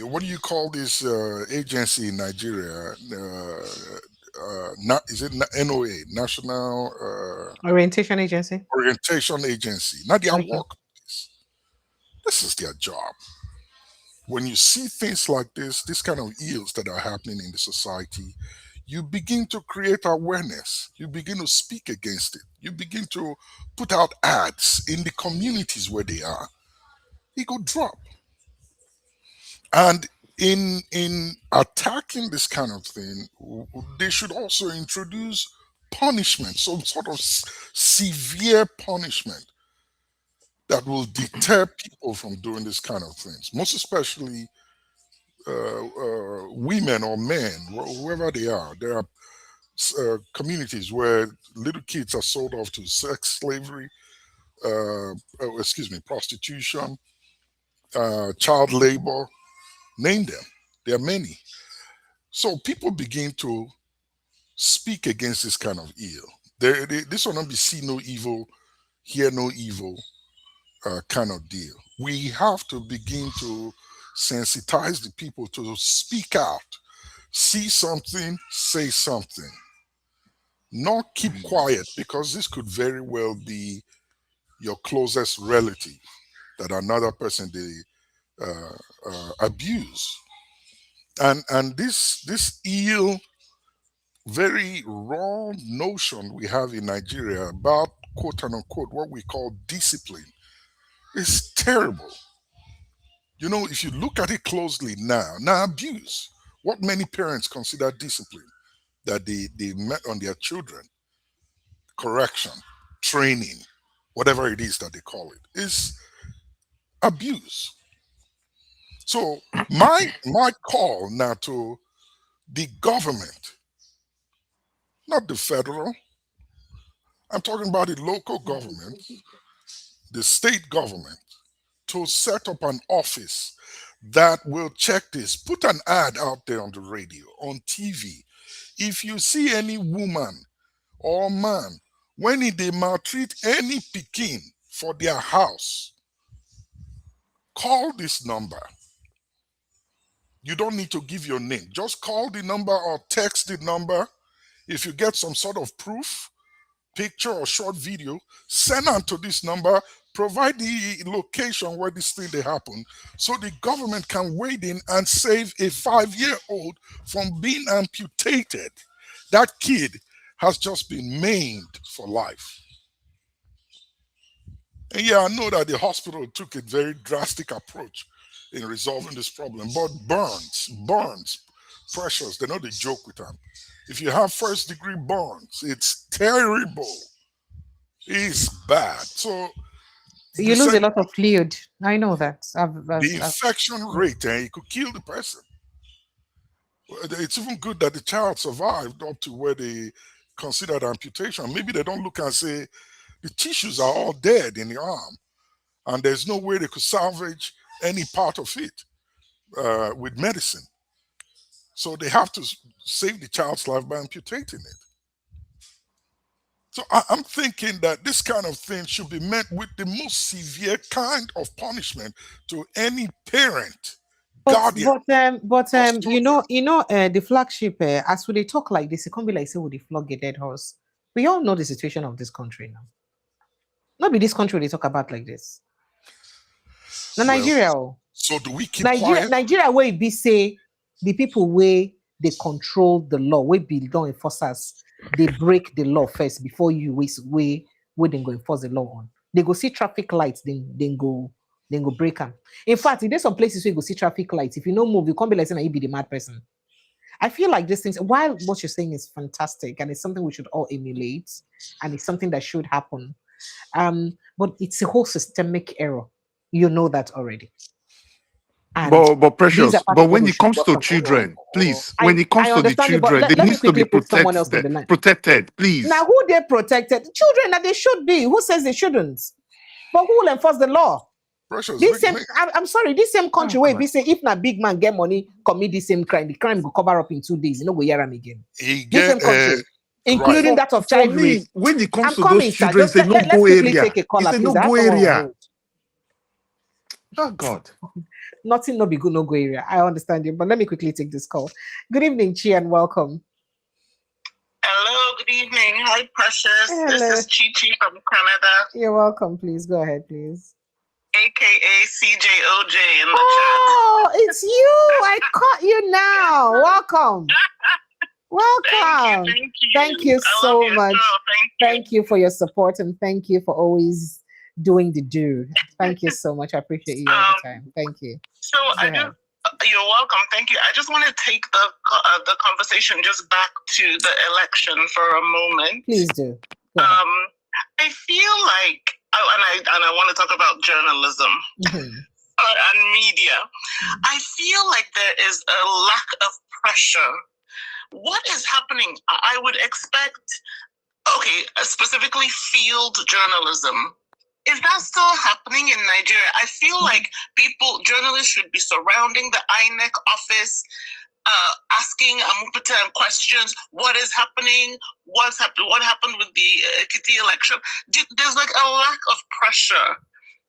What do you call this agency in Nigeria? Is it NOA, National Orientation Agency? Orientation Agency. Not their Okay. work. This is their job. When you see things like this kind of ills that are happening in the society, you begin to create awareness. You begin to speak against it. You begin to put out ads in the communities where they are. It could drop. And in attacking this kind of thing, they should also introduce punishment, some sort of severe punishment that will deter people from doing this kind of things. Most especially women or men, whoever they are. There are communities where little kids are sold off to sex slavery, prostitution, child labor, name them. There are many. So people begin to speak against this kind of ill. This will not be see no evil, hear no evil kind of deal. We have to begin to sensitize the people to speak out. See something, say something. Not keep quiet, because this could very well be your closest relative that another person they abuse. And this ill, very wrong notion we have in Nigeria about quote unquote what we call discipline is terrible. You know, if you look at it closely now abuse, what many parents consider discipline that they met on their children, correction, training, whatever it is that they call it, is abuse. So my call now to the government not the federal. I'm talking about the local government, the state government, to set up an office that will check this. Put an ad out there on the radio, on TV. If you see any woman or man, when they maltreat any pikin for their house, call this number. You don't need to give your name. Just call the number or text the number. If you get some sort of proof, picture or short video, send on to this number. Provide the location where this thing they happen, so the government can wade in and save a 5-year-old from being amputated. That kid has just been maimed for life. And yeah, I know that the hospital took a very drastic approach in resolving this problem, but burns, precious, they know they joke with them. If you have first-degree burns, it's terrible. It's bad. So You lose a lot of fluid. I know that. The infection rate, it could kill the person. It's even good that the child survived up to where they considered amputation. Maybe they don't look and say the tissues are all dead in the arm, and there's no way they could salvage any part of it with medicine. So they have to save the child's life by amputating it. So I'm thinking that this kind of thing should be met with the most severe kind of punishment to any parent, guardian. The flagship, as we they talk like this, it can't be like say, would they flog a dead horse? We all know the situation of this country now. Not be this country they talk about like this. Now, Nigeria. So do we keep quiet? Nigeria where it be say the people where they control the law, where be law enforcers, they break the law first before you where they go enforce the law on. They go see traffic lights, then go break them. In fact, there's some places where you go see traffic lights. If you don't move, you can't be like saying you be the mad person. I feel like these things, while what you're saying is fantastic and it's something we should all emulate and it's something that should happen, but it's a whole systemic error. You know that already. But precious, but when it comes to children, please, when it comes to the children, they need to be protected, please. Now, who they protected? Children that they should be. Who says they shouldn't? But who will enforce the law? Precious, I'm sorry, this same country where we say if na big man get money, commit the same crime, the crime will cover up in 2 days. You know, we hear him again. This same country, including that of child rape. When it comes to those children, it's a no-go area. It's a no-go area. Oh God. Nothing no be good, no go area. I understand you, but let me quickly take this call. Good evening, Chi, and welcome. Hello, good evening. Hi, Precious. Hello. This is Chi from Canada. You're welcome. Please go ahead, please. AKA CJOJ in the chat. Oh, it's you. I caught you now. Welcome. Welcome. Thank you so much. Thank you for your support and thank you for always doing the do. Thank you so much. I appreciate you all the time. Thank you. So you're welcome. Thank you. I just want to take the conversation just back to the election for a moment. Please do. I feel like, and I want to talk about journalism and media. I feel like there is a lack of pressure. What is happening? I would expect, specifically field journalism. Is that still happening in Nigeria? I feel like journalists should be surrounding the INEC office, asking Amupatan questions. What is happening? What happened with the Ekiti election? There's like a lack of pressure.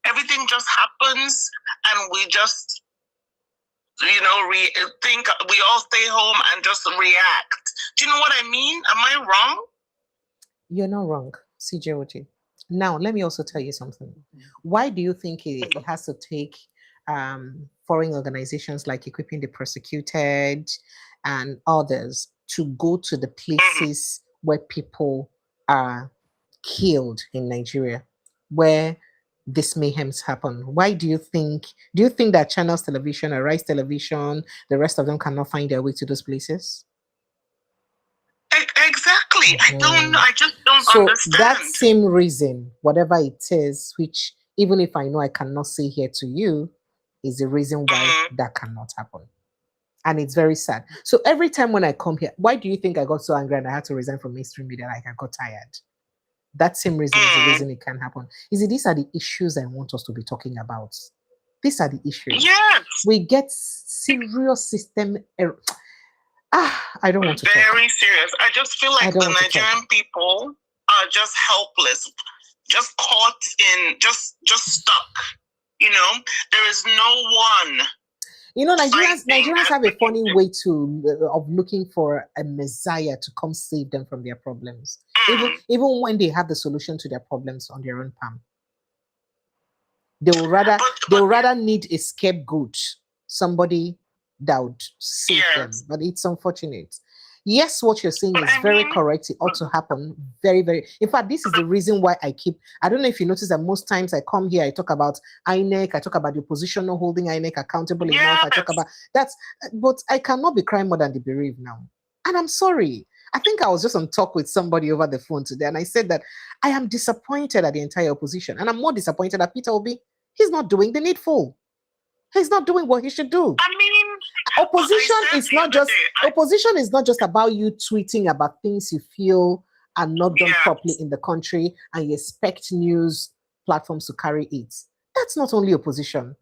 Everything just happens and we just, think we all stay home and just react. Do you know what I mean? Am I wrong? You're not wrong, CJOT. Now, let me also tell you something. Why do you think it has to take foreign organizations like Equipping the Persecuted and others to go to the places where people are killed in Nigeria, where this mayhems happen? Why do you think that Channels Television or Rice Television, the rest of them cannot find their way to those places? Exactly. I don't know. I just don't understand. That same reason, whatever it is, which even if I know I cannot say here to you, is the reason why that cannot happen. And it's very sad. So every time when I come here, why do you think I got so angry and I had to resign from mainstream media? Like I got tired. That same reason is the reason it can happen. These are the issues I want us to be talking about. These are the issues. Yes. We get serious system error. I don't want to talk. Very serious. I just feel like the Nigerian people are just helpless, just caught in, just stuck. You know, there is no one. You know, Nigerians have a funny way of looking for a messiah to come save them from their problems, even when they have the solution to their problems on their own palm. They will rather need a scapegoat, somebody that would save them. But it's unfortunate. Yes, what you're saying is very correct. It ought to happen. Very, very. In fact, this is the reason why I don't know if you notice that most times I come here, I talk about INEC, I talk about the opposition not holding INEC accountable enough. I talk about that. But I cannot be crying more than the bereaved now. And I'm sorry. I think I was just on talk with somebody over the phone today, and I said that I am disappointed at the entire opposition. And I'm more disappointed at Peter Obi. He's not doing the needful. He's not doing what he should do. I mean, opposition is not just about you tweeting about things you feel are not done properly in the country and you expect news platforms to carry it. That's not only opposition.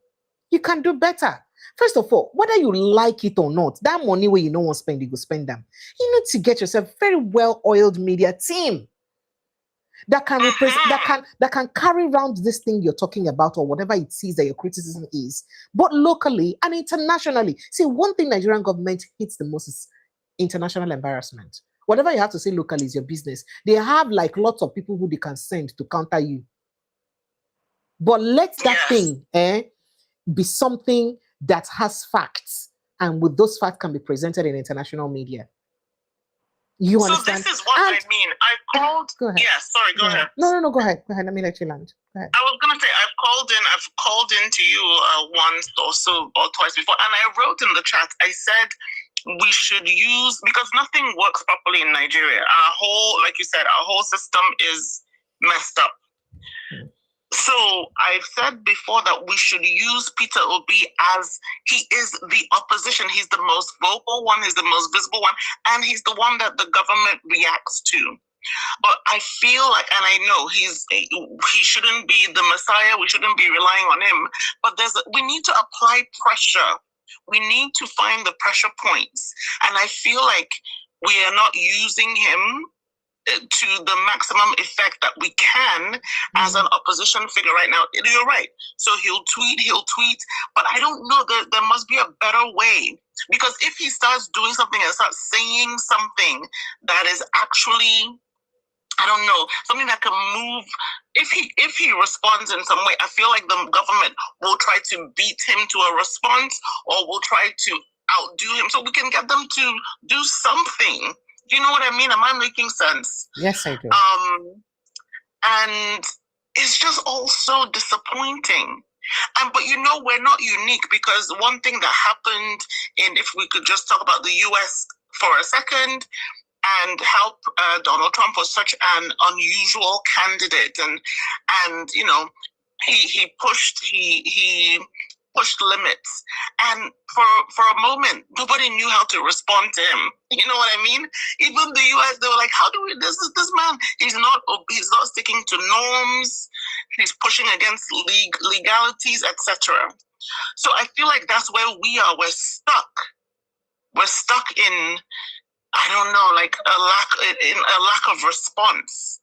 You can do better. First of all, whether you like it or not, that money where you don't want to spend, you go spend them. You need to get yourself a very well-oiled media team that can represent, that can carry around this thing you're talking about or whatever it is that your criticism is, but locally and internationally. See, one thing Nigerian government hates the most is international embarrassment. Whatever you have to say locally is your business. They have like lots of people who they can send to counter you. But let that thing be something that has facts, and with those facts can be presented in international media. You understand? So this is what I mean. I've called. Go ahead. Yeah, sorry. Go ahead. No. Go ahead. Go ahead. Let me let you land. Go ahead. I was gonna say I've called in to you once or so or twice before, and I wrote in the chat. I said we should use, because nothing works properly in Nigeria. Our whole, like you said, our whole system is messed up. So I've said before that we should use Peter Obi as he is the opposition. He's the most vocal one, he's the most visible one, and he's the one that the government reacts to. But I feel like, and I know he shouldn't be the messiah, we shouldn't be relying on him, but we need to apply pressure. We need to find the pressure points. And I feel like we are not using him to the maximum effect that we can as an opposition figure right now. You're right. So he'll tweet, but I don't know, there must be a better way. Because if he starts doing something and starts saying something that is actually, I don't know, something that can move, if he responds in some way, I feel like the government will try to beat him to a response, or will try to outdo him so we can get them to do something. Do you know what I mean? Am I making sense? Yes, I do. And it's just all so disappointing. But you know, we're not unique, because one thing that happened, and if we could just talk about the US for a second, and how Donald Trump was such an unusual candidate, and you know, he pushed limits, and for a moment nobody knew how to respond to him. You know what I mean? Even the US, they were like, how do we, this man, he's not sticking to norms, he's pushing against legalities, etc. So I feel like that's where we are. We're stuck in, I don't know, like a lack of response.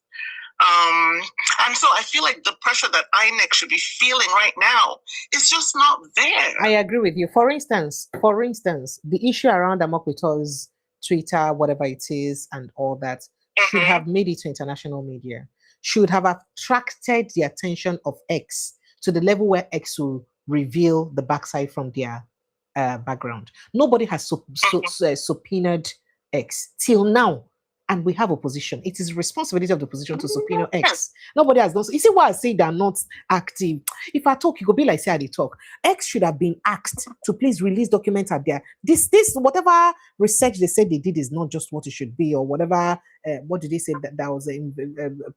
And so I feel like the pressure that INEC should be feeling right now is just not there. I agree with you. For instance, the issue around Amokwito's Twitter, whatever it is, and all that, should have made it to international media. Should have attracted the attention of X to the level where X will reveal the backside from their background. Nobody has subpoenaed X till now. And we have opposition. It is the responsibility of the opposition to subpoena X. Nobody has done so. You see why I say they're not active? If I talk, you go be like, say, I talk. X should have been asked to please release documents out there. This, whatever research they said they did is not just what it should be, or whatever, what did they say, that was a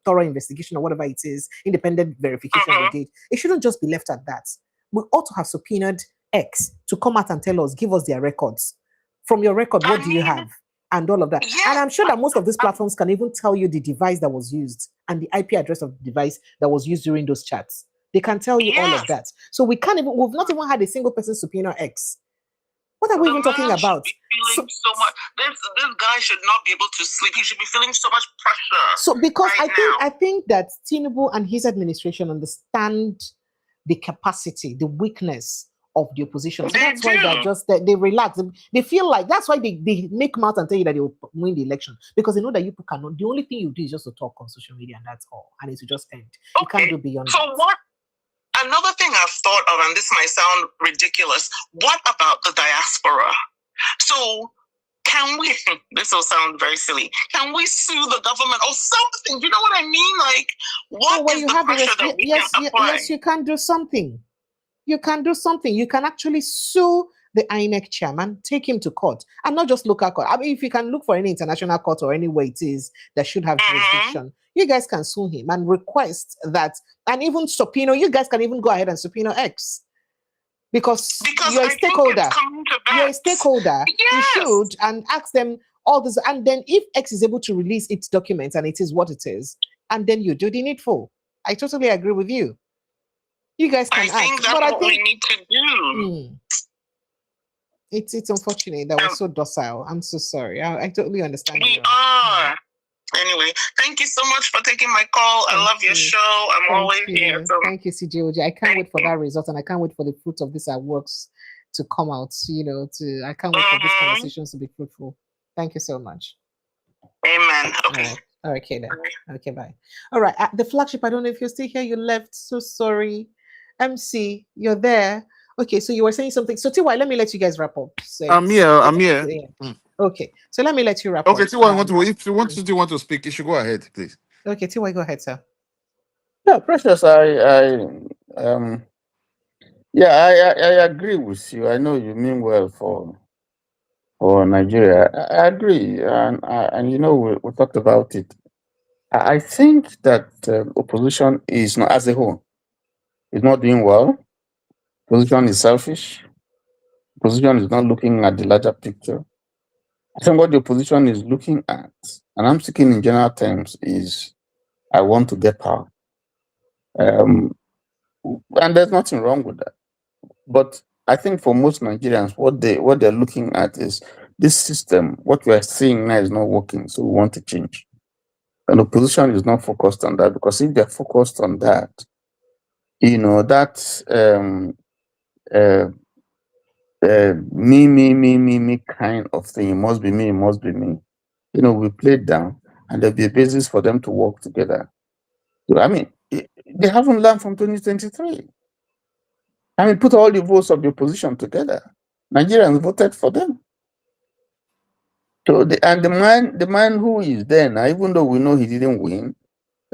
thorough investigation, or whatever it is, independent verification they did. It shouldn't just be left at that. We ought to have subpoenaed X to come out and tell us, give us their records. From your record, what do you have? And all of that. Yeah. And I'm sure that most of these platforms can even tell you the device that was used and the IP address of the device that was used during those chats. They can tell you all of that. So we've not even had a single person subpoena X. What are we even talking about? So much. This guy should not be able to sleep. He should be feeling so much pressure. So because I think that Tinubu and his administration understand the capacity, the weakness of the opposition. So that's why they relax. They feel like that's why they make mouth and tell you that they will win the election, because they know that you cannot. The only thing you do is just to talk on social media, and that's all. And it will just end. You can't do beyond that. What? Another thing I've thought of, and this might sound ridiculous, what about the diaspora? So can we, this will sound very silly, can we sue the government or something? Do you know what I mean? Like, what is the pressure that we can apply? Yes, you can do something. You can do something. You can actually sue the INEC chairman, take him to court, and not just local court. I mean, if you can look for any international court or any way it is that should have jurisdiction, you guys can sue him and request that, and even subpoena. You guys can even go ahead and subpoena X, because you're a stakeholder. You're a stakeholder. You should, and ask them all this. And then if X is able to release its documents and it is what it is, and then you do the needful. I totally agree with you. You guys can ask. Think that's what we need to do. It's unfortunate that we're so docile. I'm so sorry. I totally understand. We are. Anyway, thank you so much for taking my call. I love your show. I'm always here. So. Thank you, CJOJ. I can't wait for that result, and I can't wait for the fruits of these works to come out. I can't wait for these conversations to be fruitful. Thank you so much. Amen. Okay. All right, okay then. Okay, bye. All right, the flagship. I don't know if you're still here. You left. So sorry. MC, you're there. Okay, so you were saying something. So Tiwa, let me let you guys wrap up. So, I'm here. Okay, so let me let you wrap up. Okay, Tiwa, if you want to speak, you should go ahead, please. Okay, Tiwa, go ahead, sir. Yeah, Precious, I agree with you. I know you mean well for Nigeria. I agree, and we talked about it. I think that opposition is not, as a whole, is not doing well. Opposition is selfish. Opposition is not looking at the larger picture. I think what the opposition is looking at, and I'm speaking in general terms, is I want to get power. And there's nothing wrong with that. But I think for most Nigerians, what they're looking at is this system, what we are seeing now is not working, so we want to change. And opposition is not focused on that, because if they're focused on that, that's me kind of thing. It must be me. We play it down, and there'll be a basis for them to work together. So, I mean, they haven't learned from 2023. I mean, put all the votes of the opposition together. Nigerians voted for them. So, the man who is there now, even though we know he didn't win,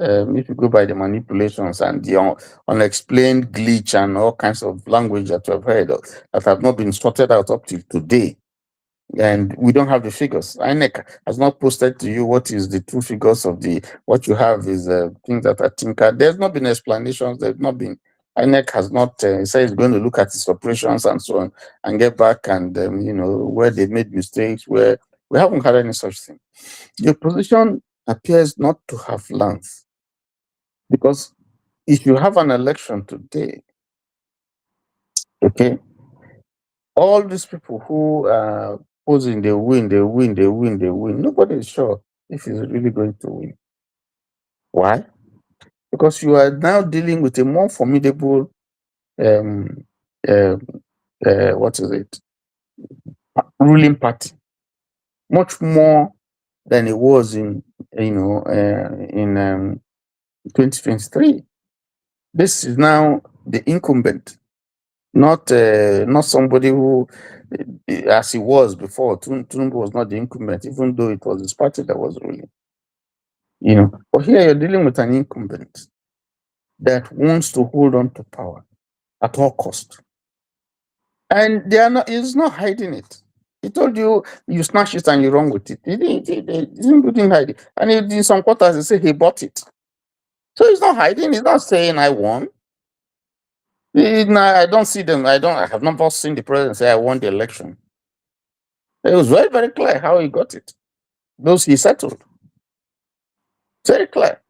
if you go by the manipulations and the unexplained glitch and all kinds of language that we've heard of, that have not been sorted out up till today, and we don't have the figures. INEC has not posted to you what is the true figures of what you have is things that are tinkered. There's not been explanations. There's not been. INEC has not said it's going to look at its operations and so on and get back and where they made mistakes. Where we haven't had any such thing. The opposition appears not to have learned, because if you have an election today, okay, all these people who are posing they win. Nobody is sure if he's really going to win. Why? Because you are now dealing with a more formidable, ruling party, much more than it was in 2023. This is now the incumbent, not somebody who, as he was before. Tinubu was not the incumbent, even though it was his party that was ruling. But here you're dealing with an incumbent that wants to hold on to power at all cost, and he's not hiding it. He told you smash it and you run with it. He didn't hide it, and in some quarters they say he bought it. So he's not hiding. He's not saying I won. I don't see them. I have never seen the president say I won the election. It was very, very clear how he got it. Those he settled. Very clear.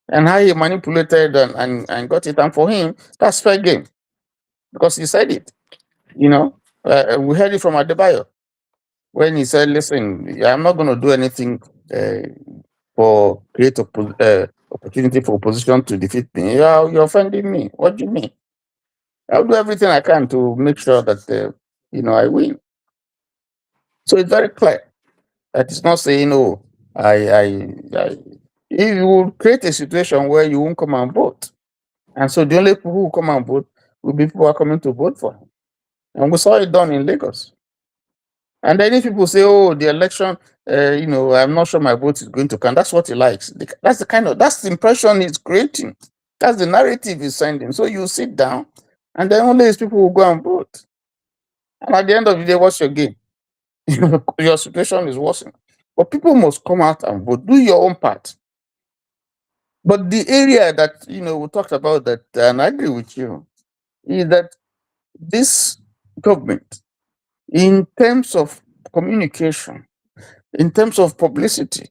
And how he manipulated and got it. And for him, that's fair game. Because he said it. We heard it from Adebayo when he said, listen, I'm not going to do anything for create opportunity for opposition to defeat me. You're offending me. What do you mean? I'll do everything I can to make sure that, I win. So it's very clear that it's not saying, oh, it will create a situation where you won't come and vote. And so the only people who come and vote will be people who are coming to vote for him. And we saw it done in Lagos. And then if people say, oh, the election, I'm not sure my vote is going to count. That's what he likes. That's the impression he's creating. That's the narrative he's sending. So you sit down and then only these people will go and vote. And at the end of the day, what's your game? Your situation is worsening. But people must come out and vote. Do your own part. But the area that, we talked about that, and I agree with you, is that this government, in terms of communication, in terms of publicity,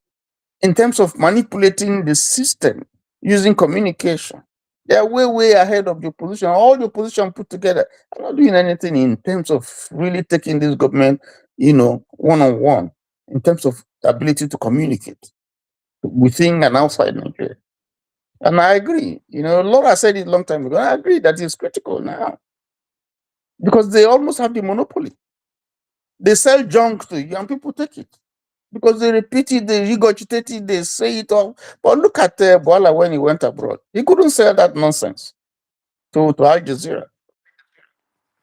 in terms of manipulating the system using communication, they are way, way ahead of the opposition. All the opposition put together are not doing anything in terms of really taking this government, one-on-one, in terms of the ability to communicate within and outside Nigeria. And I agree. Laura said it a long time ago. I agree that it's critical now. Because they almost have the monopoly. They sell junk to you and people take it. Because they repeat it, they regurgitate it, they say it all. But look at Bola when he went abroad. He couldn't sell that nonsense to Al Jazeera.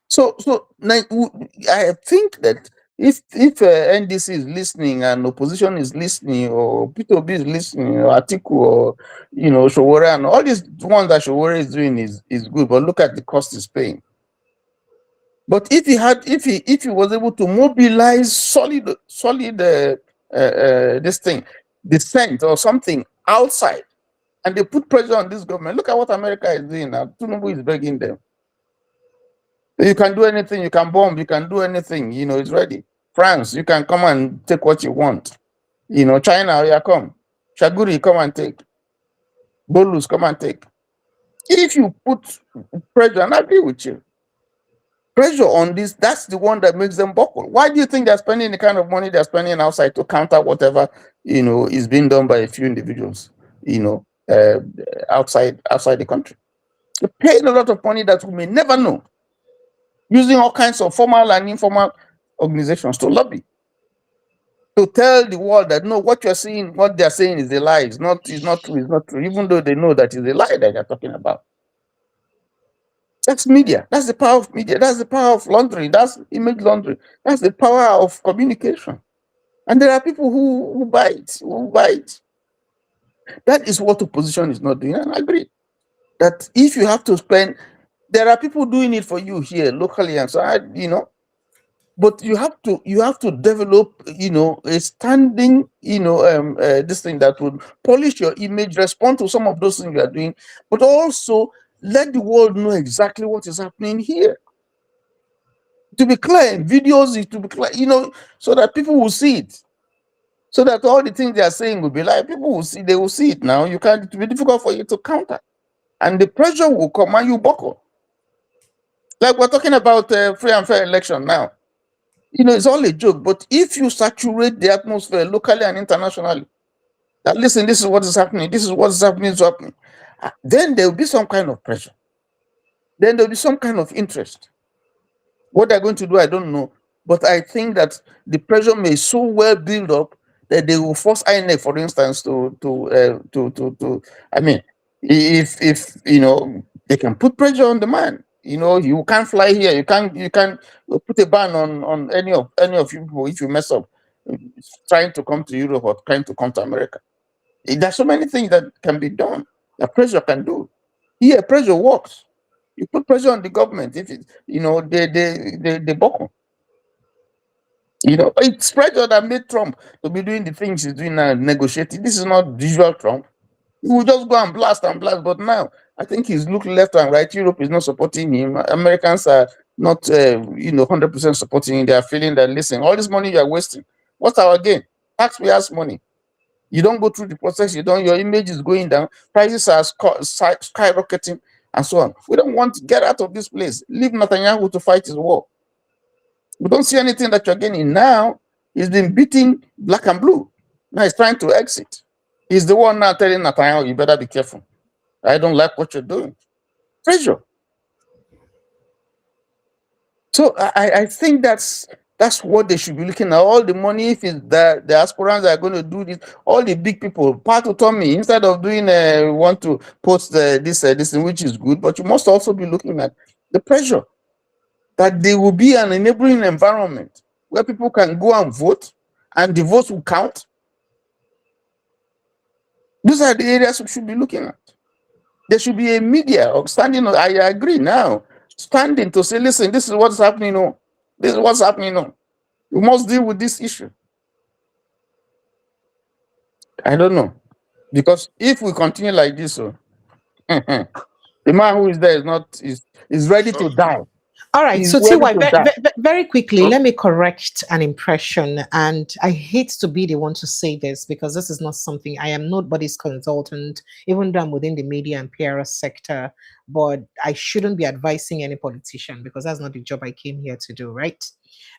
So I think that if NDC is listening and opposition is listening, or P2B is listening, or Atiku, or Showore, and all these ones that Showore is doing is good, but look at the cost he's paying. But if he was able to mobilize solid this thing, dissent or something outside, and they put pressure on this government. Look at what America is doing now. Tinubu is begging them. You can do anything, you can bomb, you can do anything, it's ready. France, you can come and take what you want. China, you come. Shaguri, come and take. Bolus, come and take. If you put pressure, and I agree with you, pressure on this, that's the one that makes them buckle. Why do you think they're spending the kind of money they're spending outside to counter whatever, is being done by a few individuals, outside the country? They're paying a lot of money that we may never know, using all kinds of formal and informal organizations to lobby, to tell the world that no, what you're seeing, what they're saying is a lie. It's not true, even though they know that it's a lie that they're talking about. That's media. That's the power of media. That's the power of laundry. That's image laundry. That's the power of communication. And there are people who buy it. That is what opposition is not doing. And I agree that if you have to spend, there are people doing it for you here locally, and so but you have to develop, a standing, this thing that would polish your image, respond to some of those things you are doing, but also let the world know exactly what is happening here. To be clear in videos, to be clear, so that people will see it. So that all the things they are saying will be like, people will see, they will see it now. It will be difficult for you to counter. And the pressure will come and you buckle. Like we're talking about free and fair election now. It's all a joke, but if you saturate the atmosphere locally and internationally, that listen, this is what is happening, this is what is happening, then there will be some kind of pressure. Then there will be some kind of interest. What they're going to do, I don't know. But I think that the pressure may so well build up that they will force INEC, for instance, I mean, if they can put pressure on the man. You can't fly here. You can put a ban on any of you people if you mess up trying to come to Europe or trying to come to America. There's so many things that can be done that pressure can do. Here, pressure works. You put pressure on the government. If it, they buckle. It's pressure that made Trump to be doing the things he's doing now, negotiating. This is not visual Trump. He will just go and blast. But now I think he's looking left and right. Europe is not supporting him. Americans are, not 100% supporting you. They are feeling that, listen, all this money you are wasting, what's our gain? Taxpayers' money. You don't go through the process, your image is going down, prices are skyrocketing, and so on. We don't want to get out of this place. Leave Netanyahu to fight his war. We don't see anything that you're gaining. Now, he's been beating black and blue. Now he's trying to exit. He's the one now telling Netanyahu, you better be careful. I don't like what you're doing. Pressure. So I think that's what they should be looking at. All the money, if it's the aspirants are going to do this, all the big people, part autonomy, instead of doing want to post this thing, which is good, but you must also be looking at the pressure that there will be an enabling environment where people can go and vote and the votes will count. Those are the areas we should be looking at. There should be a media standing. I agree now, standing to say, listen, this is what's happening. No, this is what's happening. No, we must deal with this issue. I don't know, because if we continue like this, the man who is there is ready to die. All right, so TY, very quickly, let me correct an impression. And I hate to be the one to say this because this is not something, I am nobody's consultant, even though I'm within the media and PR sector, but I shouldn't be advising any politician because that's not the job I came here to do, right?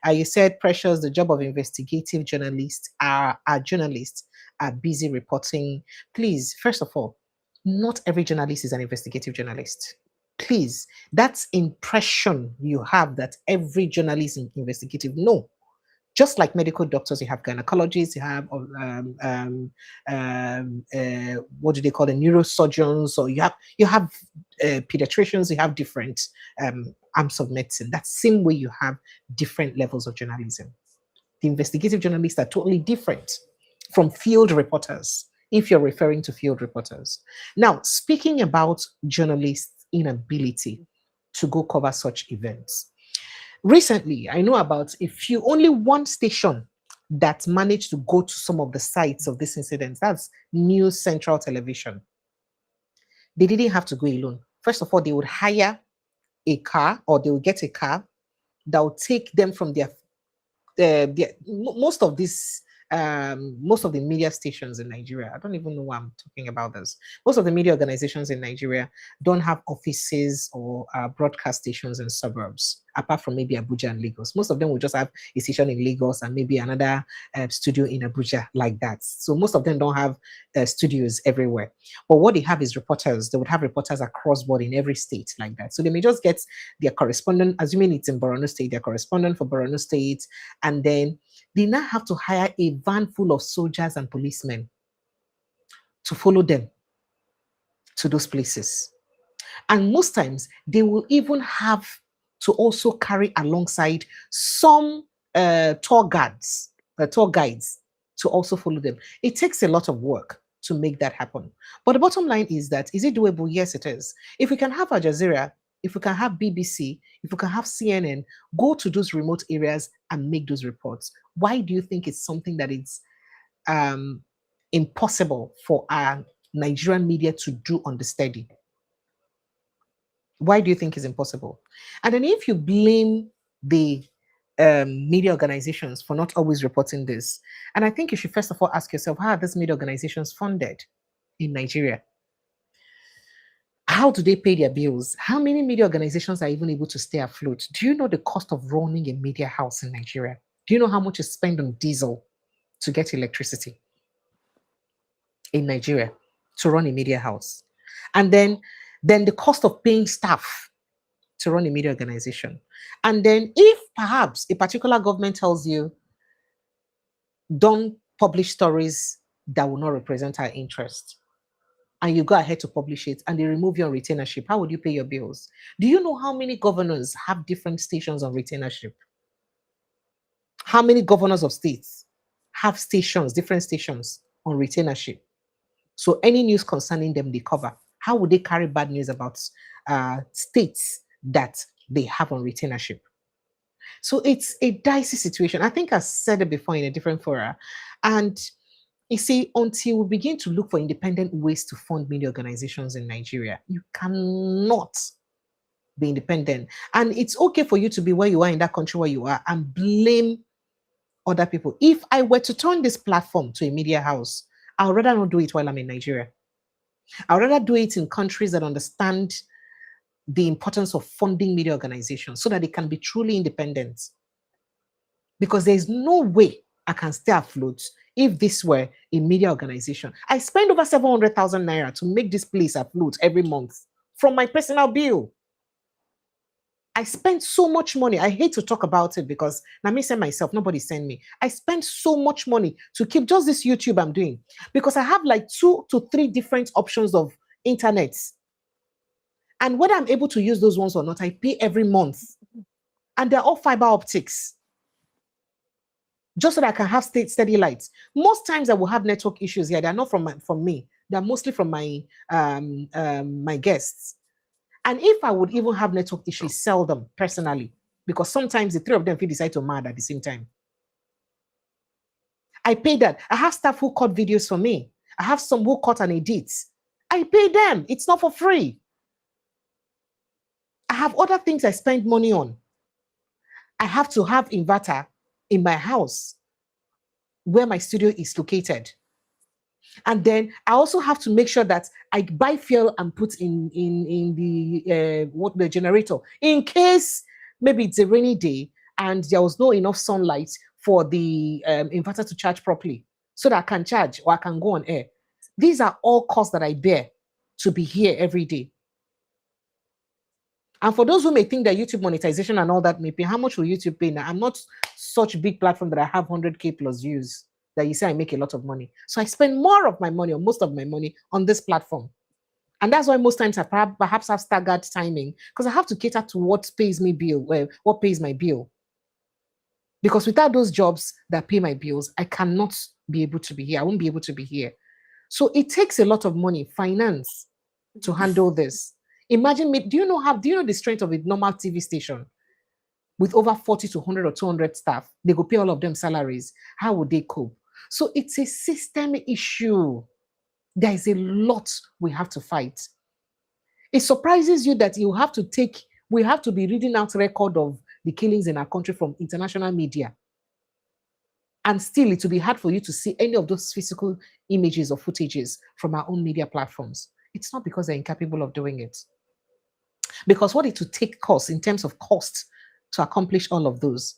You said, Precious, the job of investigative journalists are journalists are busy reporting. Please, first of all, not every journalist is an investigative journalist. Please, that's impression you have that every journalist is investigative. No, just like medical doctors, you have gynecologists, you have what do they call the neurosurgeons, or you have pediatricians, you have different arms of medicine. That same way you have different levels of journalism. The investigative journalists are totally different from field reporters, if you're referring to field reporters. Now, speaking about journalists' inability to go cover such events. Recently, I know about only one station that managed to go to some of the sites of this incident. That's News Central Television. They didn't have to go alone. First of all, they would hire a car, or they would get a car that would take them from most of the media stations in Nigeria. I don't even know why I'm talking about this. Most of the media organizations in Nigeria don't have offices or broadcast stations in suburbs, apart from maybe Abuja and Lagos. Most of them will just have a station in Lagos and maybe another studio in Abuja, like that. So most of them don't have studios everywhere. But what they have is reporters. They would have reporters across board in every state, like that. So they may just get their correspondent, assuming it's in Borno State, their correspondent for Borno State, and then they now have to hire a van full of soldiers and policemen to follow them to those places. And most times, they will even have to also carry alongside some tour guides to also follow them. It takes a lot of work to make that happen. But the bottom line is that, is it doable? Yes, it is. If we can have Al Jazeera, if we can have BBC, if we can have CNN, go to those remote areas and make those reports. Why do you think it's something that is impossible for our Nigerian media to do on the steady? Why do you think it's impossible? And then if you blame the media organizations for not always reporting this, and I think you should first of all ask yourself, how are these media organizations funded in Nigeria? How do they pay their bills? How many media organizations are even able to stay afloat? Do you know the cost of running a media house in Nigeria? Do you know how much is spent on diesel to get electricity in Nigeria to run a media house? And then the cost of paying staff to run a media organization. And then if perhaps a particular government tells you, don't publish stories that will not represent our interest, and you go ahead to publish it, and they remove you on retainership, how would you pay your bills? Do you know how many governors have different stations on retainership? How many governors of states have different stations on retainership? So any news concerning them, they cover. How would they carry bad news about states that they have on retainership? So it's a dicey situation. I think I said it before in a different fora. And you see, until we begin to look for independent ways to fund media organizations in Nigeria, you cannot be independent. And it's okay for you to be where you are in that country where you are and blame other people. If I were to turn this platform to a media house, I would rather not do it while I'm in Nigeria. I would rather do it in countries that understand the importance of funding media organizations so that they can be truly independent. Because there's no way I can stay afloat if this were a media organization. I spend over 700,000 naira to make this place afloat every month from my personal bill. I spent so much money. I hate to talk about it because now me send myself, nobody send me. I spent so much money to keep just this YouTube I'm doing because I have like 2 to 3 different options of internet. And whether I'm able to use those ones or not, I pay every month. And they're all fiber optics. Just so that I can have steady lights. Most times I will have network issues here. They're not from me. They're mostly from my my guests. And if I would even have network issues, seldom personally, because sometimes the 3 of them will decide to mad at the same time. I pay that. I have staff who cut videos for me. I have some who cut and edit. I pay them. It's not for free. I have other things I spend money on. I have to have inverter in my house where my studio is located. And then I also have to make sure that I buy fuel and put in the generator in case maybe it's a rainy day and there was no enough sunlight for the inverter to charge properly so that I can charge or I can go on air. These are all costs that I bear to be here every day. And for those who may think that YouTube monetization and all that may pay, how much will YouTube pay now? I'm not such a big platform that I have 100K plus views that you say I make a lot of money. So I spend more of my money or most of my money on this platform. And that's why most times I perhaps have staggered timing because I have to cater to what pays me bill, what pays my bill. Because without those jobs that pay my bills, I cannot be able to be here. I won't be able to be here. So it takes a lot of money, finance, to handle this. Imagine me, do you know the strength of a normal TV station with over 40 to 100 or 200 staff? They go pay all of them salaries. How would they cope? So it's a system issue. There is a lot we have to fight. It surprises you that we have to be reading out record of the killings in our country from international media. And still, it will be hard for you to see any of those physical images or footages from our own media platforms. It's not because they're incapable of doing it. Because what it would take cost in terms of cost to accomplish all of those,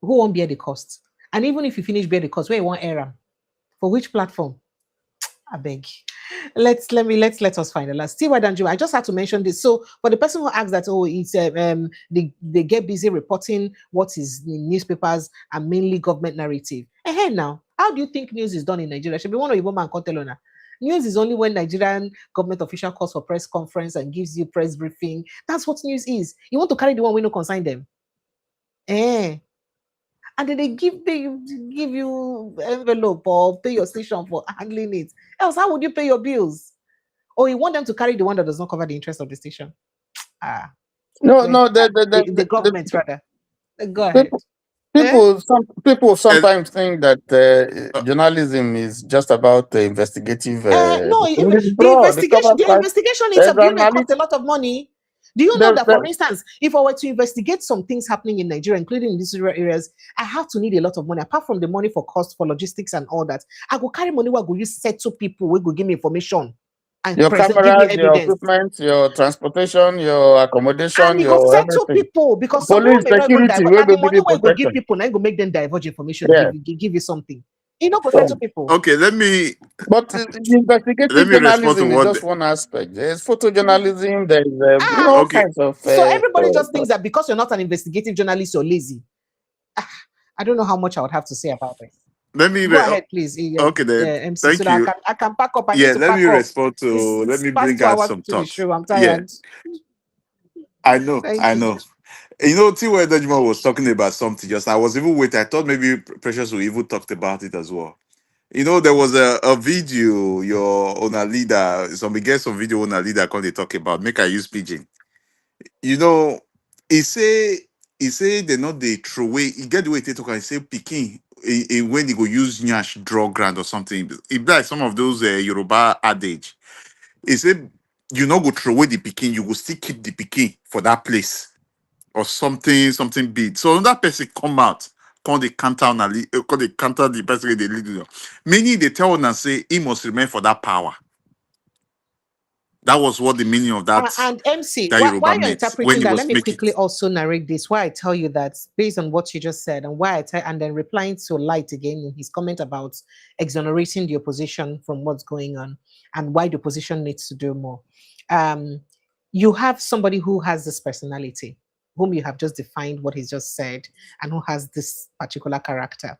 who won't bear the cost? And even if you finish bear the cost, where you want error? For which platform? I beg. Let us finalize. Steve Wadanju, I just had to mention this. So for the person who asks that, it's they get busy reporting what is in newspapers and mainly government narrative. Hey, now, how do you think news is done in Nigeria? Should be one of your man Contelona. News is only when Nigerian government official calls for press conference and gives you press briefing. That's what news is. You want to carry the one we don't consign them. And then they give you envelope or pay your station for handling it. Else, how would you pay your bills? Or you want them to carry the one that does not cover the interest of the station? The government rather. Go ahead. People sometimes think that journalism is just about the investigative. No, the investigation itself costs a lot of money. Do you know that, for instance, if I were to investigate some things happening in Nigeria, including in these rural areas, I have to need a lot of money. Apart from the money for cost, for logistics and all that, I go carry money where I go use settle people who go give me information and your cameras, give me your equipment, your transportation, your accommodation, and your settle everything. people because Police some may not security, even divulge. The money where go give people, now go make them divulge information, give you something. You know, go settle people. Okay, let me. But the investigative journalism is just one aspect. There's photojournalism. There's all kinds of. So everybody just thinks that because you're not an investigative journalist, you're lazy. I don't know how much I would have to say about it. Let me go ahead, please. Okay, then. MC, thank so you. I can pack up. Let me respond to. Let me bring out some thoughts. I'm tired. I know. You know, Tiwa Dajima was talking about something just. I was even waiting. I thought maybe Precious will even talked about it as well. You know, there was a video your owner leader, some guest on video owner leader they talk about. Make I use pigeon. You know, he say they not they throw away. He get the way they talk and say picking when they go use nyash draw grand or something. It like some of those Yoruba adage. He said you not go throw away the picking, you will still keep the picking for that place or something big. So another person come out, call the counter on call the counter the person they lead you. Many they tell and say he must remain for that power. That was what the meaning of that And MC, that why Yoruba you're meant when interpreting he that, let was me making. quickly also narrate this. Why I tell you that based on what you just said, and why I tell, and then replying to Light again in his comment about exonerating the opposition from what's going on and why the opposition needs to do more. You have somebody who has this personality, whom you have just defined what he's just said, and who has this particular character.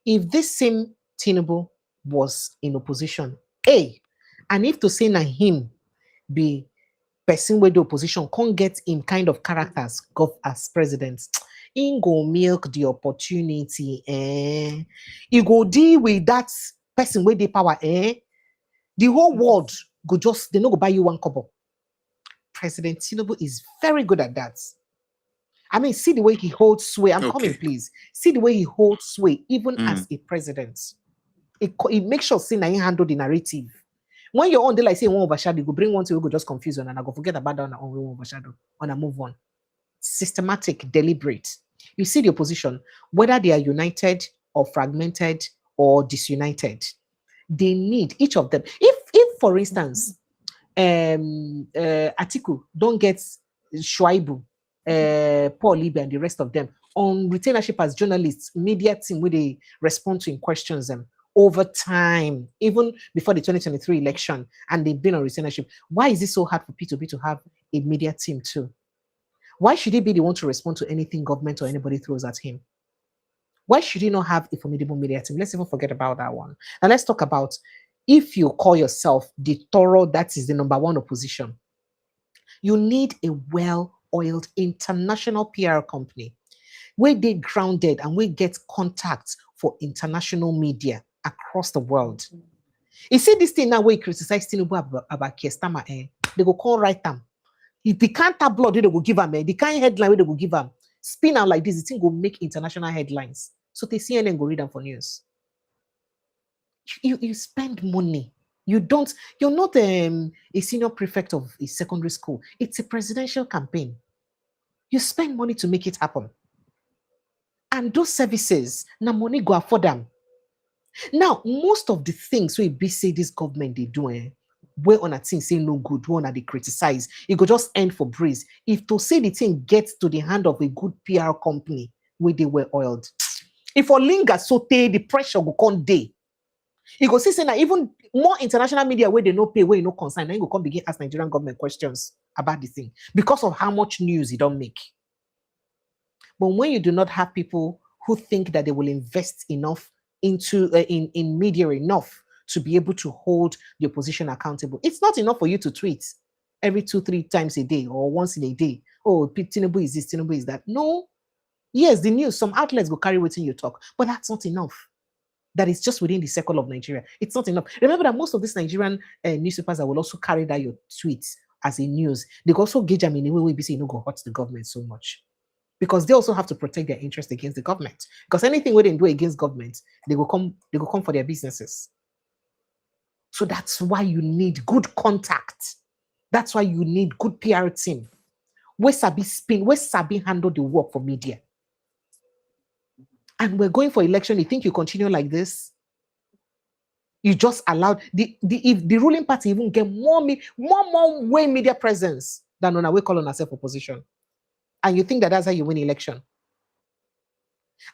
If this same Tinubu was in opposition, and if to say na him be person where the opposition can't get him kind of characters as president, he go milk the opportunity. He go deal with that person with the power. The whole world go just, they no go buy you one couple. President Tinubu is very good at that. I mean, see the way he holds sway. I'm coming, please. See the way he holds sway, even as a president. It makes sure say na he handle the narrative. When you're on there, like say one overshadow, you go bring one to you go just confuse one and I go forget about that on one overshadow on a move on. Systematic, deliberate. You see the opposition, whether they are united or fragmented or disunited, they need each of them. If for instance, Atiku don't get Shuaibu, Paul Libya and the rest of them on retainership as journalists, media team where they respond to in questions them over time, even before the 2023 election, and they've been on retainership. Why is it so hard for P2B to have a media team too? Why should he be the one to respond to anything government or anybody throws at him? Why should he not have a formidable media team? Let's even forget about that one. And let's talk about if you call yourself the thorough, that is the number one opposition, you need a well-oiled international PR company where they grounded and we get contacts for international media across the world. You see this thing now where you criticize Tinubu about Kiestama, they go call right them. If they can't tabloid, they go give them, the kind headline where they go give them. Spin out like this, the thing go make international headlines. So they CNN go read them for news. You spend money. You're not a senior prefect of a secondary school. It's a presidential campaign. You spend money to make it happen. And those services, now money go afford them. Now, most of the things we be say this government they doing, where on a thing say no good, where on they criticize, it could just end for breeze. If to say the thing gets to the hand of a good PR company where they were oiled, if for linger so the pressure go come day. You go see say now even more international media where they no pay, where you no concern, now you go come begin ask Nigerian government questions about the thing because of how much news you don't make. But when you do not have people who think that they will invest enough into in media enough to be able to hold the opposition accountable, it's not enough for you to tweet every 2-3 times a day or once in a day. Oh, Tinubu is this, Tinubu is that. No. Yes, the news, some outlets will carry within you talk, but that's not enough. That is just within the circle of Nigeria. It's not enough. Remember that most of these Nigerian newspapers that will also carry that your tweets as a news, they also gauge them in a way where you no go hurt the government so much. Because they also have to protect their interest against the government. Because anything we they do against government, they will come for their businesses. So that's why you need good contact. That's why you need good PR team. Where Sabi spin, where Sabi handle the work for media. And we're going for election. You think you continue like this? You just allowed if the ruling party even get more way media presence than on a way call on ourselves opposition. And you think that that's how you win election.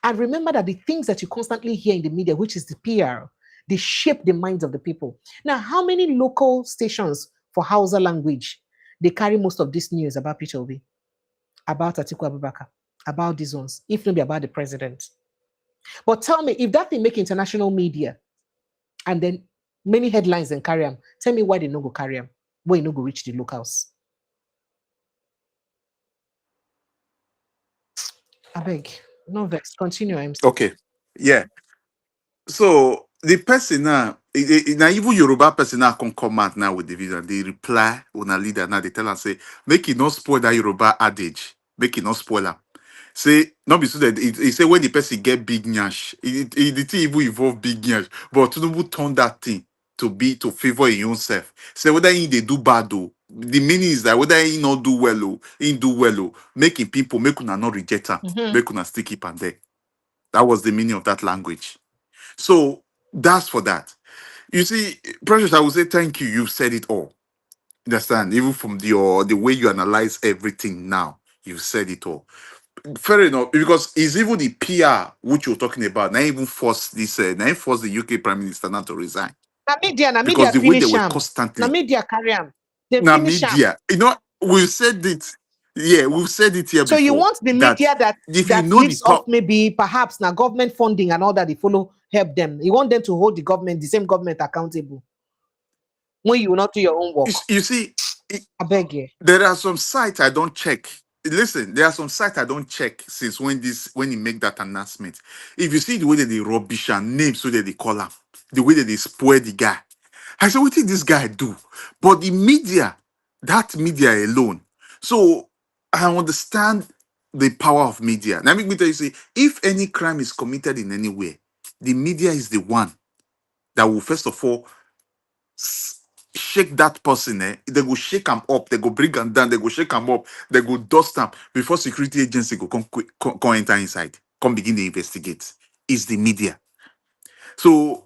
And remember that the things that you constantly hear in the media, which is the PR, they shape the minds of the people. Now, how many local stations for Hausa language, they carry most of this news about Peter Obi, about Atiku Abubakar, about these ones, if not be about the president? But tell me, if that thing make international media, and then many headlines and carry them, tell me why they no go carry them, why you no go reach the locals. I beg, no vex. Continue, MC. Okay, yeah. So the person now, now even Yoruba person now can come out now with the vision. They reply on a leader now. They tell and say, make it not spoil that Yoruba adage. Make it not spoil them. Say not be so that it say when the person get big nyash, the thing even involve big nyash. But Tinubu turn that thing to favor his own self. Say whether they do bad though, the meaning is that whether he not do well or he do well or making people make una not reject him, make una still keep and there. That was the meaning of that language. So that's for that. You see, Precious, I would say thank you. You've said it all. Understand? Even from the way you analyze everything now, you've said it all. Fair enough, because it's even the PR which you're talking about. Now even force this, now even force the UK Prime Minister now to resign. Na media Because the way they finish were am. constantly Na media carry am. They now finish am. media, we've said it. Yeah, we've said it here So before. you want the media that if you know lives off maybe perhaps now government funding and all that they follow help them. You want them to hold the same government accountable when you will not do your own work. You see, I beg you. There are some sites I don't check. Listen, there are some sites I don't check since when he make that announcement. If you see the way that they rubbish and names so that they call him, the way that they spoil the guy, I said, what did this guy do? But the media, that media alone. So I understand the power of media. Now, let me tell you, say, if any crime is committed in anywhere, the media is the one that will first of all shake that person. They go shake him up, they go bring him down, they go shake him up, they go dust him before security agency go come enter inside, come begin to investigate. It's the media. So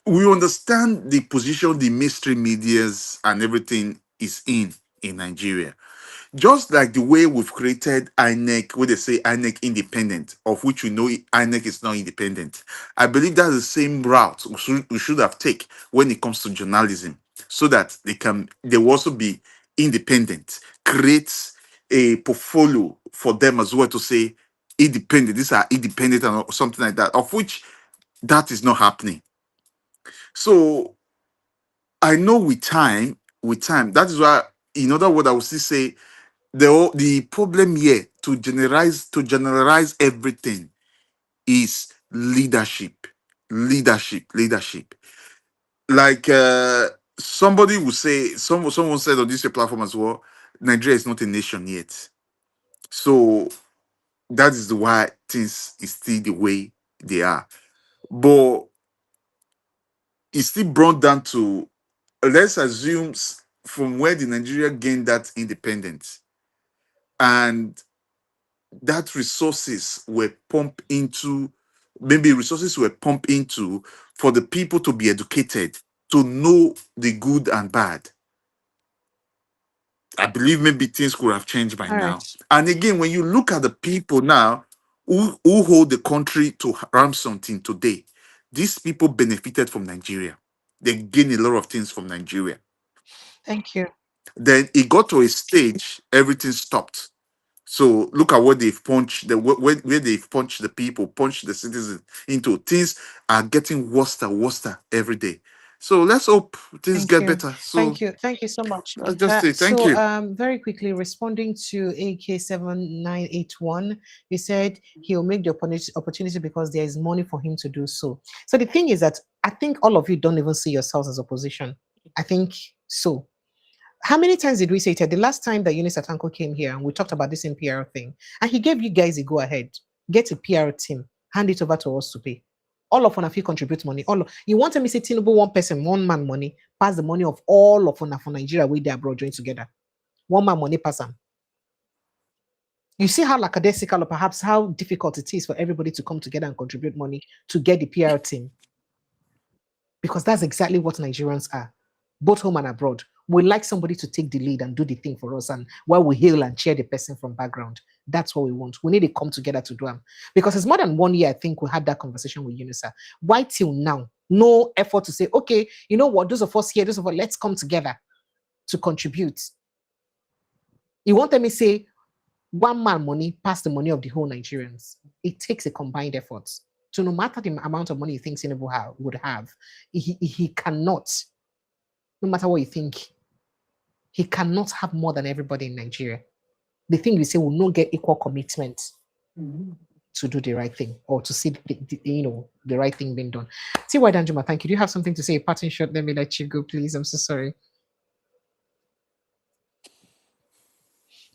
we understand the position the mystery medias and everything is in Nigeria. Just like the way we've created INEC, where they say INEC independent, of which we know INEC is not independent. I believe that's the same route we should have taken when it comes to journalism, so that they will also be independent, create a portfolio for them as well to say independent. These are independent and something like that, of which that is not happening. So I know with time, that is why, in other words, I would still say the problem here to generalize everything is leadership. Like somebody would say, someone said on this platform as well, Nigeria is not a nation yet. So that is why things is still the way they are. But it's still brought down to, let's assume from where the Nigeria gained that independence, and that resources were pumped into, for the people to be educated, to know the good and bad. I believe maybe things could have changed by now. And again, when you look at the people now who hold the country to ransom today, these people benefited from Nigeria. They gained a lot of things from Nigeria. Thank you. Then it got to a stage, everything stopped. So look at what they've punched, where they've punched the people, punched the citizens into. Things are getting worse every day. So let's hope things get better. So Thank you so much. I'll just say thank you. Very quickly responding to AK7981, he said he'll make the opportunity because there is money for him to do so. So the thing is that I think all of you don't even see yourselves as opposition. I think so. How many times did we say it? The last time that Eunice Atanko came here and we talked about this NPR thing, and he gave you guys a go ahead, get a PR team, hand it over to us to pay. All of you contribute money. You want me to say Tinubu, one person, one man money, pass the money of all of for Nigeria with their abroad join together. One man money pass them. You see how lackadaisical or perhaps how difficult it is for everybody to come together and contribute money to get the PR team. Because that's exactly what Nigerians are, both home and abroad. We like somebody to take the lead and do the thing for us, and while we hail and cheer the person from background. That's what we want. We need to come together to do them. Because it's more than 1 year, I think, we had that conversation with UNISA. Why till now? No effort to say, okay, you know what, those of us here, let's come together to contribute. You want them to say, one man money pass the money of the whole Nigerians. It takes a combined effort. So no matter the amount of money you think Tinubu would have, he cannot, no matter what you think, he cannot have more than everybody in Nigeria. The thing you say will not get equal commitment to do the right thing or to see the right thing being done. T.Y. Danjuma, thank you. Do you have something to say? A parting shot, let me let you go, please. I'm so sorry.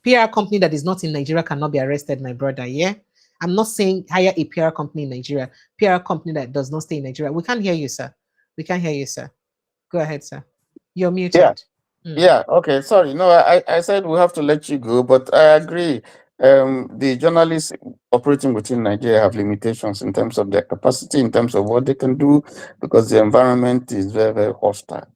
PR company that is not in Nigeria cannot be arrested, my brother, yeah? I'm not saying hire a PR company in Nigeria. PR company that does not stay in Nigeria. We can't hear you, sir. We can't hear you, sir. Go ahead, sir. You're muted. Yeah. Yeah, okay, sorry. No, I said we have to let you go, but I agree. The journalists operating within Nigeria have limitations in terms of their capacity, in terms of what they can do, because the environment is very, very hostile.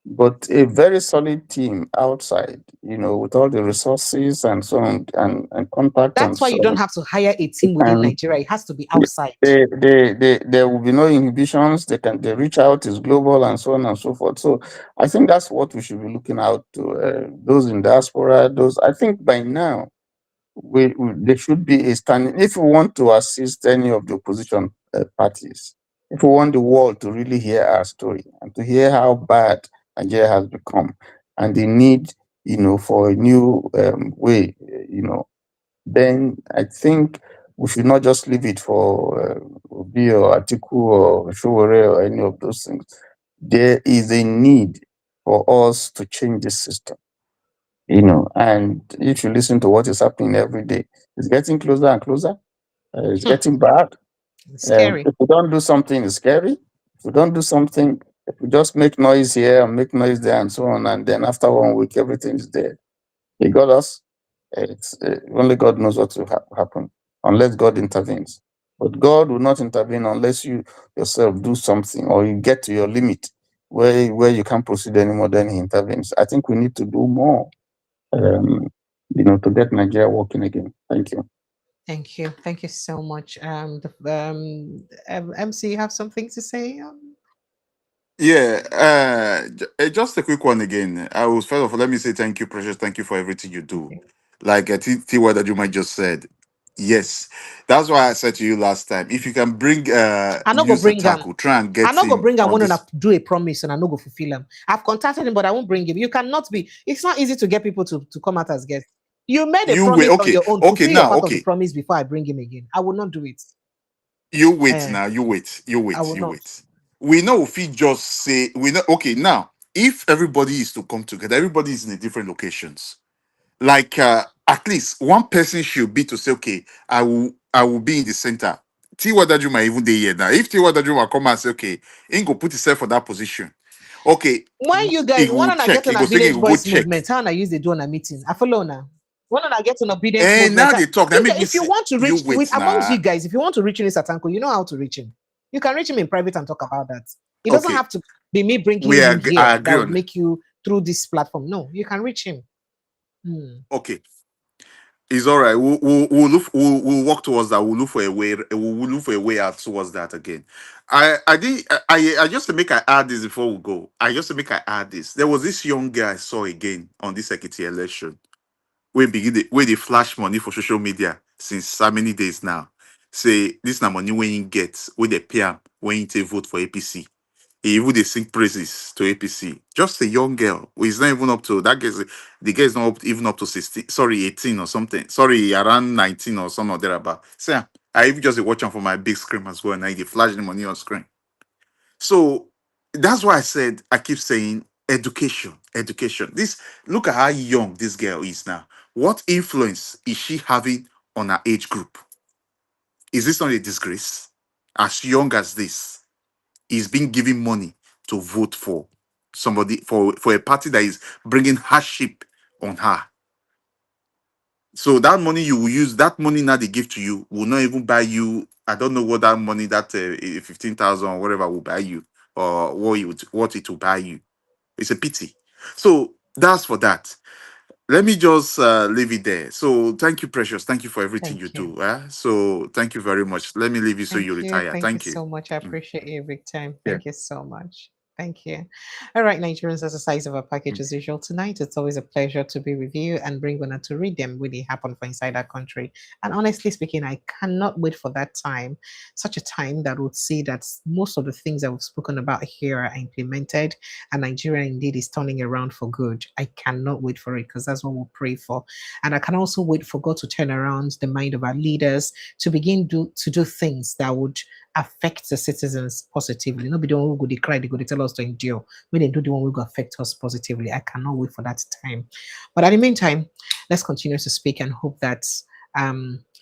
But a very solid team outside, with all the resources and so on, and contact and That's why so you don't on, have to hire a team within and Nigeria. It has to be outside. there will be no inhibitions. They reach out. It's global and so on and so forth. So I think that's what we should be looking out to. Those in diaspora, those I think by now there should be a standing. If we want to assist any of the opposition parties, if we want the world to really hear our story and to hear how bad Nigeria has become, and the need, for a new way, then I think we should not just leave it for Obi or Atiku or Showore or any of those things. There is a need for us to change this system, and if you listen to what is happening every day, it's getting closer and closer. It's getting bad. It's scary. If we don't do something, it's scary. If we don't do something, if we just make noise here and make noise there and so on, and then after 1 week, everything is dead. They got us. It's only God knows what will happen unless God intervenes. But God will not intervene unless you yourself do something or you get to your limit where you can't proceed anymore. Then He intervenes. I think we need to do more, to get Nigeria working again. Thank you. Thank you. Thank you so much. MC, you have something to say? Yeah, just a quick one again. I was first of all, let me say thank you, Precious. Thank you for everything you do. Like Tiwa that you might just said. Yes, that's why I said to you last time. If you can bring I no go use a bring him. tackle, try and I get not go him bring him on when I this. do a promise and I no go fulfill him. I've contacted him, but I won't bring him. You cannot be. It's not easy to get people to come out as guests. You made a You wait, promise on okay, your own. okay, Fulfill your now, part of the okay. promise before I bring him again. I will not do it. You wait Eh, now. You wait. You I wait. will You not. wait. We know if we just say we know. Okay, now if everybody is to come together, everybody is in a different locations. Like at least one person should be to say, okay, I will be in the center. Tiwa Dajuma even dey here now. If Tiwa Dajuma come and say, okay, he go put himself for that position. Okay, When you he guys, will when I check. get He on a go say he village go go voice check. movement, how I use the do on a meeting. I follow now. When I get an obedience And movement, now they talk. That you make guys, me if you see. want to You reach wait with amongst now. you guys, if you want to reach Mr. Tanko, you know how to reach him. You can reach him in private and talk about that. It doesn't Okay, have to be me bringing you I here that agree would on. make you through this platform. No, you can reach him. Hmm. Okay. It's all right. We'll look. We'll work towards that. We'll look for a way. We'll look for a way out towards that again. I did. I just to make I add this before we go. I just to make I add this. There was this young guy I saw again on this secretary election. Where they flash money for social media since how many days now. Say this na money when you get where they pay am when you take vote for APC. He even they sing praises to APC. Just a young girl who is not even up to that guy's the girl is not even up to 16, sorry, 18 or something. Sorry, around 19 or something or thereabout. So yeah, I even just watch them for my big screen as well, and I they flash the money on screen. So that's why I said I keep saying education, education. This look at how young this girl is now. What influence is she having on her age group? Is this not a disgrace? As young as this, is being given money to vote for somebody for a party that is bringing hardship on her. So that money you will use, that money now they give to you will not even buy you. I don't know what that money that 15,000 or whatever will buy you, or what it will buy you. It's a pity. So that's for that. Let me just leave it there. So thank you, Precious. Thank you for everything you Thank you. do. So thank you very much. Let me leave you so you Thank you. retire. Thank you Thank you. so much. I Mm. appreciate you big time. Yeah. Thank you so much. Thank you. All right, Nigerians, that's the size of our package Mm. as usual tonight. It's always a pleasure to be with you and bring on to read them really happen for inside our country. And honestly speaking, I cannot wait for that time, such a time that would see that most of the things that we've spoken about here are implemented and Nigeria indeed is turning around for good. I cannot wait for it because that's what we'll pray for. And I can also wait for God to turn around the mind of our leaders to begin to do things that would affect the citizens positively. Not be the one who go they cry, they go they tell us to endure. When they do the one who go affect us positively. I cannot wait for that time. But at the meantime, let's continue to speak and hope that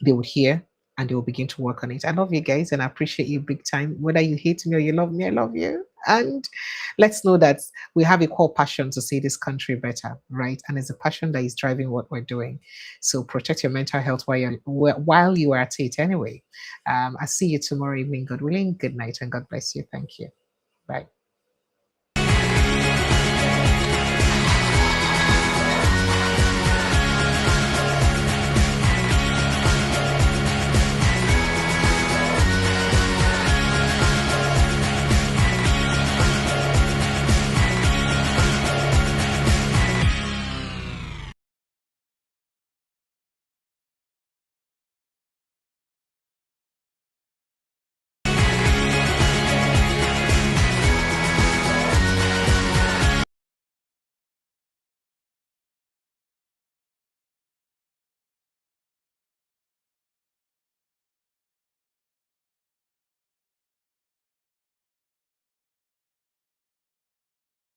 they would hear and they will begin to work on it. I love you guys and I appreciate you big time. Whether you hate me or you love me, I love you. And let's know that we have equal passion to see this country better, right? And it's a passion that is driving what we're doing. So protect your mental health while you are at it anyway. I'll see you tomorrow evening, God willing. Good night and God bless you. Thank you. Bye.